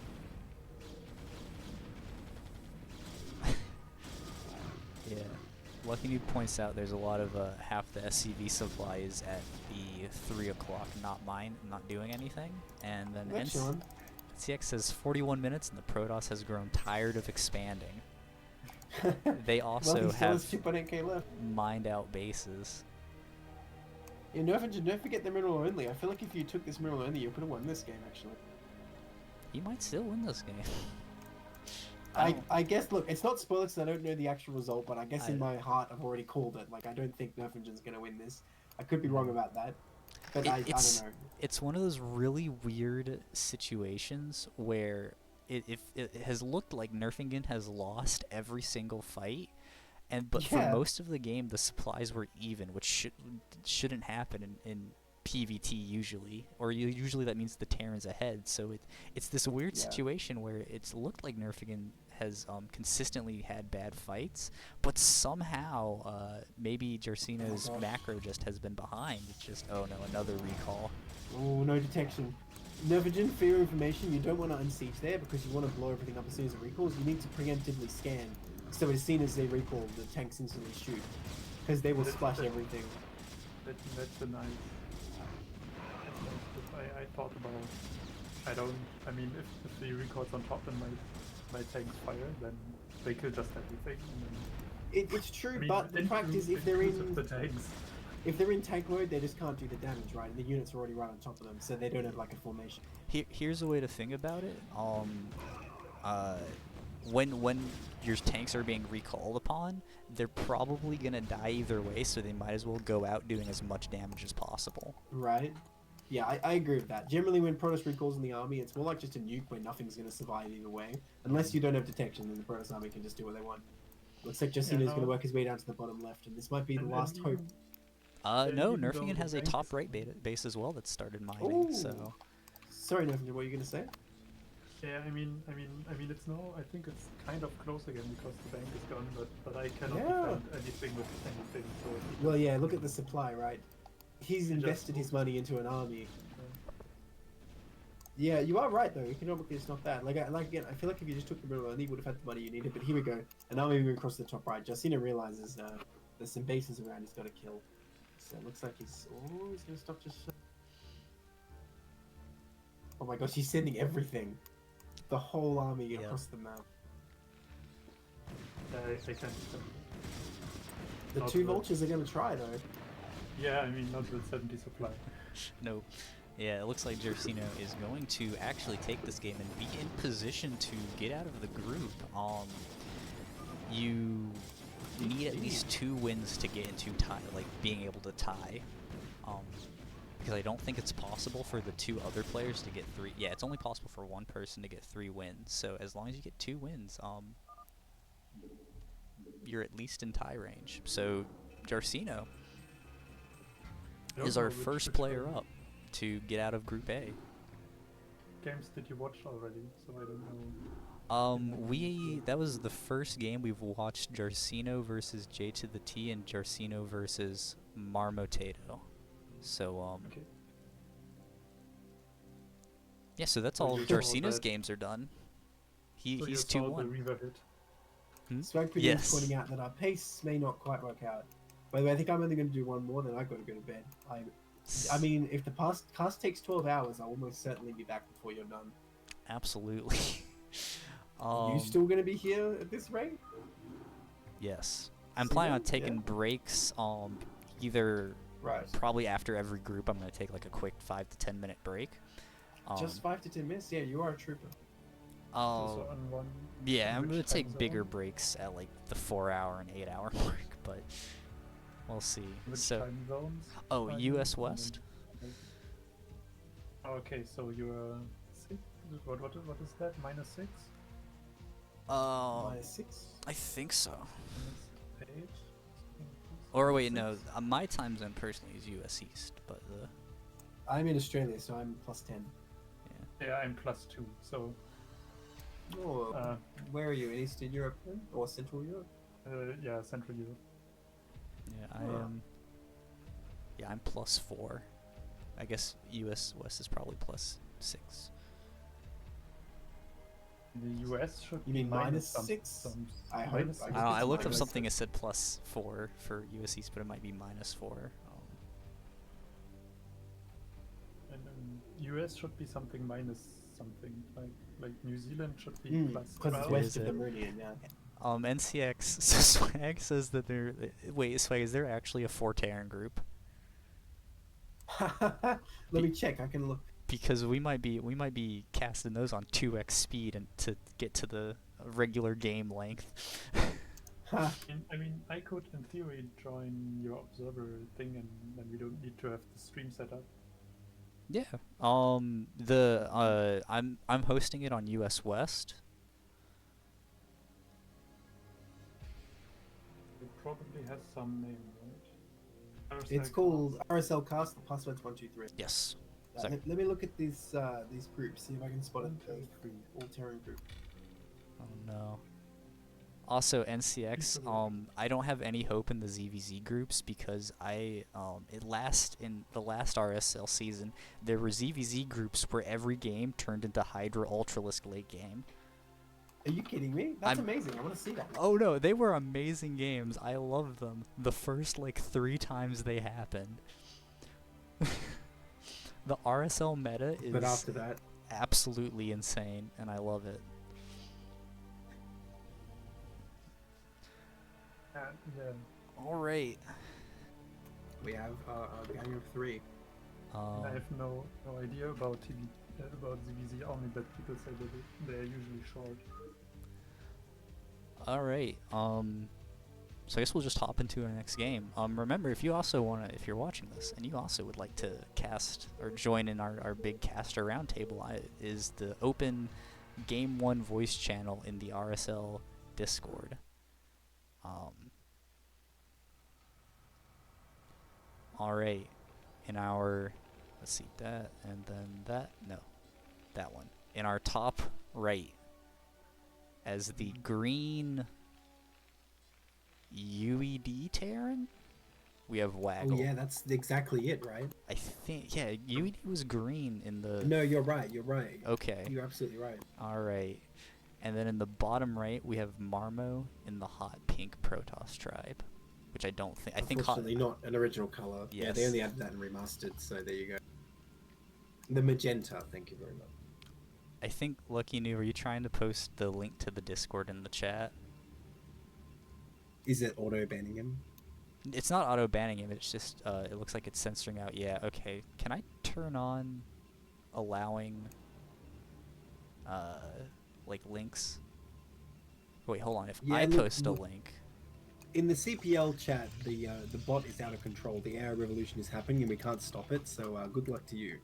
S2: Yeah. Lucky Noob points out there's a lot of half the SCV supply is at the 3 o'clock, not mine, not doing anything. And then
S1: They're chilling.
S2: CX says 41 minutes and the Protoss has grown tired of expanding. They also
S1: Well, he still has
S2: have
S1: 2.8k left.
S2: mined out bases.
S1: Yeah, nerfingen, don't forget the mineral only. I feel like if you took this mineral only, you could have won this game, actually.
S2: He might still win this game.
S1: I guess, look, it's not spoilers because I don't know the actual result, but I guess in my heart I've already called it. Like, I don't think nerfingen's going to win this. I could be wrong about that, but I don't know.
S2: It's one of those really weird situations where it has looked like Nerfingen has lost every single fight, but for most of the game the supplies were even, which shouldn't happen in PvT usually, or usually that means the Terran's ahead. So it's this weird situation where it's looked like Nerfingen has consistently had bad fights, but somehow maybe Jarcino's macro just has been behind. It's just, oh no, another recall.
S1: Oh, no detection. Nerfingen, for your information, you don't want to unsiege there because you want to blow everything up as soon as it recalls. You need to preemptively scan, so as soon as they recall, the tanks instantly shoot, because they will splash everything.
S3: That's a nice. I thought about. I mean, if the recalls on top and my tanks fire, then they kill just everything. And then,
S1: It's true, but the fact is, if they're in tank mode, they just can't do the damage, right? And the units are already right on top of them, so they don't have like a formation.
S2: Here's a way to think about it. When your tanks are being recalled upon, they're probably gonna die either way, so they might as well go out doing as much damage as possible.
S1: Right. Yeah, I agree with that. Generally, when Protoss recalls in the army, it's more like just a nuke where nothing's going to survive either way. Unless you don't have detection, then the Protoss army can just do what they want. Looks like Jarcino's going to work his way down to the bottom left, and this might be the last hope.
S2: No, Nerfingen has a top right base as well that started mining.
S1: Ooh.
S2: So.
S1: Sorry, Nerfingen, what were you going to say?
S3: Yeah, I mean, it's no. I think it's kind of close again because the bank is gone, but I cannot defend anything with anything. So.
S1: Well, yeah, look at the supply, right? He's invested his money into an army. Yeah, you are right though. Economically, it's not bad. Like again, I feel like if you just took the middle one, he would have had the money you needed. But here we go. And now we're moving across the top right. Jarcino realizes there's some bases around he's got to kill. So it looks like he's gonna stop just. Oh my gosh, he's sending everything, the whole army across the map.
S3: I can't.
S1: The two vultures are gonna try though.
S3: Yeah, I mean, not with 70 supply.
S2: No. Yeah, it looks like Jarcino is going to actually take this game and be in position to get out of the group. You need at least 2 wins to get into tie, like being able to tie. Because I don't think it's possible for the 2 other players to get 3. Yeah, it's only possible for 1 person to get 3 wins. So as long as you get 2 wins, you're at least in tie range. So Jarcino is our first player up to get out of Group A.
S3: Games did you watch already? So I don't know.
S2: That was the first game we've watched. Jarcino versus JDTotheT and Jarcino versus Marmotato. So
S3: Okay.
S2: yeah, so that's all Jarcino's games are done. He's 2-1.
S1: Swagpig is pointing out that our pace may not quite work out. By the way, I think I'm only going to do 1 more, then I've got to go to bed. I mean, if the cast takes 12 hours, I'll almost certainly be back before you're done.
S2: Absolutely.
S1: You still going to be here at this rate?
S2: Yes. I'm planning on taking breaks, either probably after every group. I'm going to take like a quick 5 to 10 minute break.
S1: Just 5 to 10 minutes? Yeah, you are a trooper.
S2: Yeah, I'm going to take bigger breaks at like the 4-hour and 8-hour mark, but we'll see.
S3: Which time zones?
S2: Oh, US West?
S3: Okay, so you're 6? What is that? -6?
S1: -6?
S2: I think so.
S3: -8?
S2: Or wait, no, my time zone personally is US East, but
S1: I'm in Australia, so I'm +10.
S3: Yeah, I'm +2, so...
S1: Oh, where are you? In Eastern Europe or Central Europe?
S3: Yeah, Central Europe.
S2: Yeah, I
S1: Huh.
S2: am. Yeah, I'm +4. I guess US West is probably +6.
S3: The US should
S1: You
S3: be
S1: mean minus
S3: some,
S1: 6? I hope-
S3: minus
S1: I
S2: I
S3: six.
S2: don't know, I
S1: it's
S2: looked up
S1: minus
S2: something that
S1: six.
S2: said +4 for US East, but it might be -4.
S3: And US should be something minus something. Like New Zealand should be
S1: Because it's
S3: 12.
S1: west
S2: Is
S1: of the
S2: it?
S1: meridian, yeah.
S2: NCX, so Swag says that they're. Wait, Swag, is there actually a Forteran group?
S1: Let me check. I can look.
S2: Because we might be casting those on 2x speed and to get to the regular game length.
S3: I mean, I could in theory join your observer thing, and then we don't need to have the stream set up.
S2: Yeah. I'm hosting it on US West.
S3: It probably has some name, right?
S1: It's called RSL Cast. The password's 123.
S2: Yes.
S1: Let me look at these groups. See if I can spot it.
S3: 1, 2, 3.
S1: All Terran group.
S2: Oh no. Also NCX, I don't have any hope in the ZVZ groups because in the last RSL season, there were ZVZ groups where every game turned into Hydra Ultralisk late game.
S1: Are you kidding me? That's amazing. I want to see that.
S2: Oh no, they were amazing games. I loved them. The first 3 times they happened. The RSL meta is
S1: But after that,
S2: absolutely insane, and I love it.
S3: Yeah.
S2: All right.
S1: we have a gang of 3.
S3: I have no idea about about ZVZ, only that people say that they're usually short.
S2: All right. So I guess we'll just hop into our next game. Remember, if you're watching this and you also would like to cast or join in our big caster roundtable, is the open Game 1 voice channel in the RSL Discord. All right. Let's see, that and then that. No, that one. In our top right, as the green UED Terran, we have Waggle.
S1: Oh yeah, that's exactly it, right?
S2: I think, yeah, UED was green in the...
S1: No, you're right.
S2: Okay.
S1: You're absolutely right.
S2: Alright. And then in the bottom right, we have Marmo in the hot pink Protoss tribe. Which I don't think... I think hot...
S1: Unfortunately, not an original color.
S2: Yes.
S1: Yeah, they only added that and remastered, so there you go. The magenta, thank you very much.
S2: I think, Lucky New, are you trying to post the link to the Discord in the chat?
S1: Is it auto-banning him?
S2: It's not auto-banning him, it's just, it looks like it's censoring out. Yeah, okay. Can I turn on allowing, links? Wait, hold on. If
S1: Yeah,
S2: I
S1: look-
S2: post a
S1: look.
S2: link...
S1: In the CPL chat, the bot is out of control. The AI revolution is happening, and we can't stop it. So good luck to you.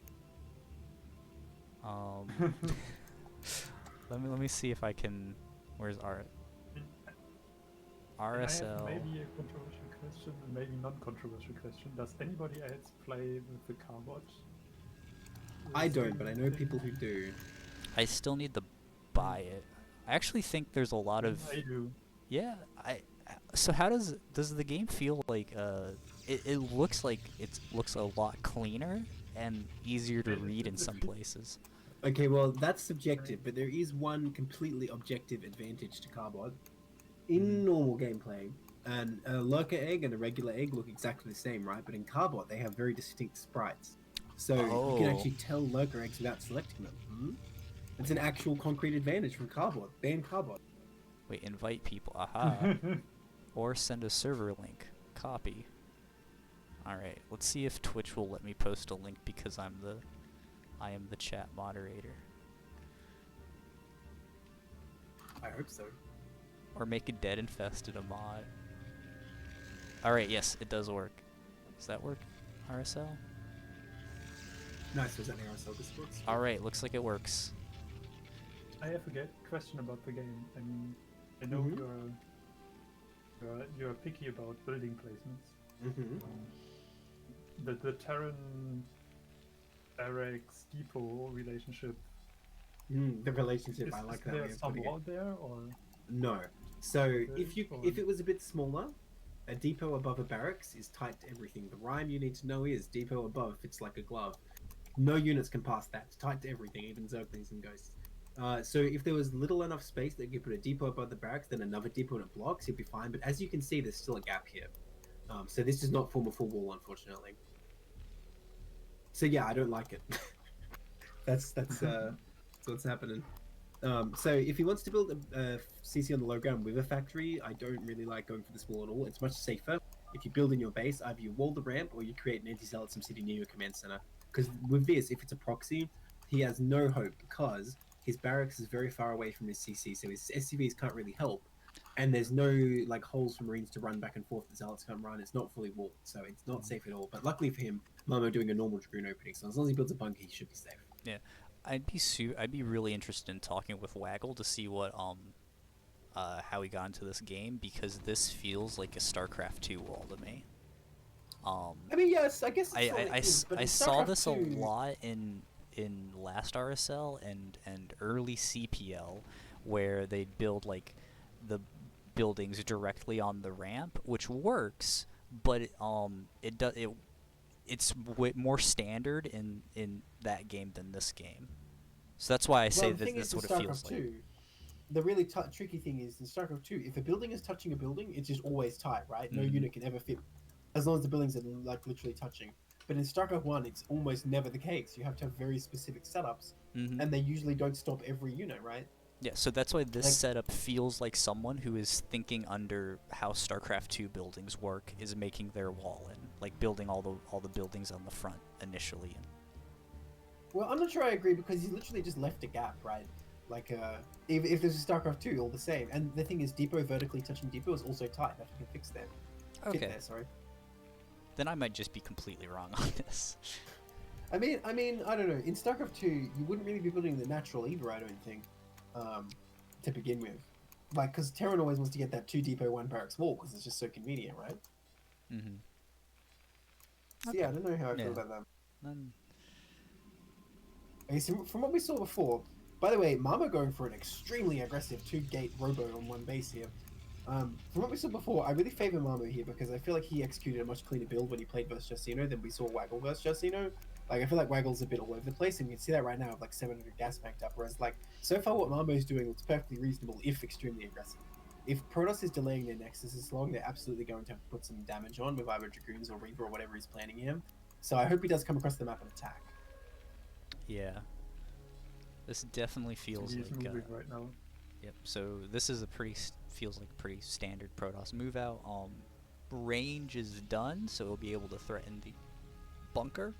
S2: let me see if I can... Where's
S3: I have
S2: RSL?
S3: maybe a controversial question, and maybe non-controversial question. Does anybody else play with the carbot?
S1: I don't, but I know people who do.
S2: I still need to buy it. I actually think there's a lot of...
S3: I do.
S2: Yeah, so how does the game feel like? It looks like it looks a lot cleaner and easier to read in some places.
S1: Okay, well, that's subjective, but there is one completely objective advantage to Carbot. In normal gameplay, a lurker egg and a regular egg look exactly the same, right? But in Carbot, they have very distinct sprites. So you can actually tell lurker eggs without selecting them. It's an actual concrete advantage from Carbot. Ban Carbot.
S2: Wait, invite people. Aha. Or send a server link. Copy. Alright, let's see if Twitch will let me post a link because I am the chat moderator.
S1: I hope so.
S2: Or make a dead infested a mod. Alright, yes, it does work. Does that work? RSL?
S1: Nice, was that the RSL Discords?
S2: Alright, looks like it works.
S3: I have a question about the game. I mean, I know you're picky about building placements. The Terran barracks depot relationship.
S1: The relationship, I like that way
S3: Is there
S1: of
S3: some
S1: putting
S3: wall
S1: it.
S3: there, or
S1: No. So if it was a bit smaller, a depot above a barracks is tight to everything. The rhyme you need to know is depot above fits like a glove. No units can pass that. It's tight to everything, even Zerglings and Ghosts. So if there was little enough space that you could put a depot above the barracks, then another depot and it blocks, you'd be fine. But as you can see, there's still a gap here. So this does not form a full wall, unfortunately. So yeah, I don't like it. that's what's happening. So if he wants to build a CC on the low ground with a factory, I don't really like going for this wall at all. It's much safer if you build in your base. Either you wall the ramp or you create an anti-zealot sim city near your command center. Because with this, if it's a proxy, he has no hope because his barracks is very far away from his CC, so his SCVs can't really help. And there's no like holes for Marines to run back and forth. The Zealots can't run. It's not fully walled, so it's not safe at all. But luckily for him, Marmo doing a normal Dragoon opening, so as long as he builds a bunker, he should be safe.
S2: Yeah, I'd be really interested in talking with Waggle to see what how he got into this game, because this feels like a StarCraft 2 wall to me.
S1: I mean, yes, I guess
S2: I saw this a lot in last RSL and early CPL, where they'd build like the buildings directly on the ramp, which works, but it's more standard in that game than this game. So that's why I say that that's what it feels like.
S1: The really tricky thing is in StarCraft 2, if a building is touching a building, it's just always tight, right? No unit can ever fit, as long as the buildings are like literally touching. But in StarCraft 1, it's almost never the case. You have to have very specific setups, and they usually don't stop every unit, right?
S2: Yeah, so that's why this setup feels like someone who is thinking under how StarCraft 2 buildings work is making their wall in, like building all the buildings on the front initially.
S1: Well, I'm not sure I agree, because he's literally just left a gap, right? Like, if there's a StarCraft 2, all the same. And the thing is, depot vertically touching depot is also tight. That can fix that.
S2: Okay.
S1: Fit there, sorry.
S2: Then I might just be completely wrong on this.
S1: I mean, I don't know. In StarCraft 2, you wouldn't really be building the natural either, I don't think, to begin with. Like, because Terran always wants to get that 2 depot, 1 barracks wall, because it's just so convenient, right?
S2: Mm-hmm.
S1: So yeah, I don't know how I feel about that. Okay, so from what we saw before, by the way, Marmo going for an extremely aggressive 2-gate robo on 1 base here. From what we saw before, I really favor Marmo here because I feel like he executed a much cleaner build when he played versus Jarcino than we saw Waggle versus Jarcino. Like, I feel like Waggle's a bit all over the place, and you can see that right now with like 700 gas backed up, whereas like, so far what Marmo's doing looks perfectly reasonable, if extremely aggressive. If Protoss is delaying their Nexus this long, they're absolutely going to have to put some damage on with either Dragoons or Reaver or whatever he's planning him. So I hope he does come across the map and attack.
S2: Yeah. This definitely feels
S3: He's
S2: like
S3: moving right now.
S2: Yep. So this is feels like a pretty standard Protoss move out. Range is done, so he'll be able to threaten the bunker.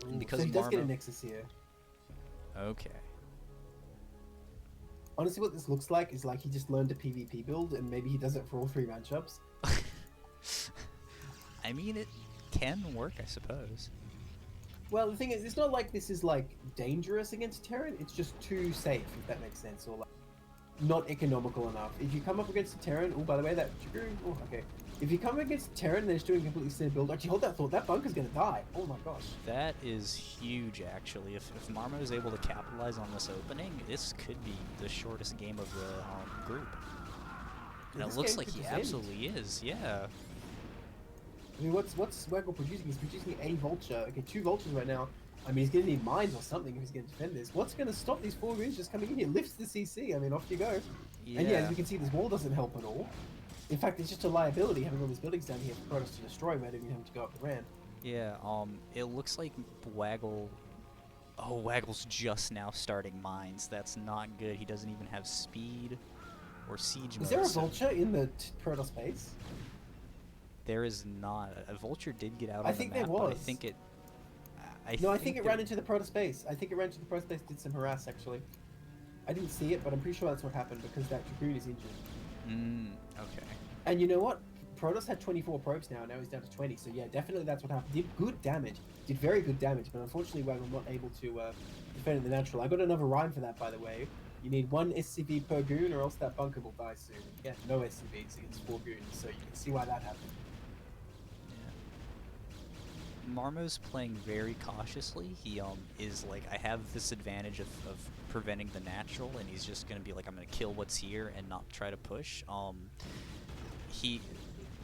S1: Ooh,
S2: and because
S1: so he does get a Nexus here.
S2: Okay.
S1: Honestly, what this looks like is like he just learned a PvP build, and maybe he does it for all 3 matchups.
S2: I mean, it can work, I suppose.
S1: Well, the thing is, it's not like this is like dangerous against Terran. It's just too safe, if that makes sense, or like not economical enough. If you come up against a Terran, oh, by the way, that oh, okay. If you come up against a Terran, they're just doing a completely standard build. Actually, hold that thought. That bunker's gonna die. Oh my gosh.
S2: That is huge, actually. If Marmo is able to capitalize on this opening, this could be the shortest game of the group. And it looks like he absolutely is. Yeah.
S1: I mean, what's Waggle producing? He's producing a Vulture. Okay, 2 Vultures right now. I mean, he's going to need mines or something if he's going to defend this. What's going to stop these 4 goons just coming in here? Lifts the CC. I mean, off you go.
S2: Yeah.
S1: And yeah, as you can see, this wall doesn't help at all. In fact, it's just a liability having all these buildings down here for Protoss to destroy rather than having to go up the ramp.
S2: Yeah, it looks like Waggle... Oh, Waggle's just now starting mines. That's not good. He doesn't even have speed or siege mode.
S1: Is there a Vulture in the Protoss base?
S2: There is not. A Vulture did get out on
S1: I
S2: the
S1: think
S2: map,
S1: there was.
S2: but I think it...
S1: I think it ran into the Protoss base. I think it ran into the Protoss base, did some harass, actually. I didn't see it, but I'm pretty sure that's what happened, because that Dragoon is injured.
S2: Okay.
S1: And you know what? Protoss had 24 probes now he's down to 20, so yeah, definitely that's what happened. Did good damage. Did very good damage, but unfortunately Waggle not able to defend in the natural. I got another rhyme for that, by the way. You need 1 SCV per goon, or else that bunker will die soon. Yeah, no SCVs against 4 goons, so you can see why that happened.
S2: Marmo's playing very cautiously. He is like, I have this advantage of preventing the natural, and he's just gonna be like, I'm gonna kill what's here and not try to push. He,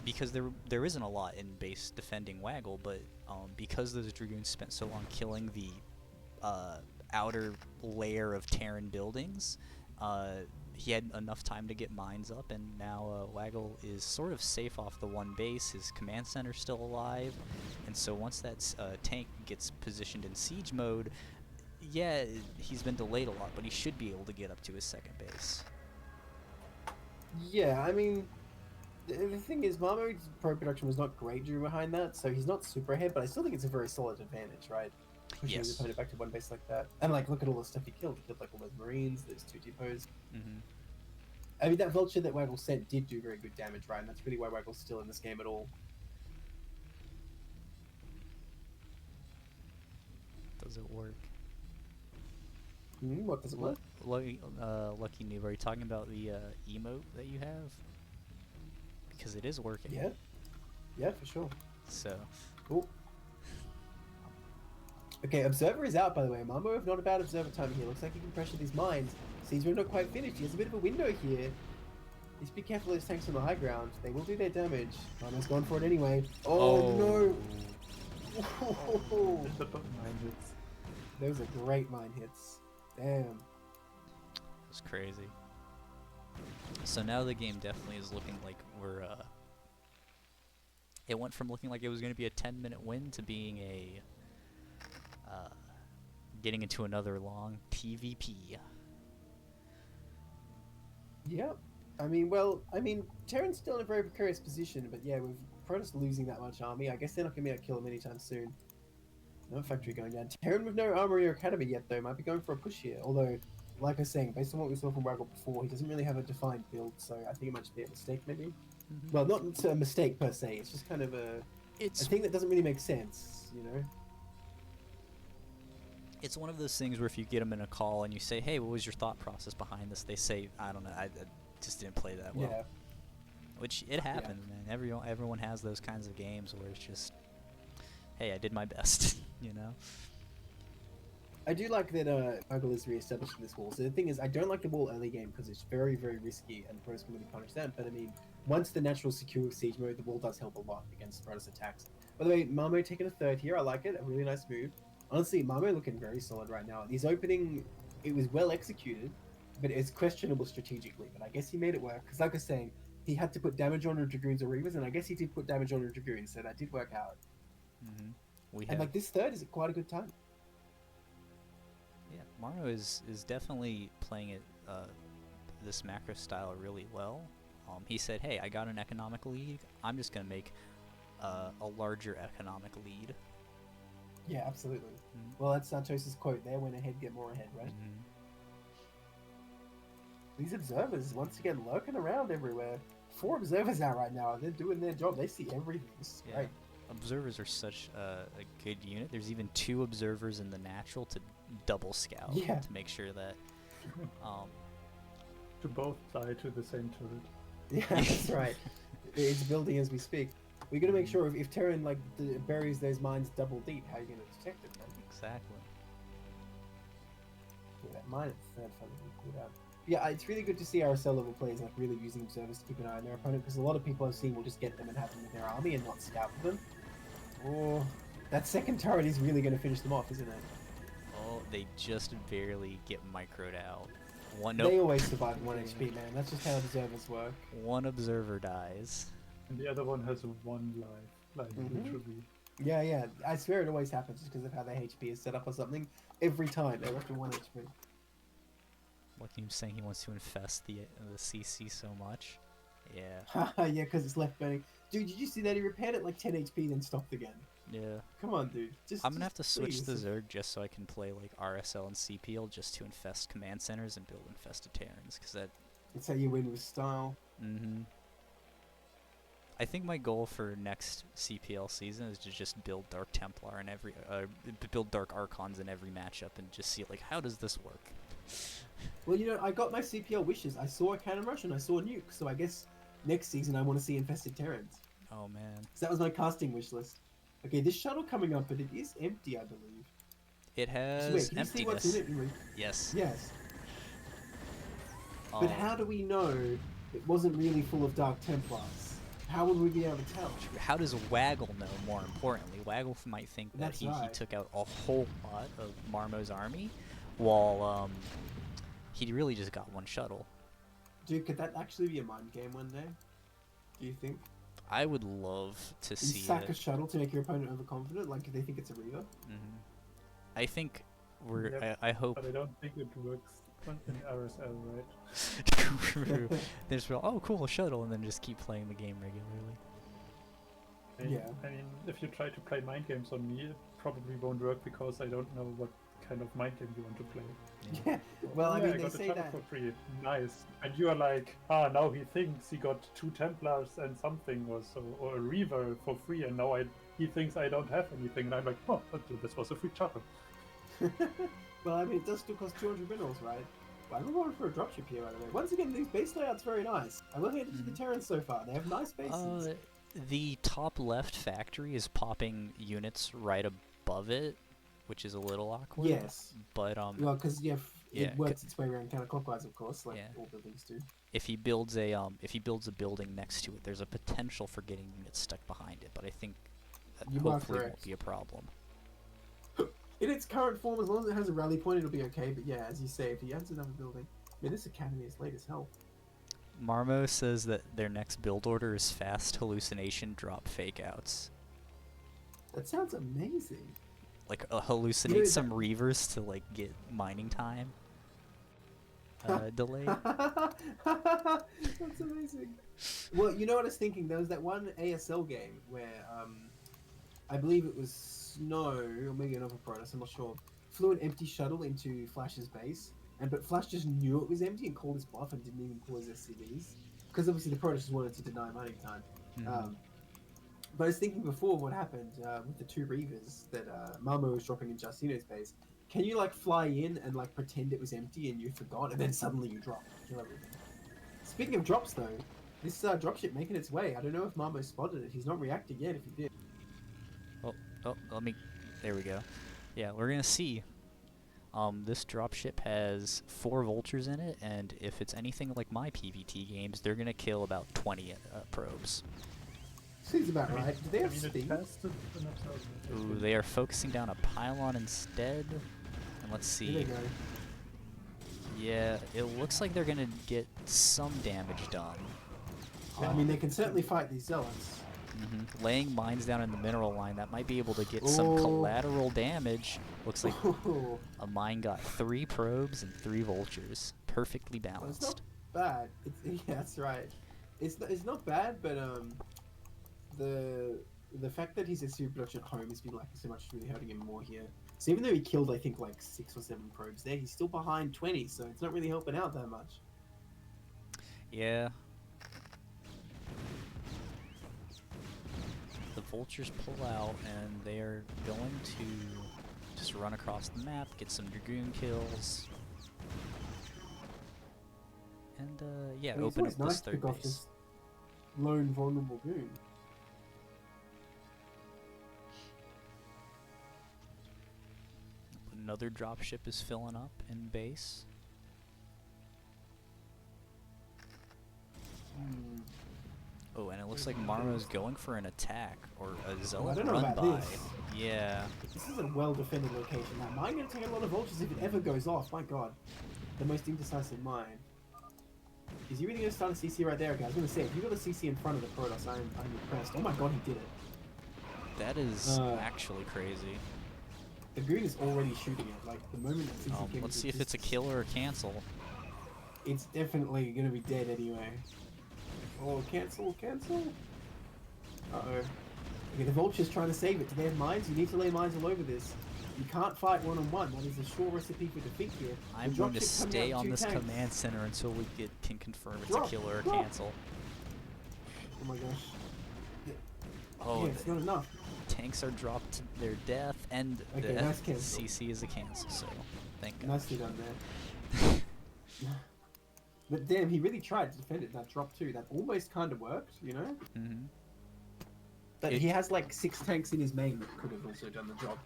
S2: because there isn't a lot in base defending Waggle, but because those Dragoons spent so long killing the outer layer of Terran buildings, he had enough time to get mines up, and now Waggle is sort of safe off the one base. His command center's still alive, and so once that tank gets positioned in siege mode, yeah, he's been delayed a lot, but he should be able to get up to his second base.
S1: Yeah, I mean, the thing is, Marmo's pro production was not great during behind that, so he's not super ahead, but I still think it's a very solid advantage, right? Pushing his opponent back to one base like that. And like, look at all the stuff he killed. He killed like all those Marines, those 2 depots.
S2: Mm-hmm.
S1: I mean, that vulture that Waggle sent did do very good damage, right? And that's really why Waggle's still in this game at all.
S2: Does it work?
S1: What does it work?
S2: Lucky Noob, are you talking about the emote that you have? Because it is working.
S1: Yeah. Yeah, for sure.
S2: So.
S1: Cool. Okay, Observer is out, by the way. Marmo have not a bad Observer time here. Looks like he can pressure these mines. Siege not quite finished. He has a bit of a window here. Just be careful of his tanks on the high ground. They will do their damage. Marmo's gone for it anyway. Oh, no! Oh.
S3: Mine hits.
S1: Those are great mine hits. Damn.
S2: It's crazy. So now the game definitely is looking like we're, it went from looking like it was going to be a 10-minute win to being a, getting into another long TVP.
S1: Yep. I mean, Terran's still in a very precarious position, but yeah, with Protoss losing that much army, I guess they're not going to be able to kill him anytime soon. No factory going down. Terran with no armory or academy yet, though, might be going for a push here. Although, like I was saying, based on what we saw from Waggle before, he doesn't really have a defined build, so I think it might just be a mistake, maybe.
S2: Mm-hmm.
S1: Well, not a mistake per se, it's just kind of a thing that doesn't really make sense, you know?
S2: It's one of those things where if you get them in a call and you say, hey, what was your thought process behind this? They say, I don't know, I just didn't play that well.
S1: Yeah.
S2: Which, it happens, man. Everyone has those kinds of games where it's just, hey, I did my best, you know?
S1: I do like that Waggle is re-establishing this wall. So the thing is, I don't like the wall early game because it's very, very risky and pros can really punish that. But I mean, once the natural secure siege mode, the wall does help a lot against Protoss attacks. By the way, Marmo taking a third here. I like it. A really nice move. Honestly, Marmo looking very solid right now. His opening, it was well executed, but it's questionable strategically. But I guess he made it work. Because like I was saying, he had to put damage on the Dragoons or Reavers, and I guess he did put damage on the Dragoons, so that did work out.
S2: Mm-hmm.
S1: And like this third is at quite a good time.
S2: Yeah, Marmo is definitely playing it this macro style really well. He said, hey, I got an economic lead. I'm just going to make a larger economic lead.
S1: Yeah, absolutely.
S2: Mm-hmm.
S1: Well, that's Santos' quote there, win ahead, get more ahead, right?
S2: Mm-hmm.
S1: These observers, once again, lurking around everywhere. 4 observers out right now. They're doing their job. They see everything. This is great.
S2: Observers are such a good unit. There's even 2 observers in the natural to double scout to make sure that...
S3: to both die to the same turret.
S1: Yeah, that's right. It's building as we speak. We're going to make sure if Terran like buries those mines double deep, how are you going to detect it, man?
S2: Exactly.
S1: Yeah, that mine at third finally pulled out. Yeah, it's really good to see RSL level players like really using observers to keep an eye on their opponent, because a lot of people I've seen will just get them and have them in their army and not scout with them. Oh, that second turret is really going to finish them off, isn't it?
S2: Oh, they just barely get microed out.
S1: They always survive 1 HP, man. That's just how observers work.
S2: 1 observer dies.
S3: And the other one has 1 life. Like, literally.
S1: Yeah, yeah. I swear it always happens just because of how their HP is set up or something. Every time, they're left with 1 HP.
S2: Lucky him saying he wants to infest the CC so much. Yeah.
S1: Yeah, because it's left burning. Dude, did you see that? He repaired it like 10 HP, then stopped again.
S2: Yeah.
S1: Come on, dude.
S2: I'm gonna have to switch the Zerg just so I can play like RSL and CPL just to infest command centers and build infested Terrans, because
S1: that's how you win with style.
S2: Mm-hmm. I think my goal for next CPL season is to just build Dark Templar in every, build Dark Archons in every matchup and just see like, how does this work?
S1: Well, you know, I got my CPL wishes. I saw a cannon rush and I saw a nuke, so I guess next season I want to see infested Terrans.
S2: Oh man.
S1: So that was my casting wish list. Okay, this shuttle coming up, but it is empty, I believe.
S2: It has
S1: Wait, can you see what's
S2: emptiness.
S1: in it?
S2: Yes.
S1: Yes. But how do we know it wasn't really full of Dark Templars? How would we be able to tell?
S2: How does Waggle know, more importantly? Waggle might think that
S1: That's
S2: he
S1: right.
S2: took out a whole lot of Marmo's army, while he really just got one shuttle.
S1: Dude, could that actually be a mind game one day? Do you think?
S2: I would love to
S1: You
S2: see
S1: sack
S2: it.
S1: a shuttle to make your opponent overconfident, like if they think it's a Reaver?
S2: I think we're.
S3: Yep,
S2: I hope.
S3: But I don't think it works in RSL, right?
S2: True. They just go, oh, cool, a shuttle, and then just keep playing the game regularly.
S1: Yeah.
S3: I mean, if you try to play mind games on me, it probably won't work because I don't know what kind of mind game you want to play.
S1: Yeah. Well, I
S3: Yeah,
S1: mean,
S3: I
S1: they
S3: got a
S1: say
S3: shuttle
S1: that.
S3: for free. Nice. And you are like, now he thinks he got 2 Templars and something or so, or a Reaver for free, and now he thinks I don't have anything. And I'm like, oh, this was a free shuttle.
S1: Well, I mean, it does still cost 200 minerals, right? But I'm going for a dropship here, by the way. Once again, these base layouts very nice. I love the the Terrans so far. They have nice bases.
S2: The top left factory is popping units right above it, which is a little awkward.
S1: Yes.
S2: But
S1: Well, because
S2: yeah,
S1: it works its way around counterclockwise, of course, like all buildings do.
S2: if he builds a building next to it, there's a potential for getting units stuck behind it. But I think that
S1: You are
S2: hopefully
S1: correct.
S2: won't be a problem.
S1: In its current form, as long as it has a rally point, it'll be okay. But yeah, as you say, if he adds another building, man, this academy is late as hell.
S2: Marmo says that their next build order is fast hallucination drop fake outs.
S1: That sounds amazing.
S2: Like hallucinate some reavers to like get mining time delayed.
S1: That's amazing. Well, you know what I was thinking? There was that one ASL game where I believe it was Snow or maybe another Protoss, I'm not sure. Flew an empty shuttle into Flash's base, but Flash just knew it was empty and called his bluff and didn't even call his SCVs because obviously the Protoss wanted to deny mining time. But I was thinking before what happened with the 2 Reavers that Marmo was dropping in Jarcino's base. Can you like fly in and like pretend it was empty and you forgot, and then suddenly you drop and kill everything? Speaking of drops though, this dropship making its way. I don't know if Marmo spotted it. He's not reacted yet. If he did,
S2: Oh, let me. There we go. Yeah, we're gonna see. This dropship has 4 vultures in it, and if it's anything like my PvT games, they're gonna kill about 20 probes.
S1: seems about right. Do they have
S3: it
S1: speed?
S3: tested enough.
S2: Ooh, they are focusing down a pylon instead. And let's
S1: There they
S2: see.
S1: go.
S2: Yeah, it looks like they're gonna get some damage done.
S1: I mean, they can certainly fight these zealots.
S2: Laying mines down in the mineral line, that might be able to get some collateral damage. Looks like
S1: Oh,
S2: a mine got 3 probes and 3 vultures. Perfectly
S1: well, it's
S2: balanced.
S1: not bad. Yeah, that's right. It's not bad, but the fact that he's a super production at home has been like so much really hurting him more here. So even though he killed I think like 6 or 7 probes there, he's still behind 20. So it's not really helping out that much.
S2: Yeah. The vultures pull out, and they are going to just run across the map, get some dragoon kills, and yeah,
S1: I mean, it's
S2: open
S1: always
S2: up this
S1: nice to
S2: third
S1: pick off
S2: base.
S1: this lone vulnerable goon.
S2: Another dropship is filling up in base. Oh, and it looks like Marmo's going for an attack, or a zealot
S1: I don't know
S2: run
S1: about
S2: by.
S1: this.
S2: Yeah.
S1: This is a well-defended location. Now, mine going to take a lot of vultures if it ever goes off. My god. The most indecisive mine. Is he really going to start a CC right there? Okay, I was going to say, if you got a CC in front of the Protoss, I'm impressed. Oh my god, he did it.
S2: That is actually crazy.
S1: The goon is already shooting it. Like, the moment that CC came
S2: Let's
S1: into
S2: see if it's a
S1: existence,
S2: kill or a cancel.
S1: It's definitely going to be dead anyway. Oh, cancel. Uh-oh. Okay, the vulture's trying to save it. Do they have mines? You need to lay mines all over this. You can't fight one-on-one. That is a sure recipe for defeat here.
S2: I'm
S1: The
S2: going to
S1: dropship coming
S2: stay
S1: out
S2: on
S1: with
S2: this
S1: 2 tanks.
S2: command center until we can confirm it's
S1: Drop,
S2: a kill or a
S1: drop.
S2: cancel.
S1: Oh my gosh.
S2: Oh,
S1: Yeah, it's not enough.
S2: tanks are dropped to their death, and
S1: Okay,
S2: the
S1: nice cancel.
S2: CC is a cancel, so thank God.
S1: Nicely done there. But damn, he really tried to defend it. That drop too. That almost kind of worked, you know? But he has like 6 tanks in his main that could have also done the job.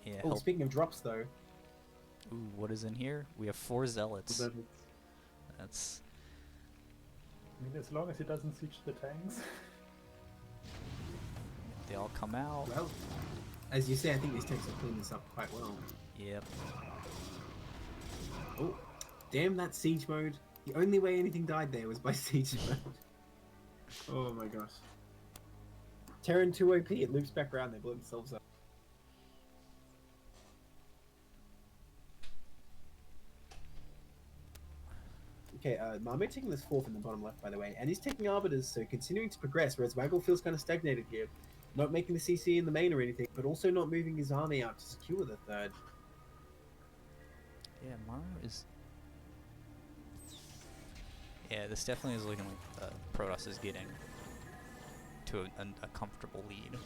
S2: Yeah.
S1: Oh, speaking of drops though.
S2: Ooh, what is in here? We have 4 zealots.
S3: So that it's,
S2: That's.
S3: I mean, as long as he doesn't siege the tanks.
S2: They all come out.
S1: Well, as you say, I think these tanks have cleaned this up quite well.
S2: Yep.
S1: Oh, damn that siege mode. The only way anything died there was by siege mode. Oh my gosh. Terran 2 OP, it loops back around, they blow themselves up. Okay, Marmotato taking this 4th in the bottom left, by the way, and he's taking Arbiters, so continuing to progress, whereas Waggle feels kind of stagnated here. Not making the CC in the main or anything, but also not moving his army out to secure the 3rd.
S2: Yeah, Marmo is. Yeah, this definitely is looking like Protoss is getting to a comfortable lead.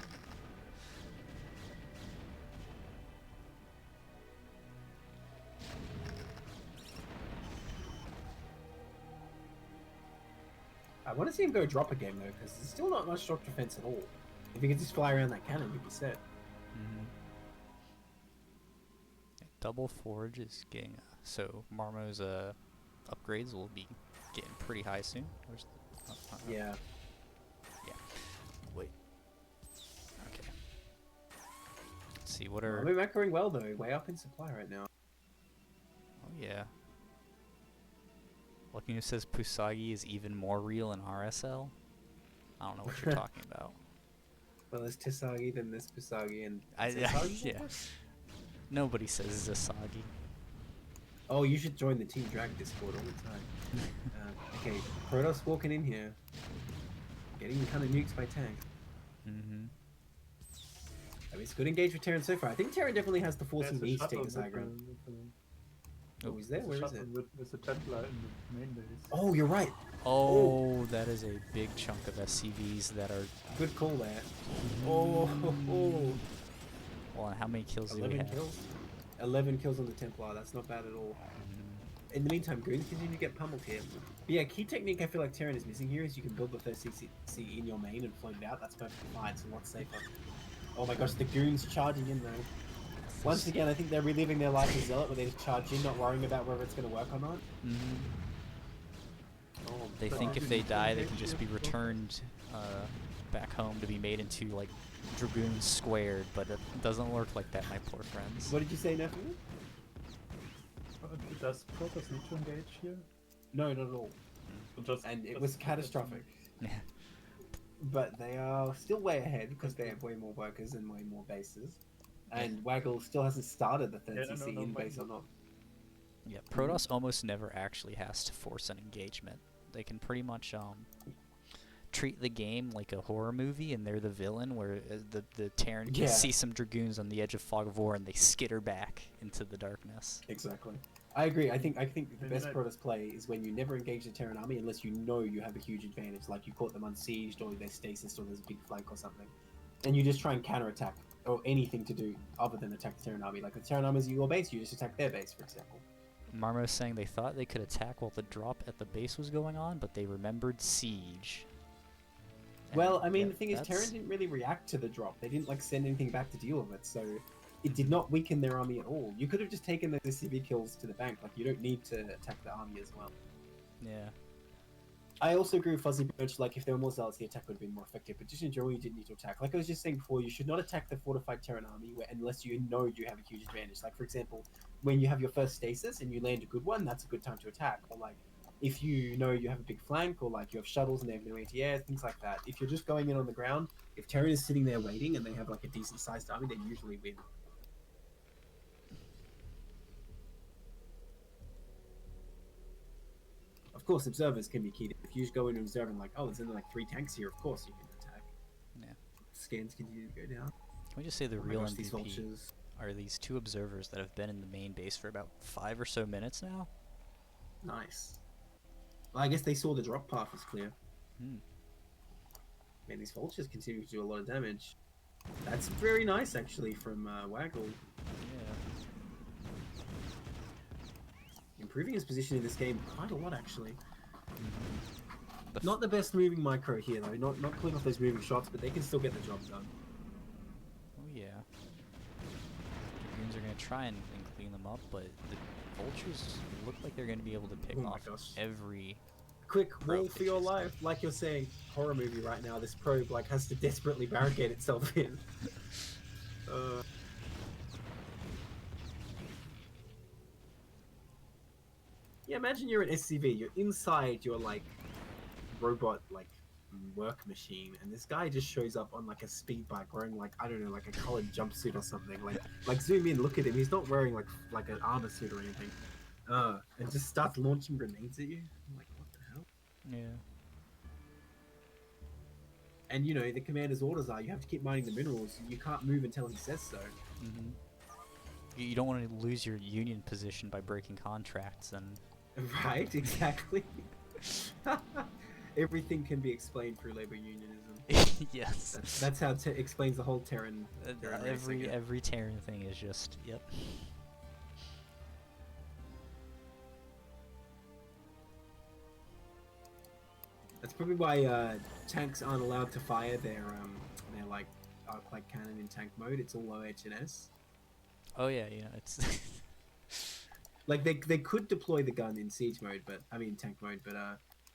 S1: I want to see him go drop again though, because there's still not much drop defense at all. If he could just fly around that cannon, he'd be set.
S2: Mm-hmm. Double Forge is getting so Marmo's upgrades will be getting pretty high soon. Where's the,
S1: Yeah.
S2: Yeah. Wait. Okay. Let's see what are.
S1: We're macroing well though, way up in supply right now.
S2: Oh yeah. Lucky News says Pusagi is even more real in RSL. I don't know what you're talking about.
S1: Well, there's Tisagi, then there's Pusagi, and
S2: Yeah. Nobody says Zasagi.
S1: Oh, you should join the Team Drag Discord all the time. Okay, Protoss walking in here, getting kind of nuked by tank.
S2: Mm-hmm.
S1: I mean, it's good engage with Terran so far. I think Terran definitely has the force he
S3: There's a
S1: needs to take
S3: shuttle
S1: this high ground. Oh, he's there?
S3: There's a
S1: Where is
S3: shuttle
S1: it?
S3: with a Templar in the main base.
S1: Oh, you're right.
S2: Oh, that is a big chunk of SCVs that are.
S1: Good call there. Oh,
S2: Well, and how many kills do we
S1: 11
S2: have?
S1: kills. 11 kills on the Templar. That's not bad at all. In the meantime, Goons continue to get pummeled here. But yeah, key technique I feel like Terran is missing here is you can build the first CC in your main and float it out. That's perfectly fine. It's a lot safer. Oh my gosh, the Goons charging in though. Once again, I think they're reliving their life as Zealot, where they just charge in, not worrying about whether it's going to work or not. Oh,
S2: They think if they die, they can just be returned back home to be made into like Dragoons squared, but it doesn't work like that, my poor friends.
S1: What did you say, Nephew?
S3: Does Protoss need to engage here?
S1: No, not at all. And it was catastrophic.
S2: Yeah.
S1: But they are still way ahead because they have way more workers and way more bases. And Waggle still hasn't started the 3rd CC in base or not.
S2: Yeah, Protoss almost never actually has to force an engagement. They can pretty much treat the game like a horror movie, and they're the villain, where the Terran can see some Dragoons on the edge of Fog of War, and they skitter back into the darkness.
S1: Exactly. I agree. I think the best Protoss play is when you never engage the Terran army unless you know you have a huge advantage, like you caught them unsieged, or they're stasis, or there's a big flank or something. And you just try and counterattack, or anything to do other than attack the Terran army. Like the Terran army is your base, you just attack their base, for example.
S2: Marmo's saying they thought they could attack while the drop at the base was going on, but they remembered siege.
S1: Well, I mean, the thing is, Terran didn't really react to the drop. They didn't, like, send anything back to deal with it, so it did not weaken their army at all. You could have just taken the CV kills to the bank. Like, you don't need to attack the army as well.
S2: Yeah.
S1: I also agree with Fuzzy Birch, like, if there were more zealots, the attack would have been more effective, but just in general, you didn't need to attack. Like I was just saying before, you should not attack the fortified Terran army unless you know you have a huge advantage. Like, for example, when you have your first stasis and you land a good one, that's a good time to attack. Or, like, if you know you have a big flank, or, like, you have shuttles and they have no anti-air, things like that. If you're just going in on the ground, if Terran is sitting there waiting and they have, like, a decent-sized army, they usually win. Of course, observers can be keyed. If you just go in and observe and like, oh, there's only like 3 tanks here, of course you can attack.
S2: Yeah.
S1: Scans continue to go down.
S2: Can we just say the real MVP are these 2 observers that have been in the main base for about 5 or so minutes now?
S1: Nice. Well, I guess they saw the drop path was clear.
S2: Man,
S1: these vultures continue to do a lot of damage. That's very nice, actually, from Waggle.
S2: Yeah.
S1: Improving his position in this game quite a lot, actually. Not the best moving micro here though. Not pulling off those moving shots, but they can still get the job done.
S2: Oh yeah. Dragoons are gonna try and clean them up, but the vultures look like they're gonna be able to pick
S1: Oh my
S2: off
S1: gosh.
S2: every.
S1: Quick,
S2: Probe
S1: wall for your
S2: pitches.
S1: life. Like you're saying, horror movie right now. This probe like has to desperately barricade itself in. Yeah, imagine you're an SCV. You're inside your like robot like work machine, and this guy just shows up on like a speed bike wearing like I don't know, like a colored jumpsuit or something. Like zoom in, look at him. He's not wearing like an armor suit or anything. And just starts launching grenades at you. I'm like, what the hell?
S2: Yeah.
S1: And you know the commander's orders are you have to keep mining the minerals. You can't move until he says so.
S2: Mm-hmm. You don't want to lose your union position by breaking contracts and.
S1: Right, exactly. Everything can be explained through labor unionism.
S2: Yes.
S1: That's how it explains the whole Terran. race, I guess.
S2: Every Terran thing is just yep.
S1: That's probably why tanks aren't allowed to fire their like arc light cannon in tank mode. It's all low HNS.
S2: Oh yeah, it's.
S1: Like they could deploy the gun in siege mode, but I mean tank mode, but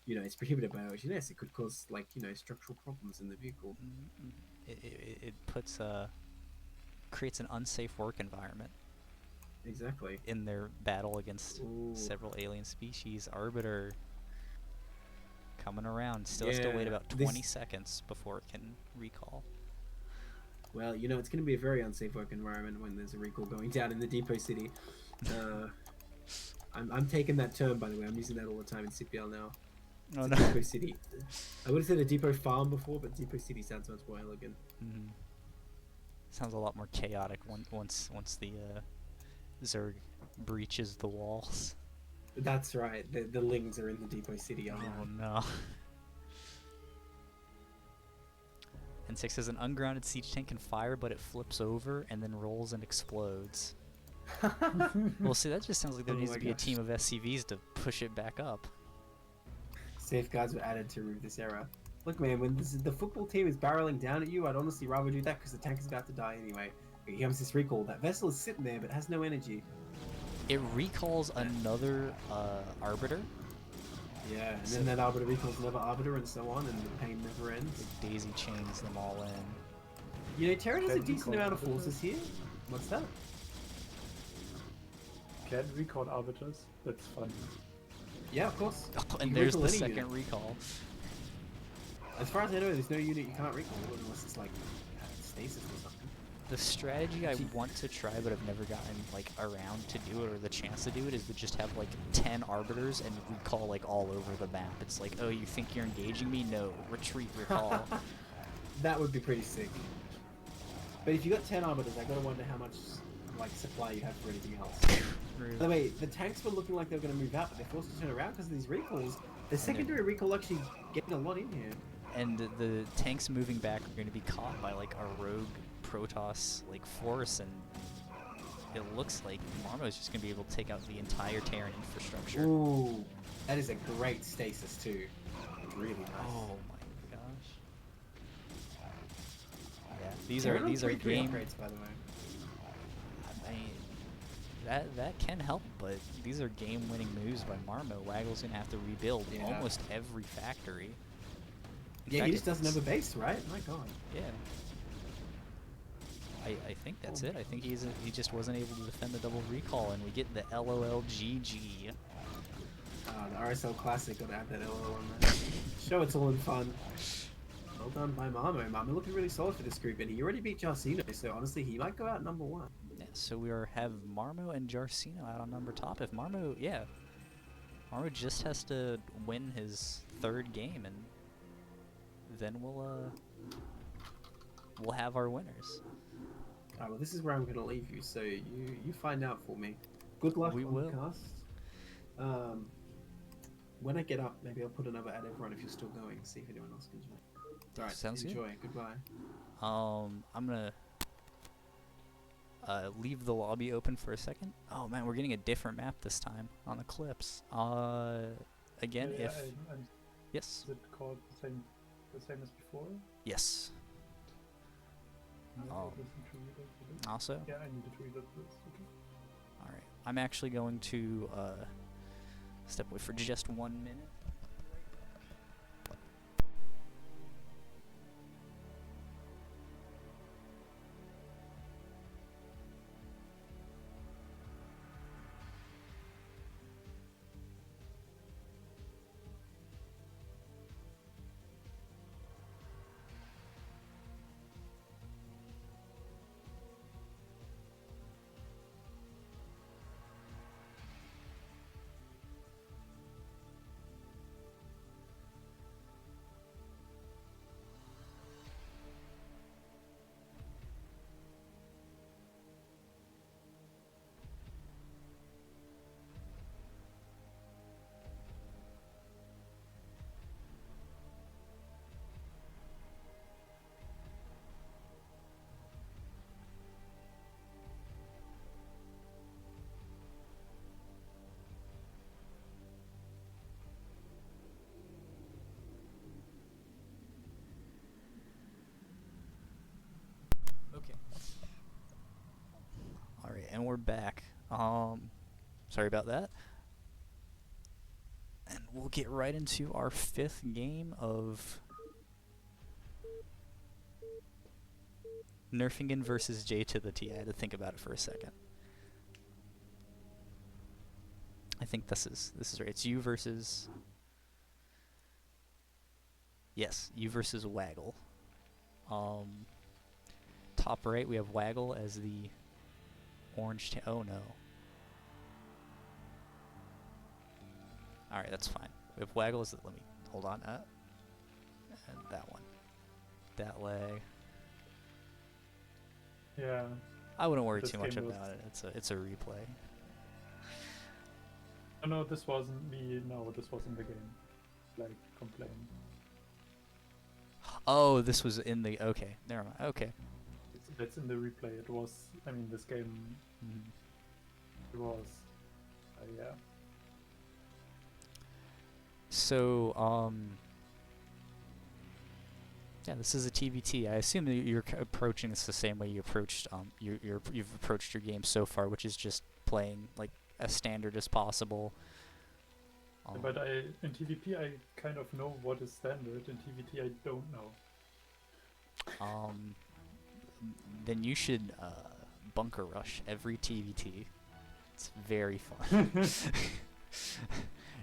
S1: you know it's prohibited by HNS. It could cause like you know structural problems in the vehicle.
S2: It puts creates an unsafe work environment.
S1: Exactly.
S2: In their battle against several alien species, Arbiter coming around still has to wait about 20 seconds before it can recall.
S1: Well, you know it's going to be a very unsafe work environment when there's a recall going down in the depot city. I'm taking that term, by the way. I'm using that all the time in CPL now.
S2: Oh,
S1: no. Depot City. I would have said a depot farm before, but Depot City sounds much more elegant.
S2: Mm-hmm. Sounds a lot more chaotic once the Zerg breaches the walls.
S1: That's right. The Lings are in the Depot City.
S2: Oh no. N6 has an ungrounded siege tank can fire, but it flips over and then rolls and explodes. Well, see, that just sounds like there needs to be a team of SCVs to push it back up.
S1: Safeguards were added to remove this error. Look, man, when the football team is barreling down at you, I'd honestly rather do that because the tank is about to die anyway. But here comes this recall. That vessel is sitting there, but has no energy.
S2: It recalls another Arbiter.
S1: Yeah, and then that Arbiter recalls another Arbiter and so on, and the pain never ends.
S2: It daisy chains them all in.
S1: You know, Terran has a decent amount of forces here. What's that?
S3: Can recall arbiters? That's fun.
S1: Yeah, of course.
S2: Oh, and there's the second recall.
S1: As far as I know, there's no unit you can't recall unless it's like stasis or something.
S2: The strategy I want to try but I've never gotten like around to do it or the chance to do it is to just have like 10 arbiters and recall like all over the map. It's like, oh, you think you're engaging me? No, retreat, recall.
S1: That would be pretty sick. But if you got 10 arbiters, I gotta wonder how much like supply you have for anything else.
S2: Really?
S1: By the way, the tanks were looking like they were gonna move out, but they're forced to turn around because of these recalls. The secondary recall actually getting a lot in here.
S2: And the tanks moving back are going to be caught by like a rogue Protoss like force, and it looks like Marmo is just going to be able to take out the entire Terran infrastructure.
S1: Ooh, that is a great stasis too. Really nice.
S2: Oh my gosh. Yeah, these are game
S1: upgrades, by the way.
S2: I mean, that can help, but these are game-winning moves by Marmo. Waggle's going to have to rebuild almost every factory. In fact,
S1: he just doesn't have a base, right? My god.
S2: Yeah. I think that's it. I think he just wasn't able to defend the double recall, and we get the LOLGG.
S1: The RSL Classic, gotta add that LOL on there. Show it's all in fun. Well done by Marmo. Marmo looking really solid for this group, and he already beat Jarcino, so honestly, he might go out number 1.
S2: Yeah, so we have Marmo and Jarcino out on number top. If Marmo, Marmo just has to win his 3rd game, and then we'll have our winners.
S1: Alright, well this is where I'm gonna leave you, so you find out for me. Good luck on the cast. When I get up, maybe I'll put another ad everyone if you're still going, see if anyone else can join. Alright,
S2: sounds
S1: enjoy.
S2: good.
S1: Goodbye.
S2: I'm gonna leave the lobby open for a second. Oh man, we're getting a different map this time on Eclipse. Again,
S3: Yeah,
S2: if Yes.
S3: Is it called the same as before?
S2: Yes.
S3: Yeah,
S2: Oh.
S3: listen to read it.
S2: Also.
S3: Yeah, I needed to read it. Okay.
S2: All right. I'm actually going to step away for just 1 minute. Okay. All right, and we're back. Sorry about that. And we'll get right into our 5th game of Nerfingen versus JDTotheT. I had to think about it for a second. I think this is right. It's you versus. Yes, you versus Waggle. Top right we have Waggle as the orange. Oh no. All right, that's fine. We have Waggle as the. Let me hold on. And that one. That leg.
S3: Yeah.
S2: I wouldn't worry
S3: This
S2: too much
S3: game was-
S2: about it. It's a replay.
S3: Oh, no, this wasn't me. No, this wasn't the game. Like, complain.
S2: Oh, this was in the. Okay, never mind. Okay.
S3: That's in the replay. It was. I mean, this game. It was. Yeah.
S2: So, yeah, this is a TVT. I assume that you're approaching this the same way you approached you've approached your game so far, which is just playing like as standard as possible.
S3: But in TVP I kind of know what is standard. In TVT I don't know.
S2: Then you should bunker rush every TVT. It's very fun.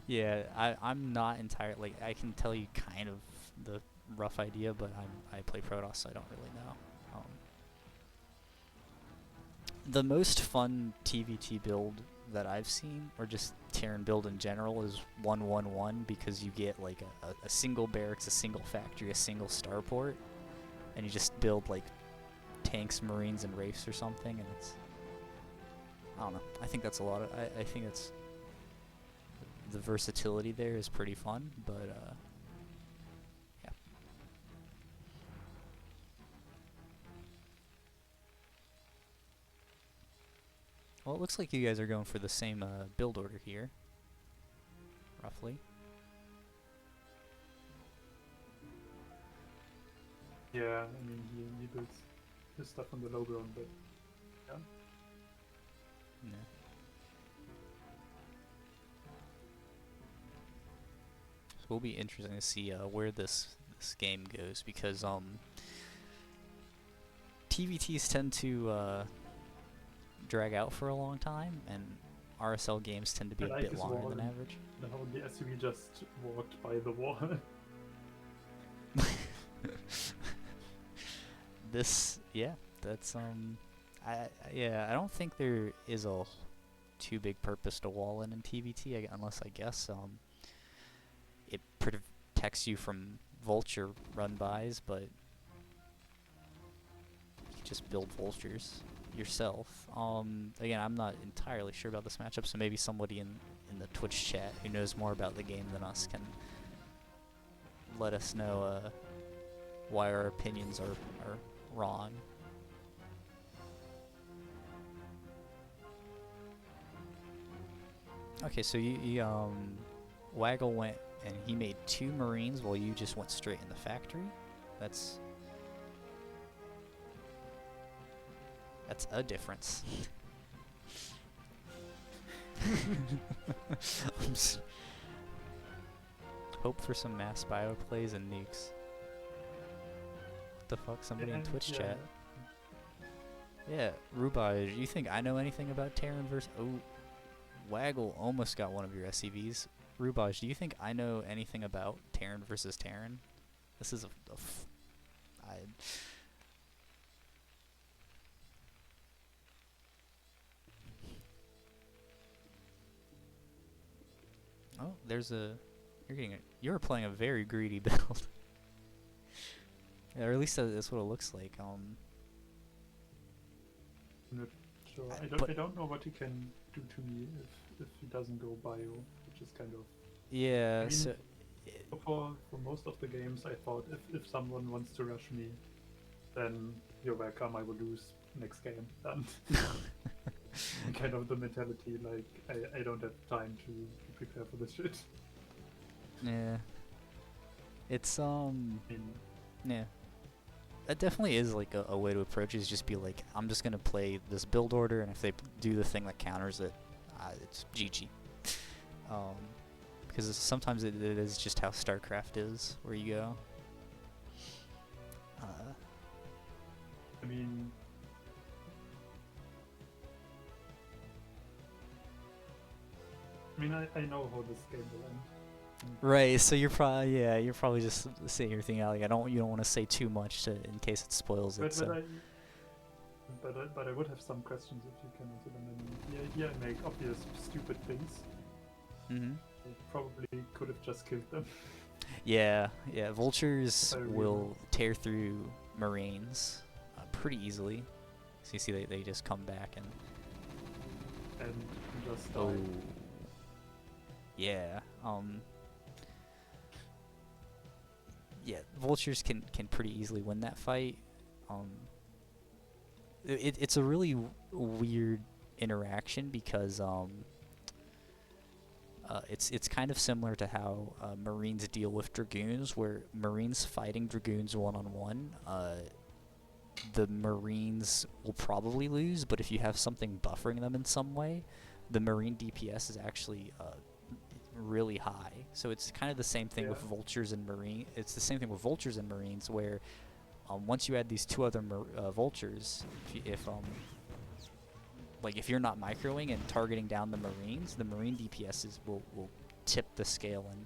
S2: Yeah, I'm not entirely. Like, I can tell you kind of the rough idea, but I play Protoss, so I don't really know. The most fun TVT build that I've seen, or just Terran build in general, is 1-1-1, because you get like a single barracks, a single factory, a single starport, and you just build like tanks, marines, and wraiths or something, and it's. I don't know. I think that's a lot of. I think it's. The versatility there is pretty fun, but yeah. Well, it looks like you guys are going for the same build order here, roughly.
S3: Yeah, I mean he builds his stuff on the low ground, but yeah.
S2: Yeah. So it'll be interesting to see where this game goes, because TVTs tend to drag out for a long time, and RSL games tend to be
S3: I
S2: a
S3: like
S2: bit
S3: this
S2: longer
S3: wall
S2: than
S3: and
S2: average.
S3: How the SUV just walked by the wall.
S2: Yeah, that's I don't think there is a too big purpose to wall in TVT, unless I guess it protects you from vulture run-bys, but you can just build vultures yourself. Again, I'm not entirely sure about this matchup, so maybe somebody in the Twitch chat who knows more about the game than us can let us know why our opinions are wrong. Okay, so you Waggle went And he made 2 Marines while you just went straight in the factory? That's a difference. Hope for some mass bio plays and nukes. What the fuck? Somebody in Twitch chat. Yeah, Rubaj, you think I know anything about Terran versus... Oh, Waggle almost got one of your SCVs. Rubaj, do you think I know anything about Terran versus Terran? This is Oh, there's a... You're playing a very greedy build. Yeah, or at least that's what it looks like.
S3: I'm not sure. I don't know what he can do to me if he doesn't go bio, which is kind of...
S2: Yeah,
S3: I mean,
S2: so...
S3: for most of the games, I thought if someone wants to rush me, then you're welcome, I will lose next game. And kind of the mentality, like, I don't have time to prepare for this shit.
S2: Yeah. It's,
S3: I mean,
S2: yeah. That definitely is, like, a way to approach it, is just be like, I'm just gonna play this build order, and if they do the thing that counters it, it's GG. Because sometimes it is just how StarCraft is, where you go.
S3: I mean... I know how this game will end.
S2: Right, so you're probably just sitting here thinking, like, you don't want to say too much in case it spoils it.
S3: But I would have some questions if you can answer them. I make obvious stupid things.
S2: Mm-hmm.
S3: I probably could have just killed them.
S2: Yeah, vultures will tear through Marines pretty easily. So you see they just come back and
S3: just die.
S2: Oh. Yeah. Yeah, vultures can pretty easily win that fight. It's a really weird interaction because it's kind of similar to how Marines deal with Dragoons, where Marines fighting Dragoons one-on-one, the Marines will probably lose, but if you have something buffering them in some way, the Marine DPS is actually really high. So it's kind of the same thing with vultures and Marine. It's the same thing with vultures and Marines, where once you add these 2 other vultures, if you're not microing and targeting down the Marines, the Marine DPSs will tip the scale in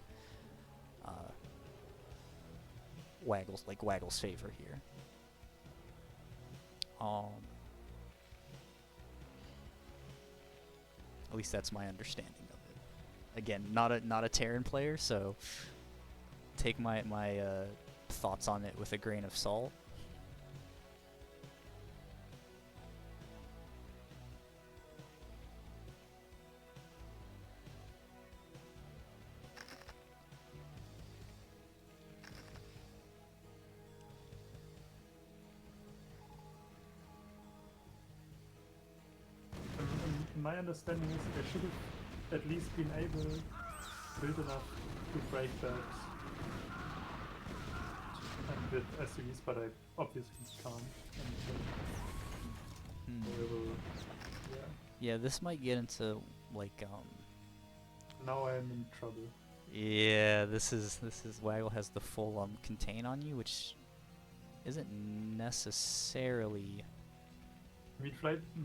S2: Waggle's favor here. At least that's my understanding of it. Again, not a Terran player, so take my thoughts on it with a grain of salt.
S3: My understanding is I should have at least been able to build enough to break that with SUVs, but I obviously can't.
S2: Yeah, this might get into
S3: Now I'm in trouble.
S2: Yeah, this is Waggle has the full contain on you, which isn't necessarily...
S3: I mean,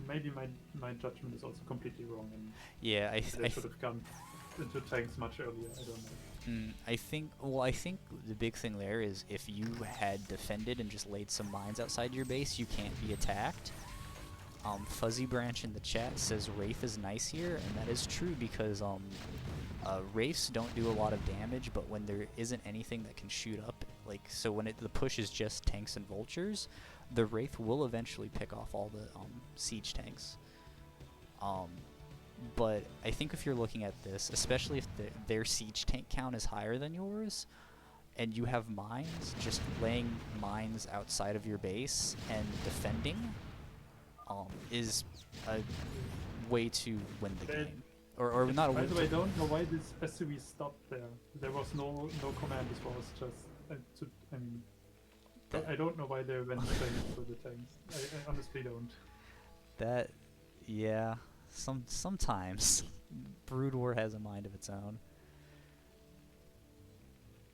S3: maybe my judgment is also completely wrong, and
S2: yeah, I
S3: should have gone into tanks much earlier. I don't know.
S2: I think the big thing there is if you had defended and just laid some mines outside your base, you can't be attacked. Fuzzy Branch in the chat says Wraith is nice here, and that is true because Wraiths don't do a lot of damage, but when there isn't anything that can shoot up, so when the push is just tanks and vultures, the Wraith will eventually pick off all the siege tanks. But I think if you're looking at this, especially if their siege tank count is higher than yours, and you have mines, just laying mines outside of your base and defending is a way to win the game. or not a
S3: By
S2: win.
S3: the way, I don't know why this SUV stopped there. There was no command. This was just. I mean, I don't know why they went straight for the tanks. I honestly don't.
S2: That, yeah, sometimes Brood War has a mind of its own.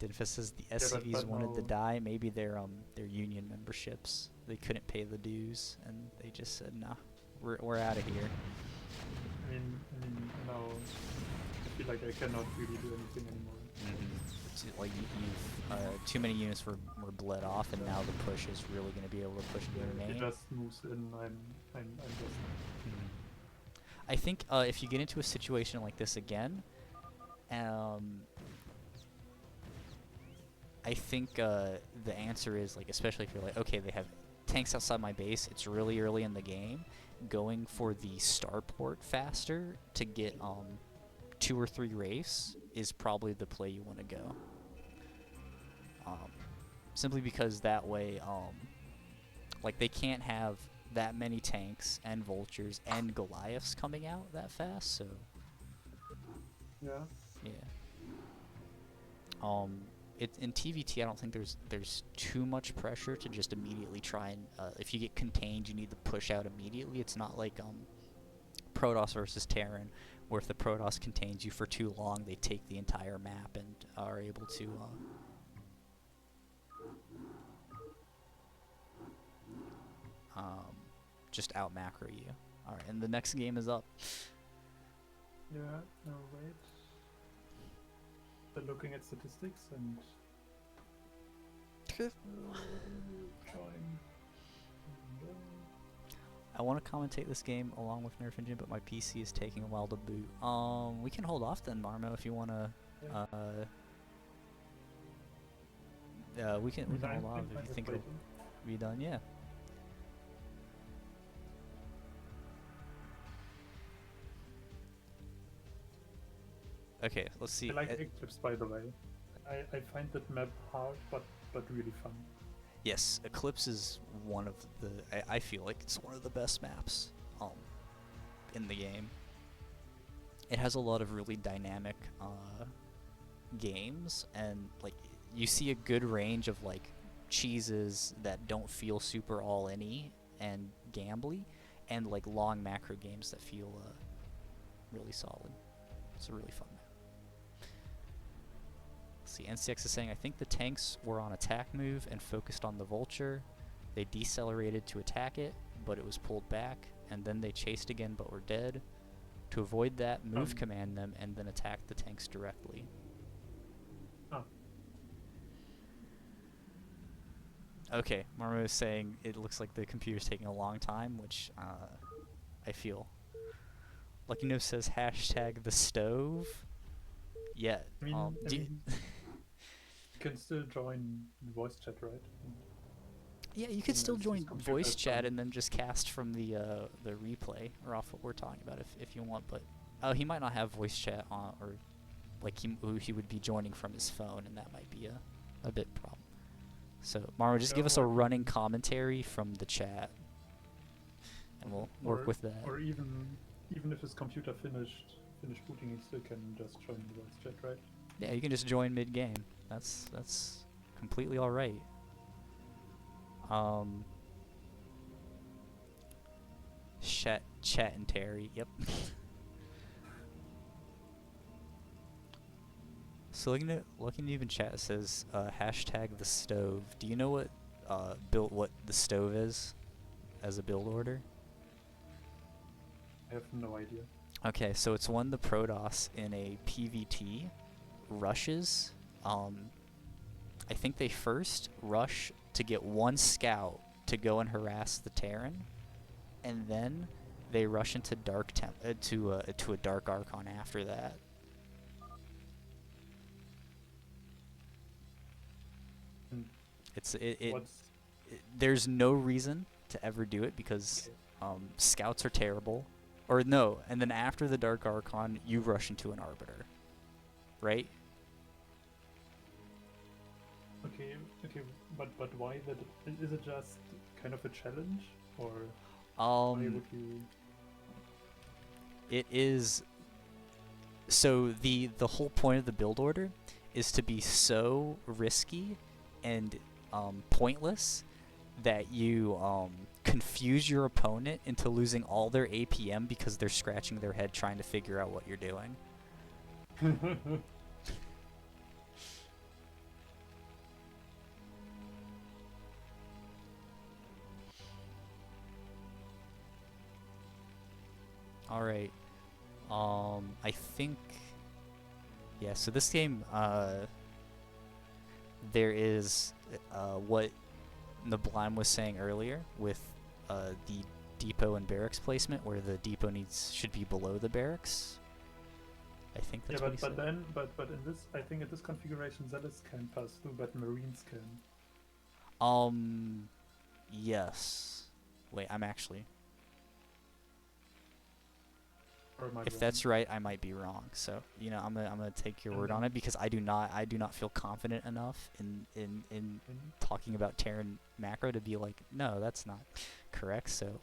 S2: Dinfa says the SCVs
S3: but
S2: wanted to
S3: no.
S2: die. Maybe their union memberships. They couldn't pay the dues, and they just said, "Nah, we're out of here."
S3: I mean, now I feel like I cannot really do anything anymore.
S2: Like you've too many units were bled off, and now the push is really going to be able to push into your
S3: He
S2: main.
S3: just moves in. I'm just.
S2: I think if you get into a situation like this again, I think the answer is, like, especially if you're like, okay, they have tanks outside my base, it's really early in the game, going for the starport faster to get 2 or 3 rafes is probably the play you want to go. Simply because that way, like, they can't have that many tanks and vultures and Goliaths coming out that fast, so
S3: Yeah.
S2: yeah. In TVT, I don't think there's too much pressure to just immediately try and if you get contained, you need to push out immediately. It's not like Protoss versus Terran, where if the Protoss contains you for too long, they take the entire map and are able to just out macro you. All right, and the next game is up.
S3: Yeah. No, wait. They're looking at statistics and. Join.
S2: I want to commentate this game along with nerfingen, but my PC is taking a while to boot. We can hold off then, Marmo, if you want to. We can hold off if you think it'll be done. Yeah. Okay, let's see.
S3: I like Eclipse, by the way. I find that map hard, but really fun.
S2: Yes, Eclipse is one of the. I feel like it's one of the best maps, in the game. It has a lot of really dynamic, games, and like you see a good range of like cheeses that don't feel super all-in-y and gambly, and like long macro games that feel really solid. It's a really fun map. See, NCX is saying, I think the tanks were on attack move and focused on the vulture. They decelerated to attack it, but it was pulled back, and then they chased again but were dead. To avoid that, move command them and then attack the tanks directly. Okay, Marmo is saying it looks like the computer's taking a long time, which I feel. Lucky No says hashtag the stove. Yeah.
S3: I mean, you can still join voice chat, right?
S2: Yeah, you could still join voice chat and then just cast from the replay or off what we're talking about if you want. But he might not have voice chat on, or like he would be joining from his phone, and that might be a bit problem. So Marmo, just give us a running commentary from the chat, and we'll work with that.
S3: Or even if his computer finished booting, he still can just join the voice chat, right?
S2: Yeah, you can just join mid game. That's completely all right. Chat and Terry. Yep. So looking even chat says hashtag the stove. Do you know what what the stove is as a build order?
S3: I have no idea.
S2: Okay, so it's when the Protoss in a PvT rushes. I think they first rush to get one scout to go and harass the Terran, and then they rush into to a Dark Archon after that. There's no reason to ever do it because scouts are terrible. Or no, and then after the Dark Archon, you rush into an Arbiter, right?
S3: Okay, but why that? Is it just kind of a challenge, or why would you?
S2: It is So the whole point of the build order is to be so risky and pointless that you confuse your opponent into losing all their APM because they're scratching their head trying to figure out what you're doing. All right. I think, yeah, so this game, there is what Nablime was saying earlier with the depot and barracks placement, where the depot should be below the barracks. I think that's what he said.
S3: But in this, I think in this configuration, zealots can pass through, but marines can.
S2: Yes. Wait, I'm actually.
S3: Or am I
S2: If
S3: wrong?
S2: that's right, I might be wrong. So, you know, I'm gonna take your word on it, because I do not feel confident enough in talking about Terran macro to be like, no, that's not correct. So,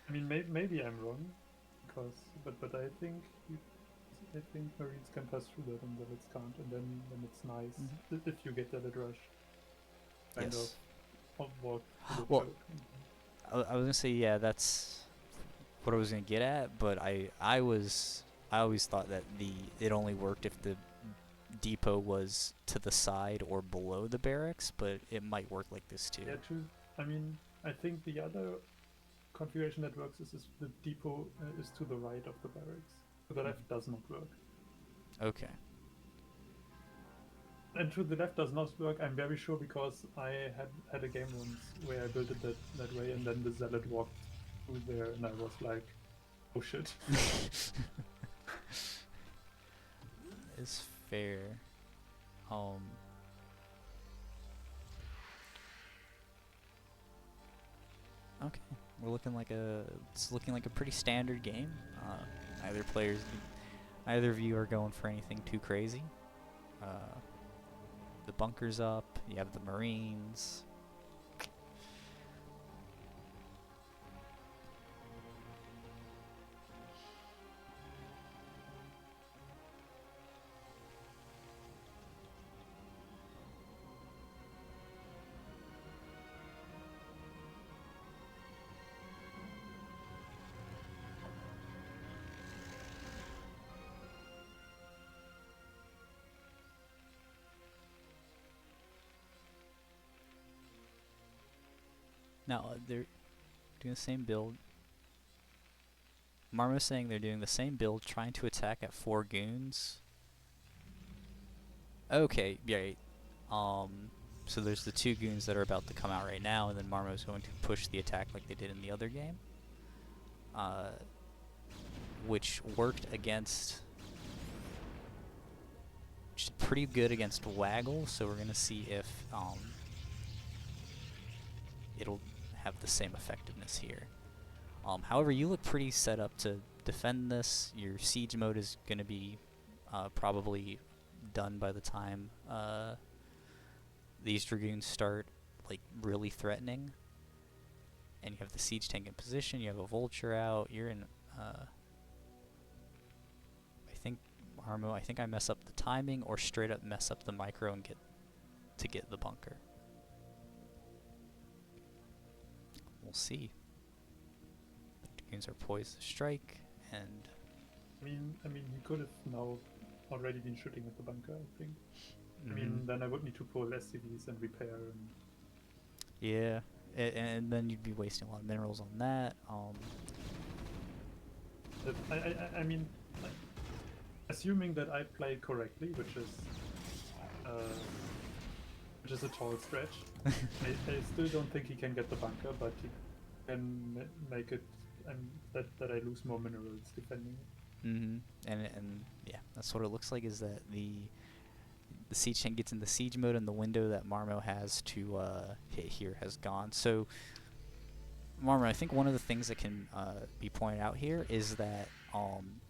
S3: I mean, maybe I'm wrong, because but I think marines can pass through that and zealots can't, and then it's nice if you get that rush. Kind
S2: yes.
S3: of walk through the
S2: Well,
S3: choke.
S2: I was gonna say, yeah, that's what I was gonna get at, but I always thought that it only worked if the depot was to the side or below the barracks, but it might work like this too.
S3: Yeah, true. I mean, I think the other configuration that works is the depot is to the right of the barracks. To the left does not work.
S2: Okay.
S3: And to the left does not work, I'm very sure, because I had a game once where I built it that way, and then the zealot walked through there, and I was like, oh shit.
S2: It's fair. Okay, it's looking like a pretty standard game. Neither of you are going for anything too crazy. The bunker's up. You have the Marines. Now, they're doing the same build. Marmo's saying they're doing the same build, trying to attack at 4 goons. Okay, yeah. So there's the 2 goons that are about to come out right now, and then Marmo's going to push the attack like they did in the other game. Which worked against... which is pretty good against Waggle, so we're going to see if it'll have the same effectiveness here. However, you look pretty set up to defend this. Your siege mode is going to be probably done by the time these dragoons start like really threatening. And you have the siege tank in position. You have a vulture out. You're in. I think I mess up the timing, or straight up mess up the micro and get the bunker. We'll see. The dragoons are poised to strike, and
S3: I mean, he could have now already been shooting at the bunker, I think. I mean, then I would need to pull SCVs and repair. And
S2: yeah, and then you'd be wasting a lot of minerals on that.
S3: I mean, assuming that I play correctly, which is a tall stretch, I still don't think he can get the bunker, but he can make it that I lose more minerals defending it.
S2: And yeah, that's what it looks like, is that the siege tank gets in the siege mode, and the window that Marmo has to hit here has gone. So Marmo, I think one of the things that can be pointed out here is that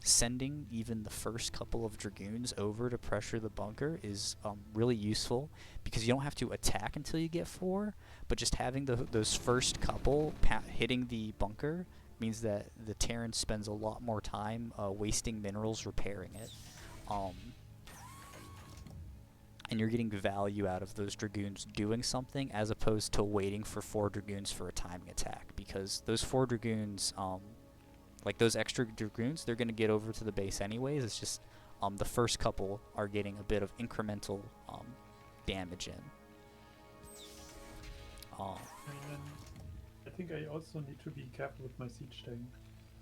S2: sending even the first couple of dragoons over to pressure the bunker is really useful, because you don't have to attack until you get 4, but just having those first couple hitting the bunker means that the Terran spends a lot more time wasting minerals repairing it. And you're getting value out of those Dragoons doing something as opposed to waiting for 4 Dragoons for a timing attack, because those 4 Dragoons, like those extra Dragoons, they're going to get over to the base anyways. It's just the first couple are getting a bit of incremental damage in.
S3: And I think I also need to be careful with my siege tank.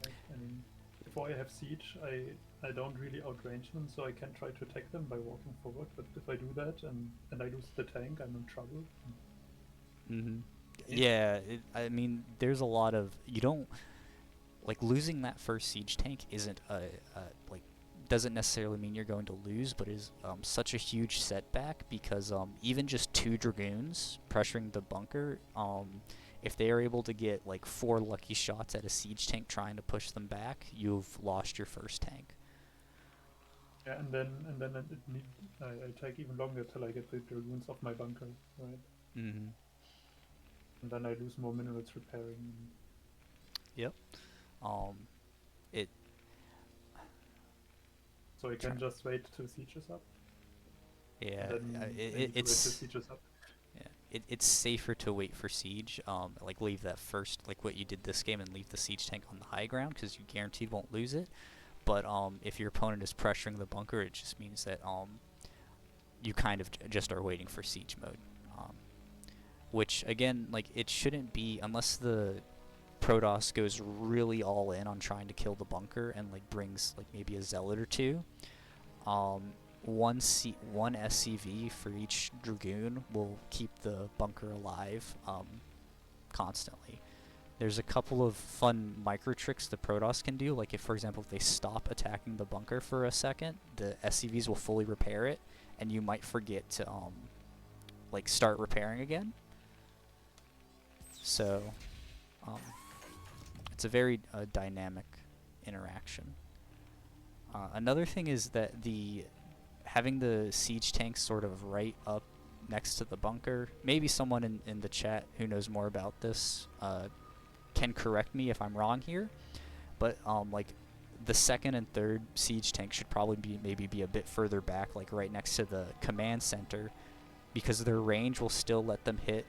S3: Right? I mean, before I have siege, I don't really outrange them, so I can try to attack them by walking forward. But if I do that and I lose the tank, I'm in trouble.
S2: Mm-hmm. Yeah, I mean, there's a lot of, you don't, like, losing that first siege tank isn't like, doesn't necessarily mean you're going to lose, but is such a huge setback, because even just 2 Dragoons pressuring the bunker, if they are able to get like 4 lucky shots at a siege tank trying to push them back, you've lost your first tank.
S3: Yeah, and then I take even longer till I get the Dragoons off my bunker, right?
S2: Mm-hmm.
S3: And then I lose more minerals repairing.
S2: Yep. It.
S3: So I can just wait till siege is up.
S2: Yeah,
S3: it's siege is up.
S2: Yeah, it's safer to wait for siege. Like leave that first, like what you did this game, and leave the siege tank on the high ground, because you guaranteed won't lose it. But if your opponent is pressuring the bunker, it just means that you kind of just are waiting for siege mode. Which again, like, it shouldn't be, unless the Protoss goes really all in on trying to kill the bunker and like brings like maybe a zealot or 2. One SCV for each Dragoon will keep the bunker alive constantly. There's a couple of fun micro tricks the Protoss can do, like if, for example, if they stop attacking the bunker for a second, the SCVs will fully repair it, and you might forget to like start repairing again. So it's a very dynamic interaction. Another thing is that having the siege tanks sort of right up next to the bunker, maybe someone in the chat who knows more about this can correct me if I'm wrong here, but like the 2nd and 3rd siege tank should probably maybe be a bit further back, like right next to the command center, because their range will still let them hit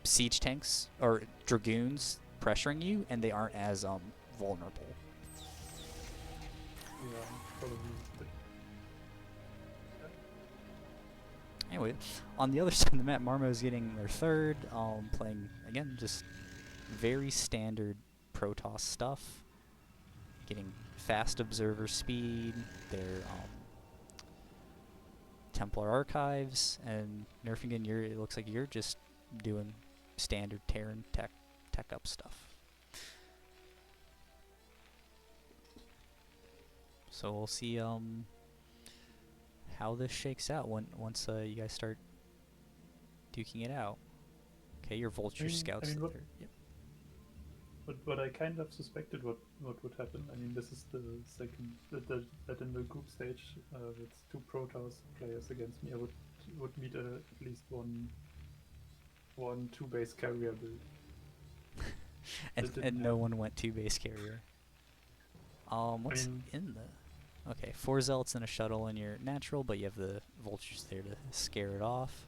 S2: siege tanks or Dragoons pressuring you, and they aren't as vulnerable.
S3: Yeah, probably.
S2: Anyway, on the other side of the map, Marmo's getting their 3rd, playing, again, just very standard Protoss stuff. Getting fast observer speed, their Templar archives, and nerfingen, it looks like you're just doing standard Terran tech up stuff. So we'll see how this shakes out once you guys start duking it out. Okay, your vulture scouts. Yep.
S3: But I kind of suspected what would happen. I mean, this is the second that in the group stage with 2 Protoss players against me, I would meet at least one 2 base carrier build.
S2: and no one went 2 base carrier. What's in the? Okay, 4 zealots and a shuttle in your natural, but you have the vultures there to scare it off.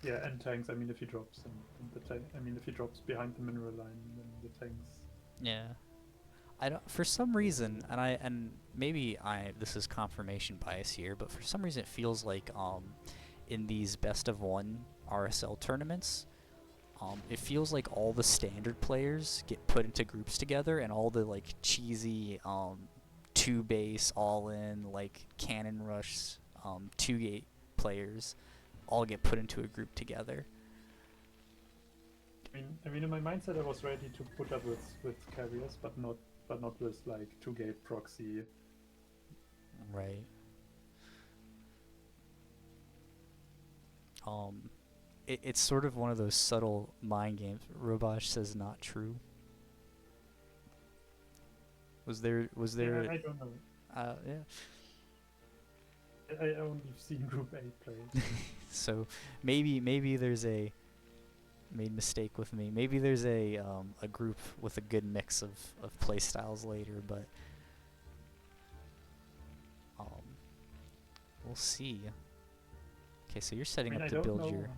S3: Yeah, and tanks. I mean, if he drops and the tank. I mean, if he drops behind the mineral line, then the tanks.
S2: Yeah, I don't. For some reason, and maybe this is confirmation bias here, but for some reason it feels like in these best of 1 RSL tournaments, it feels like all the standard players get put into groups together, and all the like cheesy 2 base all in like cannon rush 2 gate players all get put into a group together.
S3: I mean, in my mindset, I was ready to put up with carriers, but not with like 2 gate proxy.
S2: Right. It's sort of one of those subtle mind games. Robosh says not true. Was there?
S3: Yeah, I don't know.
S2: Yeah.
S3: I only seen Group 8 players.
S2: So maybe there's a made mistake with me. Maybe there's a group with a good mix of play styles later, but we'll see. Okay, so you're setting
S3: I
S2: up to
S3: don't
S2: build
S3: know.
S2: your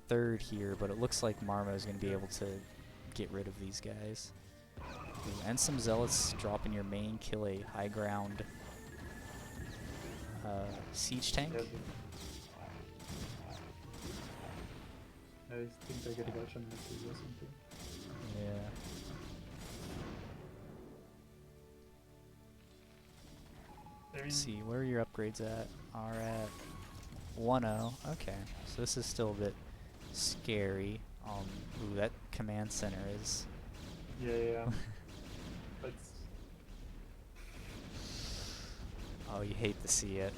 S2: third here, but it looks like Marmo's going to be able to get rid of these guys. Ooh, and some zealots drop in your main, kill a high ground siege tank.
S3: Yeah, I think I get a Jarcino or something.
S2: Yeah.
S3: I mean,
S2: Let's see, where are your upgrades at? Are at 1-0. Okay, so this is still a bit scary. Ooh, that command center is.
S3: yeah. But
S2: Oh, you hate to see it.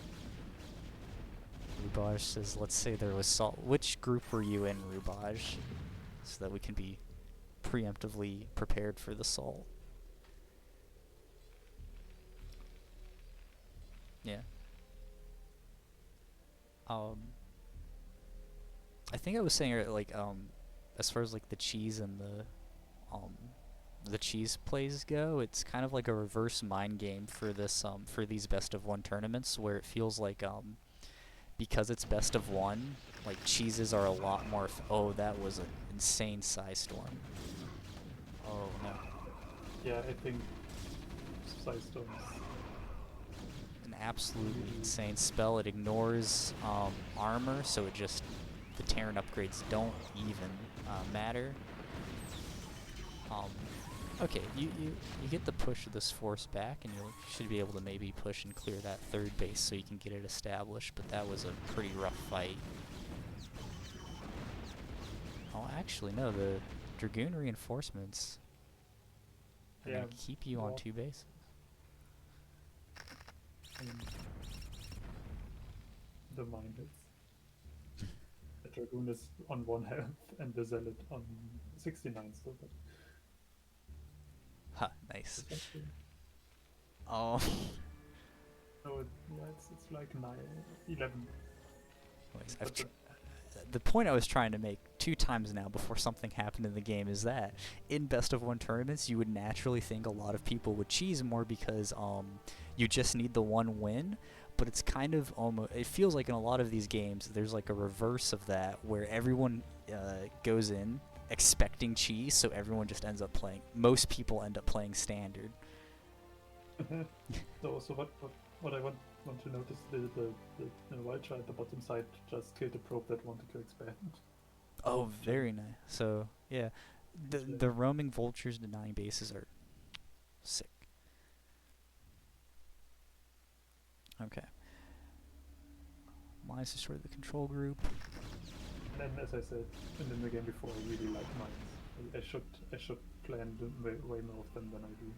S2: Rubaj says, let's say there was salt. Which group were you in, Rubaj? So that we can be preemptively prepared for the salt. Yeah. I think I was saying like as far as like the cheese and the cheese plays go, it's kind of like a reverse mind game for this for these best of one tournaments, where it feels like because it's best of one, like cheeses are a lot more. Oh, that was an insane size storm. Oh no.
S3: yeah, I think Size Storms.
S2: An absolutely insane spell. It ignores armor, so it just the Terran upgrades don't even matter. Okay, you get the push of this force back, and you should be able to maybe push and clear that third base so you can get it established. But that was a pretty rough fight. Oh, actually no, the Dragoon reinforcements are
S3: Yeah,
S2: gonna keep you on
S3: well,
S2: 2 bases.
S3: The mind is. The Dragoon is on 1 health and the Zealot on 69 still, but
S2: Ha, nice.
S3: essentially-
S2: Oh.
S3: no, it's like 11.
S2: Anyways,
S3: But
S2: the point I was trying to make 2 times now before something happened in the game is that in best of one tournaments you would naturally think a lot of people would cheese more because you just need the one win, but it's kind of almost, it feels like in a lot of these games there's like a reverse of that where everyone goes in expecting cheese, so everyone just ends up playing, most people end up playing standard.
S3: so what I want to notice, the Vulture at the bottom side just killed a probe that wanted to expand.
S2: Oh, very nice. So yeah, the roaming vultures denying bases are sick. Okay. Mines destroyed the control group.
S3: And then, as I said in the game before, I really like mines. I should plan way more of them than I do.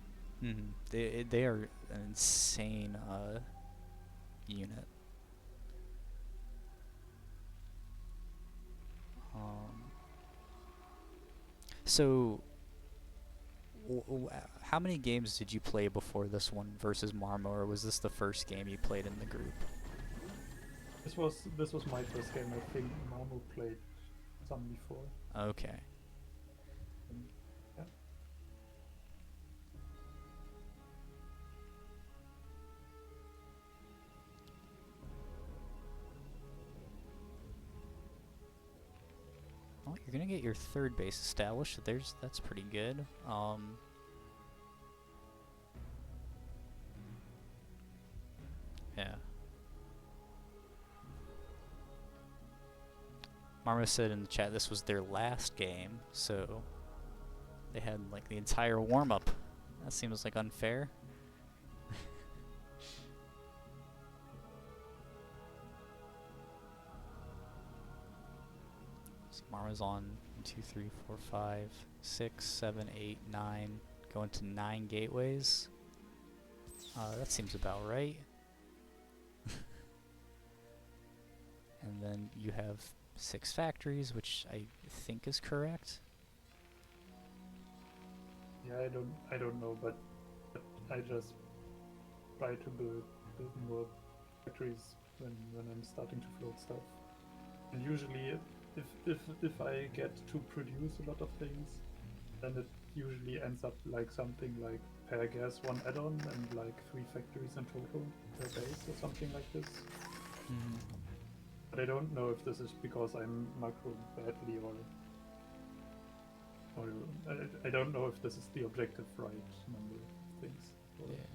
S2: They are an insane unit. So, how many games did you play before this one versus Marmo, or was this the first game you played in the group?
S3: This was my first game. I think Marmo played some before.
S2: Okay.
S3: Yeah.
S2: Well, you're gonna get your third base established. So that's pretty good. Yeah. Marmo said in the chat this was their last game, so they had like the entire warm-up. That seems like unfair. So Marmo's on 1, 2, 3, 4, 5, 6, 7, 8, 9, going to 9 gateways. That seems about right. And then you have 6 factories, which I think is correct.
S3: Yeah, I don't know, but I just try to build more factories when I'm starting to float stuff. And usually, if I get to produce a lot of things, then it usually ends up like something like per gas 1 add-on and like 3 factories in total per base or something like this. But I don't know if this is because I'm macro badly or I don't know if this is the objective right number of things. Or...
S2: Yeah.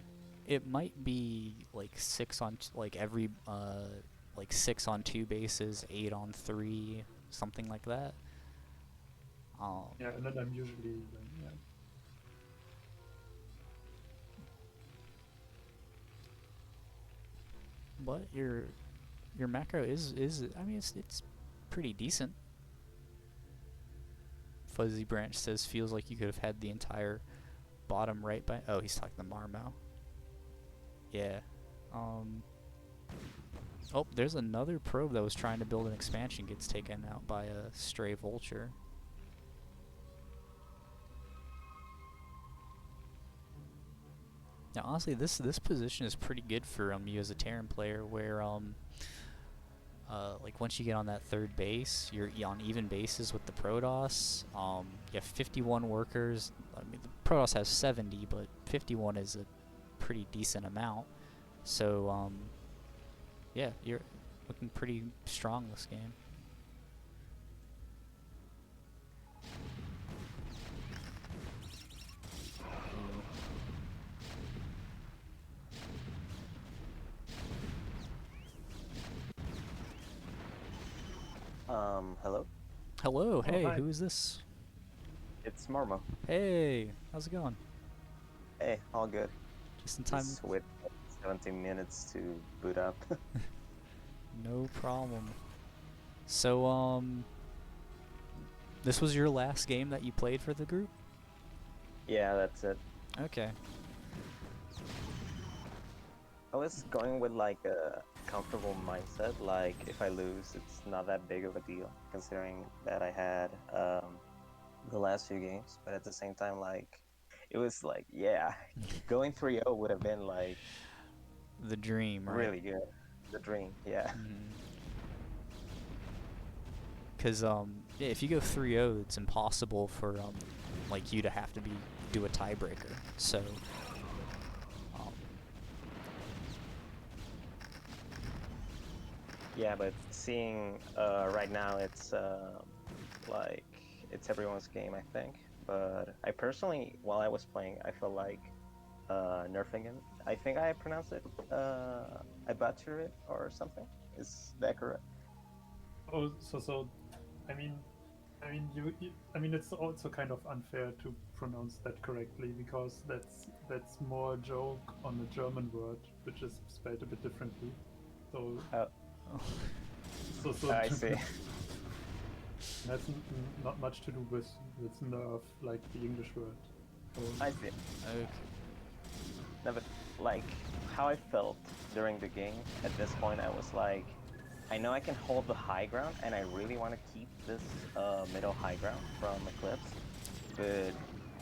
S2: It might be like 6 on like every like 6 on 2 bases, 8 on 3, something like that.
S3: Yeah, and then I'm usually yeah.
S2: But your macro is I mean it's pretty decent. Fuzzy Branch says feels like you could have had the entire bottom right by. Oh, he's talking to Marmo. Yeah. Oh, there's another probe that was trying to build an expansion gets taken out by a stray vulture. Now, honestly, this position is pretty good for you as a Terran player, where like once you get on that third base, you're on even bases with the Protoss. You have 51 workers. I mean, the Protoss has 70, but 51 is a pretty decent amount. So, yeah, you're looking pretty strong this game.
S4: Hello?
S2: Hello, hey,
S3: hi.
S2: who is this?
S4: It's Marmo.
S2: Hey, how's it going?
S4: Hey, all good.
S2: Just in time.
S4: Just wait 17 minutes to boot up.
S2: No problem. So, this was your last game that you played for the group?
S4: Yeah, that's it.
S2: Okay.
S4: I was going with like a comfortable mindset, like if I lose, it's not that big of a deal, considering that I had the last few games, but at the same time, like, it was like, yeah, going 3-0 would have been like...
S2: The dream, right?
S4: Really good. The dream, yeah.
S2: Because, yeah, if you go 3-0, it's impossible for, like, you to have to do a tiebreaker, so...
S4: Yeah, but seeing right now, it's like it's everyone's game, I think. But I personally, while I was playing, I felt like nerfingen. I think I pronounced it. I butchered it or something. Is that correct?
S3: Oh, so, I mean, I mean, it's also kind of unfair to pronounce that correctly because that's more a joke on a German word, which is spelled a bit differently. So. So
S4: I see.
S3: That's not much to do with nerf, like the English word. So,
S4: I see.
S2: Okay.
S4: No, but like how I felt during the game, at this point I was like, I know I can hold the high ground and I really want to keep this middle high ground from Eclipse, but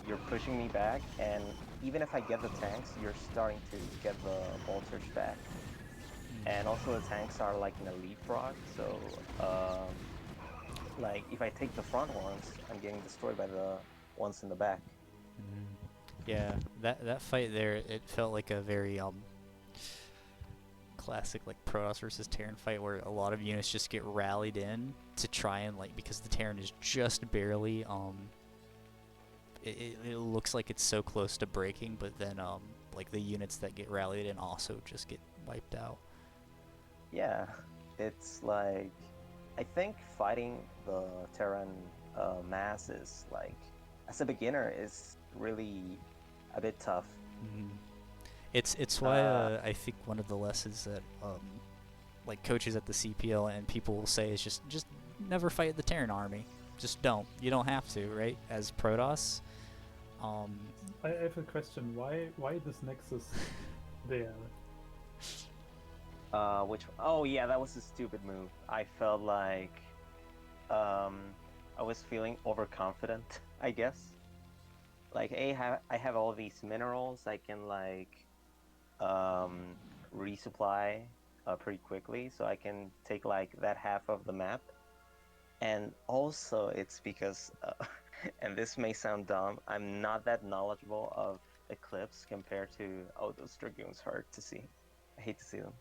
S4: you're pushing me back, and even if I get the tanks, you're starting to get the vultures back. And also the tanks are like in a leapfrog, so like if I take the front ones, I'm getting destroyed by the ones in the back.
S2: Yeah, that fight there, it felt like a very classic like Protoss versus Terran fight where a lot of units just get rallied in to try and like, because the Terran is just barely it looks like it's so close to breaking, but then like the units that get rallied in also just get wiped out.
S4: Yeah, it's like, I think fighting the Terran mass is like, as a beginner, is really a bit tough.
S2: It's why I think one of the lessons that like coaches at the CPL and people will say is just never fight the Terran army. Just don't. You don't have to, right? As Protoss.
S3: I have a question. Why this Nexus there?
S4: Oh yeah, that was a stupid move. I felt like I was feeling overconfident, I guess. Like, I have all these minerals, I can like resupply pretty quickly, so I can take like that half of the map. And also it's because, and this may sound dumb, I'm not that knowledgeable of Eclipse compared to, oh, those Dragoons hurt to see. I hate to see them.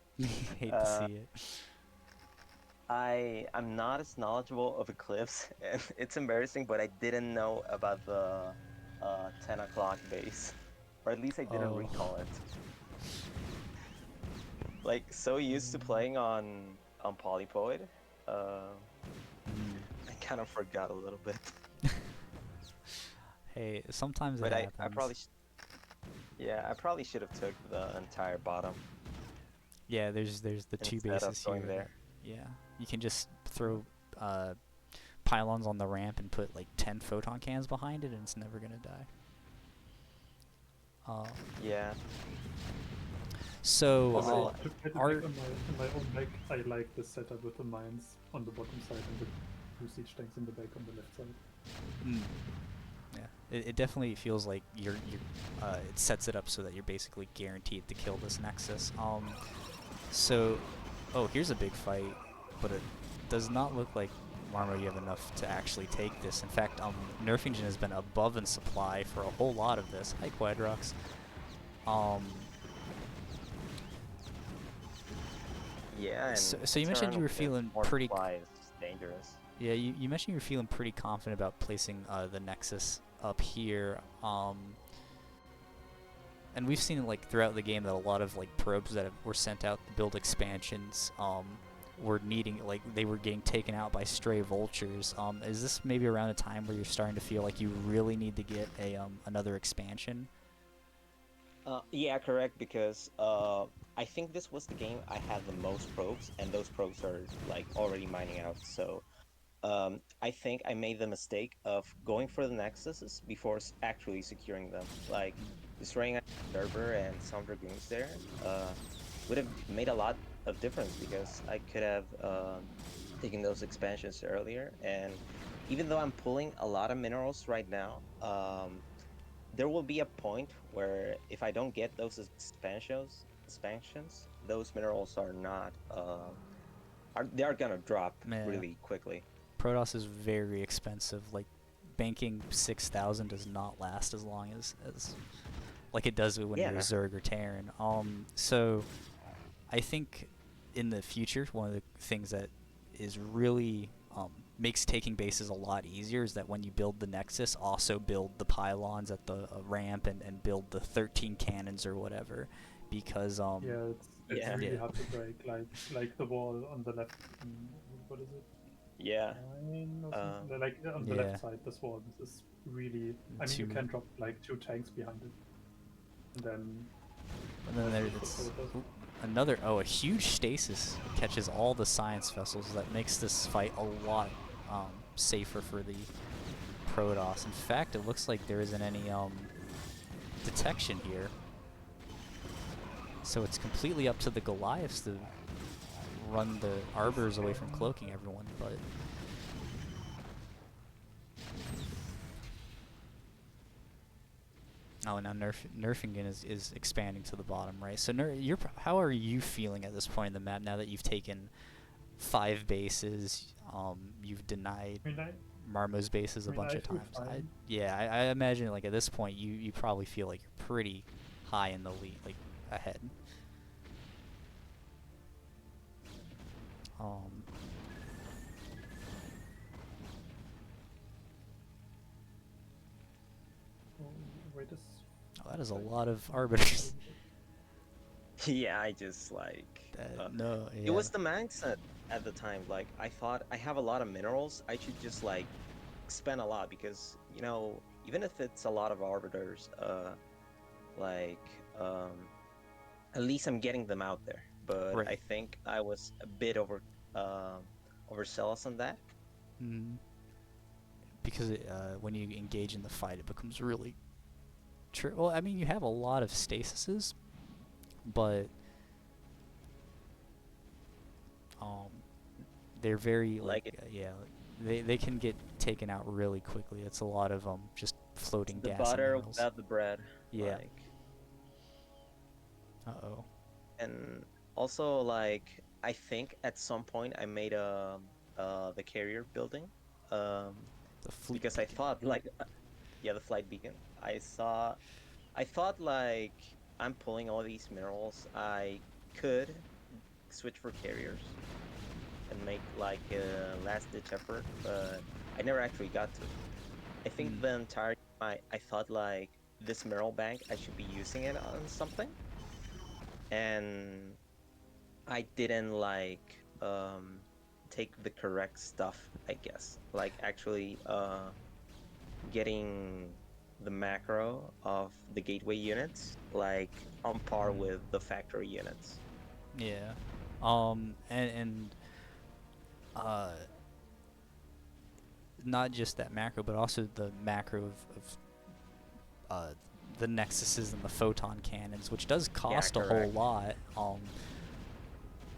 S2: Hate to see it.
S4: I'm not as knowledgeable of Eclipse, and it's embarrassing, but I didn't know about the 10 o'clock base, or at least I didn't
S2: Oh.
S4: recall it. Like, so used to playing on Polypoid, I kind of forgot a little bit.
S2: Hey, sometimes it
S4: But
S2: happens.
S4: I probably yeah, I probably should have took the entire bottom
S2: Yeah, there's the two
S4: instead of
S2: bases
S4: going
S2: here.
S4: there.
S2: Yeah, you can just throw pylons on the ramp and put like 10 photon cans behind it, and it's never gonna die.
S4: Yeah.
S2: So
S4: Also,
S3: To get it
S2: our
S3: back on my own deck, I like the setup with the mines on the bottom side and the 2 siege tanks in the back on the left side.
S2: yeah, it definitely feels like it sets it up so that you're basically guaranteed to kill this Nexus. So, oh, here's a big fight, but it does not look like Marmo you have enough to actually take this. In fact, nerfingen has been above in supply for a whole lot of this. Hi, Quadrox.
S4: yeah, and
S2: So you mentioned you were feeling
S4: more
S2: pretty.
S4: supply is dangerous.
S2: Yeah, you mentioned you were feeling pretty confident about placing the Nexus up here. And we've seen like throughout the game that a lot of like probes that were sent out to build expansions were needing, like, they were getting taken out by stray vultures. Is this maybe around a time where you're starting to feel like you really need to get a another expansion?
S4: Yeah, correct, because I think this was the game I had the most probes, and those probes are like already mining out. So I think I made the mistake of going for the Nexuses before actually securing them. Like, destroying a server and some dragoons there would have made a lot of difference, because I could have taken those expansions earlier. And even though I'm pulling a lot of minerals right now, there will be a point where if I don't get those expansions, those minerals are not they are gonna drop
S2: Yeah.
S4: really quickly.
S2: Protoss is very expensive. Like, banking 6,000 does not last as long as like it does when you're a Zerg or Terran. So I think in the future, one of the things that is really makes taking bases a lot easier is that when you build the Nexus, also build the pylons at the ramp and build the 13 cannons or whatever, because
S3: Yeah, it's
S4: Yeah.
S3: really
S2: Yeah.
S3: hard to break, like the wall on the left. What is it?
S4: Yeah.
S3: 9 or something? Like on the
S2: Yeah.
S3: left side, this wall is really. I mean, you
S2: Two-
S3: can drop like 2 tanks behind it, and then.
S2: And then there's another, a huge stasis catches all the science vessels. That makes this fight a lot safer for the Protoss. In fact, it looks like there isn't any detection here. So it's completely up to the Goliaths to run the Arbors away from cloaking everyone, but... Oh, now nerfingen is expanding to the bottom, right? So how are you feeling at this point in the map now that you've taken 5 bases? You've denied Marmo's bases a bunch of times. I imagine, like, at this point you probably feel like you're pretty high in the lead, like ahead. Oh, that is a lot of Arbiters.
S4: Yeah, I just like
S2: no. Yeah.
S4: It was the mindset at the time. Like, I thought I have a lot of minerals. I should just like spend a lot, because even if it's a lot of arbiters, at least I'm getting them out there. But
S2: right.
S4: I think I was a bit overzealous on that.
S2: Because when you engage in the fight, it becomes really true. Well, I mean, you have a lot of stasises, but they're very they can get taken out really quickly. It's a lot of just floating gas.
S4: The butter without the bread.
S2: Yeah.
S4: Like.
S2: Uh-oh.
S4: And also, like, I think at some point I made the carrier building.
S2: The fleet
S4: because
S2: beacon.
S4: I thought, like, the flight beacon. I thought, like, I'm pulling all these minerals. I could switch for carriers. and make like a last-ditch effort, but I never actually got to. I think the entire time I thought like this mineral bank, I should be using it on something, and I didn't like take the correct stuff, I guess. Like actually getting the macro of the gateway units like on par with the factory units.
S2: Yeah. And not just that macro, but also the macro of the nexuses and the photon cannons, which does cost a whole
S4: correct.
S2: lot.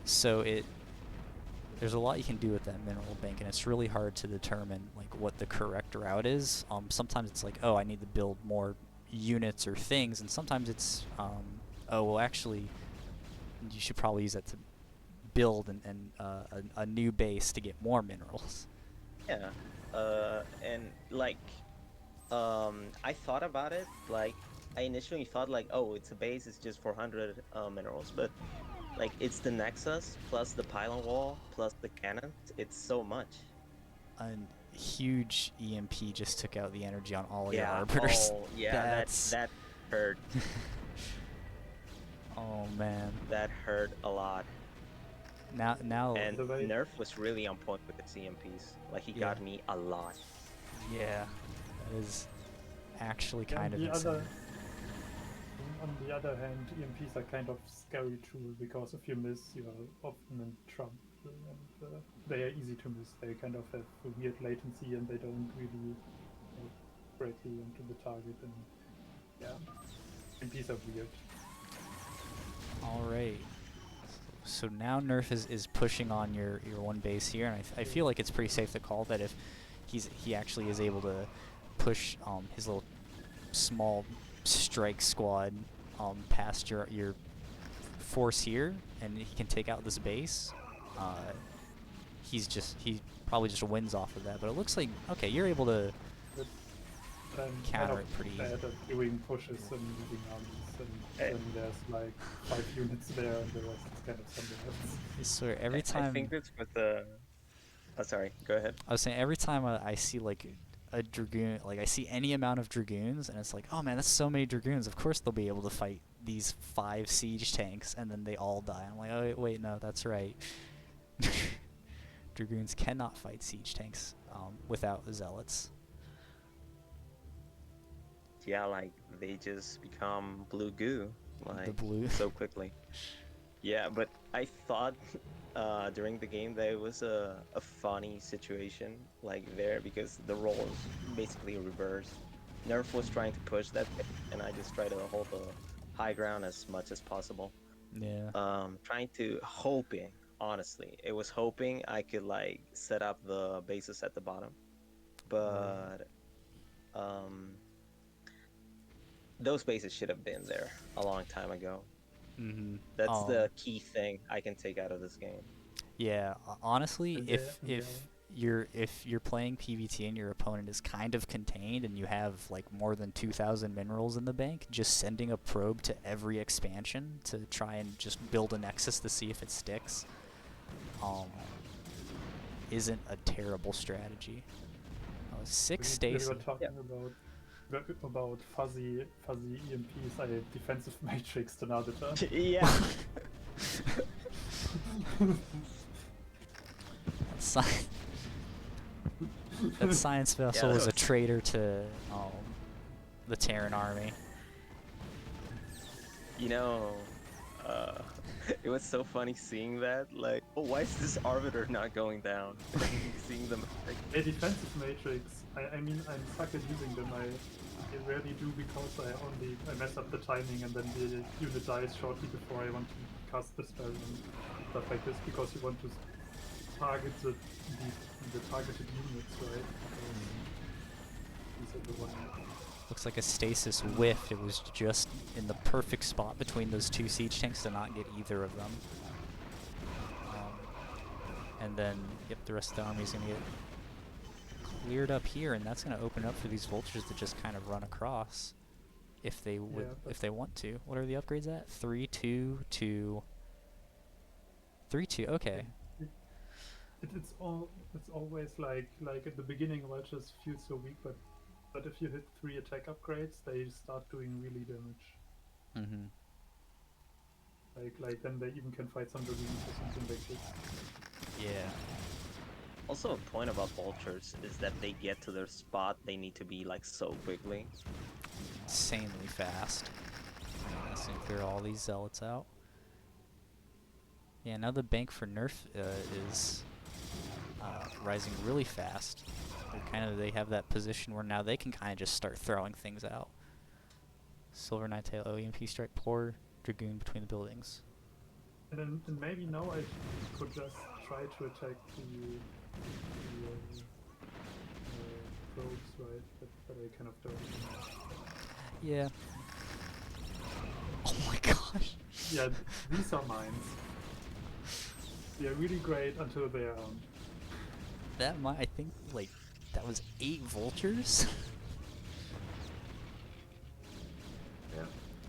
S2: So there's a lot you can do with that mineral bank, and it's really hard to determine like what the correct route is. Sometimes it's like, oh, I need to build more units or things, and sometimes it's oh, well, actually, you should probably use that to build a new base to get more minerals.
S4: Yeah. And like I thought about it, like I initially thought like, oh, it's a base, it's just 400 minerals, but like it's the nexus plus the pylon wall plus the cannons. It's so much.
S2: A huge EMP just took out the energy on all your
S4: Yeah.
S2: arbiters.
S4: Oh, yeah. That hurt.
S2: Oh man.
S4: That hurt a lot.
S2: Now.
S4: And
S3: The way-
S4: Nerf was really on point with its EMPs. Like he got me a lot.
S2: Yeah, that is actually
S3: Yeah,
S2: kind of
S3: the
S2: insane.
S3: on the other hand, EMPs are kind of scary too, because if you miss, you are often in trouble, and they are easy to miss. They kind of have a weird latency, and they don't really go directly into the target. And yeah, EMPs are weird.
S2: All right. So now Nerf is pushing on your one base here, and I feel like it's pretty safe to call that if he actually is able to push his little small strike squad past your force here, and he can take out this base. He probably just wins off of that. But it looks like, okay, you're able to counter it pretty
S3: bad
S2: easy.
S3: at doing pushes and moving armies, and then there's like 5 units there, and the rest is kind of somewhere else.
S2: I swear, every
S4: I
S2: time
S4: think that's with the. Oh, sorry. Go ahead.
S2: I was saying, every time I see like a dragoon, like I see any amount of dragoons, and it's like, oh man, that's so many dragoons. Of course they'll be able to fight these 5 siege tanks, and then they all die. I'm like, oh wait, no, that's right. Dragoons cannot fight siege tanks without zealots.
S4: Yeah, like they just become blue goo, like
S2: blue.
S4: so quickly. Yeah, but I thought during the game that it was a funny situation like there, because the roles basically reversed. Nerf was trying to push that bit, and I just tried to hold the high ground as much as possible.
S2: Yeah.
S4: Hoping, honestly, it was hoping I could like set up the bases at the bottom, but those bases should have been there a long time ago.
S2: Mm-hmm.
S4: That's the key thing I can take out of this game.
S2: Yeah. Honestly,
S3: And
S2: if
S3: yeah.
S2: if you're playing PvT and your opponent is kind of contained and you have like more than 2,000 minerals in the bank, just sending a probe to every expansion to try and just build a nexus to see if it sticks isn't a terrible strategy. 6
S3: We
S2: stasis.
S3: were talking about fuzzy EMPs. I defensive matrix to Nagata.
S4: Yeah.
S2: That science vessel
S4: that
S2: was a
S4: was-
S2: traitor to the Terran army.
S4: You know, it was so funny seeing that. Like, oh, why is this arbiter not going down? Seeing them. Like,
S3: A defensive matrix. I mean, I'm stuck at using them. I rarely do, because I mess up the timing, and then the unit dies shortly before I want to cast the spell and stuff like this, because you want to target the targeted units, right? These are the ones.
S2: Looks like a stasis whiffed. It was just in the perfect spot between those 2 siege tanks to not get either of them. And then, yep, the rest of the army's gonna get cleared up here, and that's gonna open up for these vultures to just kind of run across, if they would, if they want to. What are the upgrades at? 3-2 to 3-2. Okay.
S3: it's always like at the beginning vultures feel so weak, but if you hit 3 attack upgrades, they start doing really damage.
S2: Mm-hmm.
S3: Like then they even can fight some dragoons or something like this.
S2: Yeah.
S4: Also, a point about vultures is that they get to their spot, they need to be like so quickly.
S2: Insanely fast. Let's clear all these zealots out. Yeah, now the bank for nerf is rising really fast. They have that position where now they can kind of just start throwing things out. Silver Nighttail EMP strike, poor dragoon between the buildings.
S3: And maybe now I could just try to attack the probes, right? But I kind of don't.
S2: Yeah. Oh my gosh.
S3: Yeah, these are mines. They're really great until they aren't.
S2: That might, I think, like, that was 8 vultures?
S3: Yeah.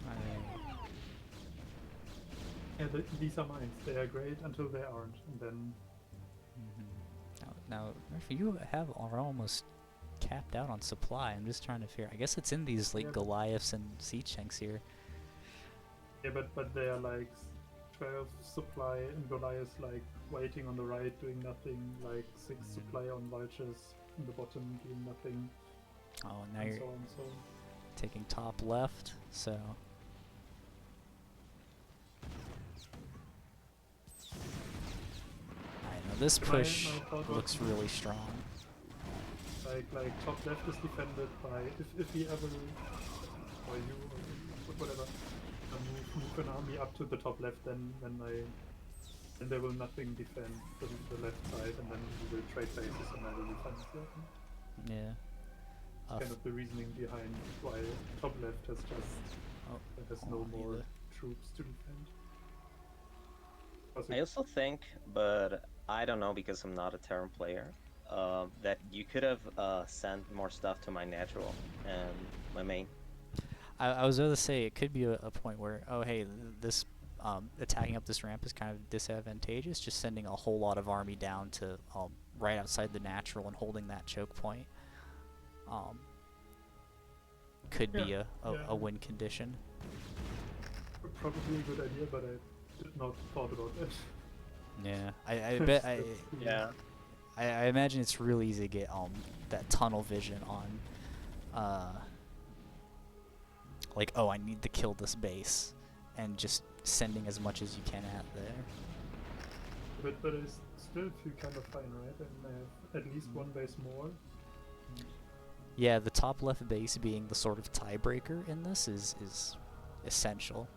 S2: I mean,
S3: Yeah, these are mines. They are great until they aren't, and then.
S2: now, Murphy, you are almost capped out on supply. I'm just trying to figure. I guess it's in these like
S3: Yeah,
S2: Goliaths and siege tanks here.
S3: Yeah, but they are like 12 supply and Goliaths like waiting on the right doing nothing, like 6 supply on vultures in the bottom doing nothing,
S2: Oh, now
S3: and
S2: you're
S3: so on. So
S2: taking top left, so. I know this
S3: My
S2: push
S3: thought was
S2: looks really strong.
S3: like top left is defended by if he ever or you or whatever move an army up to the top left, then there will nothing defend the left side, and then we will trade bases and I will defend it.
S2: Yeah.
S3: Kind of the reasoning behind why top left has no more troops to defend.
S4: I also think, but I don't know because I'm not a Terran player, that you could have sent more stuff to my natural and my main.
S2: I was going to say it could be a point where, oh hey, this attacking up this ramp is kind of disadvantageous. Just sending a whole lot of army down to right outside the natural and holding that choke point could be a win condition.
S3: Probably a good idea, but I did not thought about that.
S2: Yeah, I bet
S4: Yeah.
S2: I imagine it's really easy to get that tunnel vision on like, oh, I need to kill this base, and just sending as much as you can at there.
S3: But I still feel kind of fine, right? And I have at least one base more.
S2: Yeah, the top left base being the sort of tiebreaker in this is essential.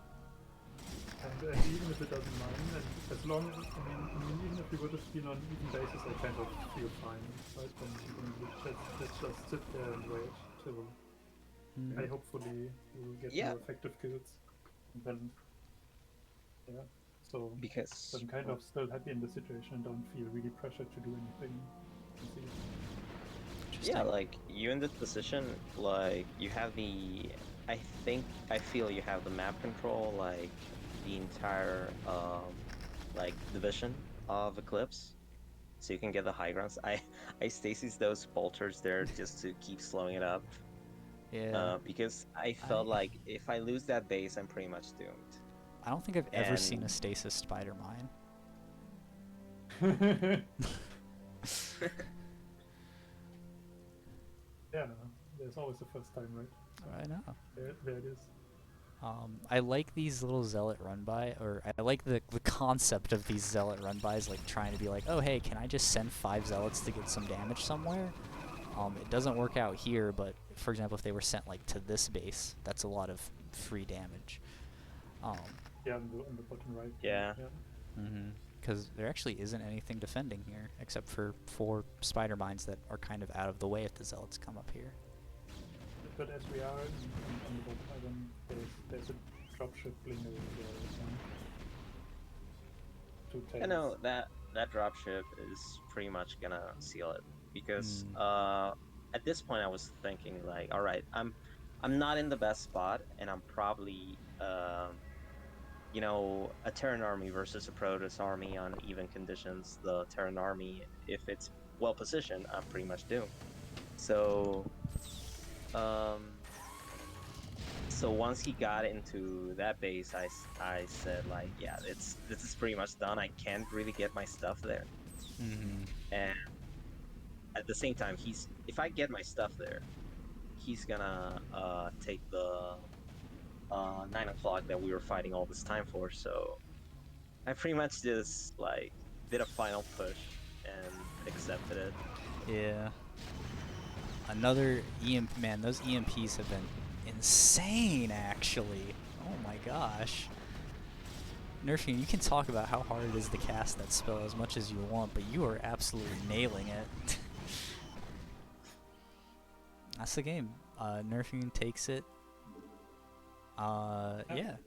S3: And even if it doesn't mind, and as long as, I mean, even if we would have been on even bases, I kind of feel fine, right? Then let's just sit there and wait till I hopefully will get more effective kills. And then, yeah, so
S4: Because
S3: I'm kind of still happy in the situation and don't feel really pressured to do anything.
S4: yeah, like you in this position, like you have the, I feel you have the map control, like the entire like division of Eclipse, so you can get the high grounds. I stasis those bolters there just to keep slowing it up.
S2: Yeah.
S4: Because I felt like if I lose that base, I'm pretty much doomed.
S2: I don't think I've ever seen a stasis spider mine.
S3: Yeah, there's always the first time, right?
S2: I know.
S3: There it is.
S2: I like these little zealot run-by, or I like the concept of these zealot run-bys, like trying to be like, oh hey, can I just send 5 zealots to get some damage somewhere? It doesn't work out here, but for example, if they were sent like to this base, that's a lot of free damage.
S3: Yeah, on the bottom right.
S4: Yeah.
S2: Because there actually isn't anything defending here, except for 4 spider mines that are kind of out of the way if the zealots come up here.
S3: But as we are on the bottom island, there's a dropship blinger there.
S4: I know that dropship is pretty much gonna seal it, because at this point I was thinking like, all right, I'm not in the best spot, and I'm probably you know, a Terran army versus a Protoss army on even conditions, the Terran army, if it's well positioned, I'm pretty much doomed. So, so once he got into that base, I said like, yeah, this is pretty much done. I can't really get my stuff there, and at the same time, if I get my stuff there, he's gonna take the 9 o'clock that we were fighting all this time for. So I pretty much just like did a final push and accepted it.
S2: Yeah. Another EMP, man, those EMPs have been insane, actually. Oh my gosh. Nerfingen, you can talk about how hard it is to cast that spell as much as you want, but you are absolutely nailing it. That's the game. Nerfingen takes it. Yeah.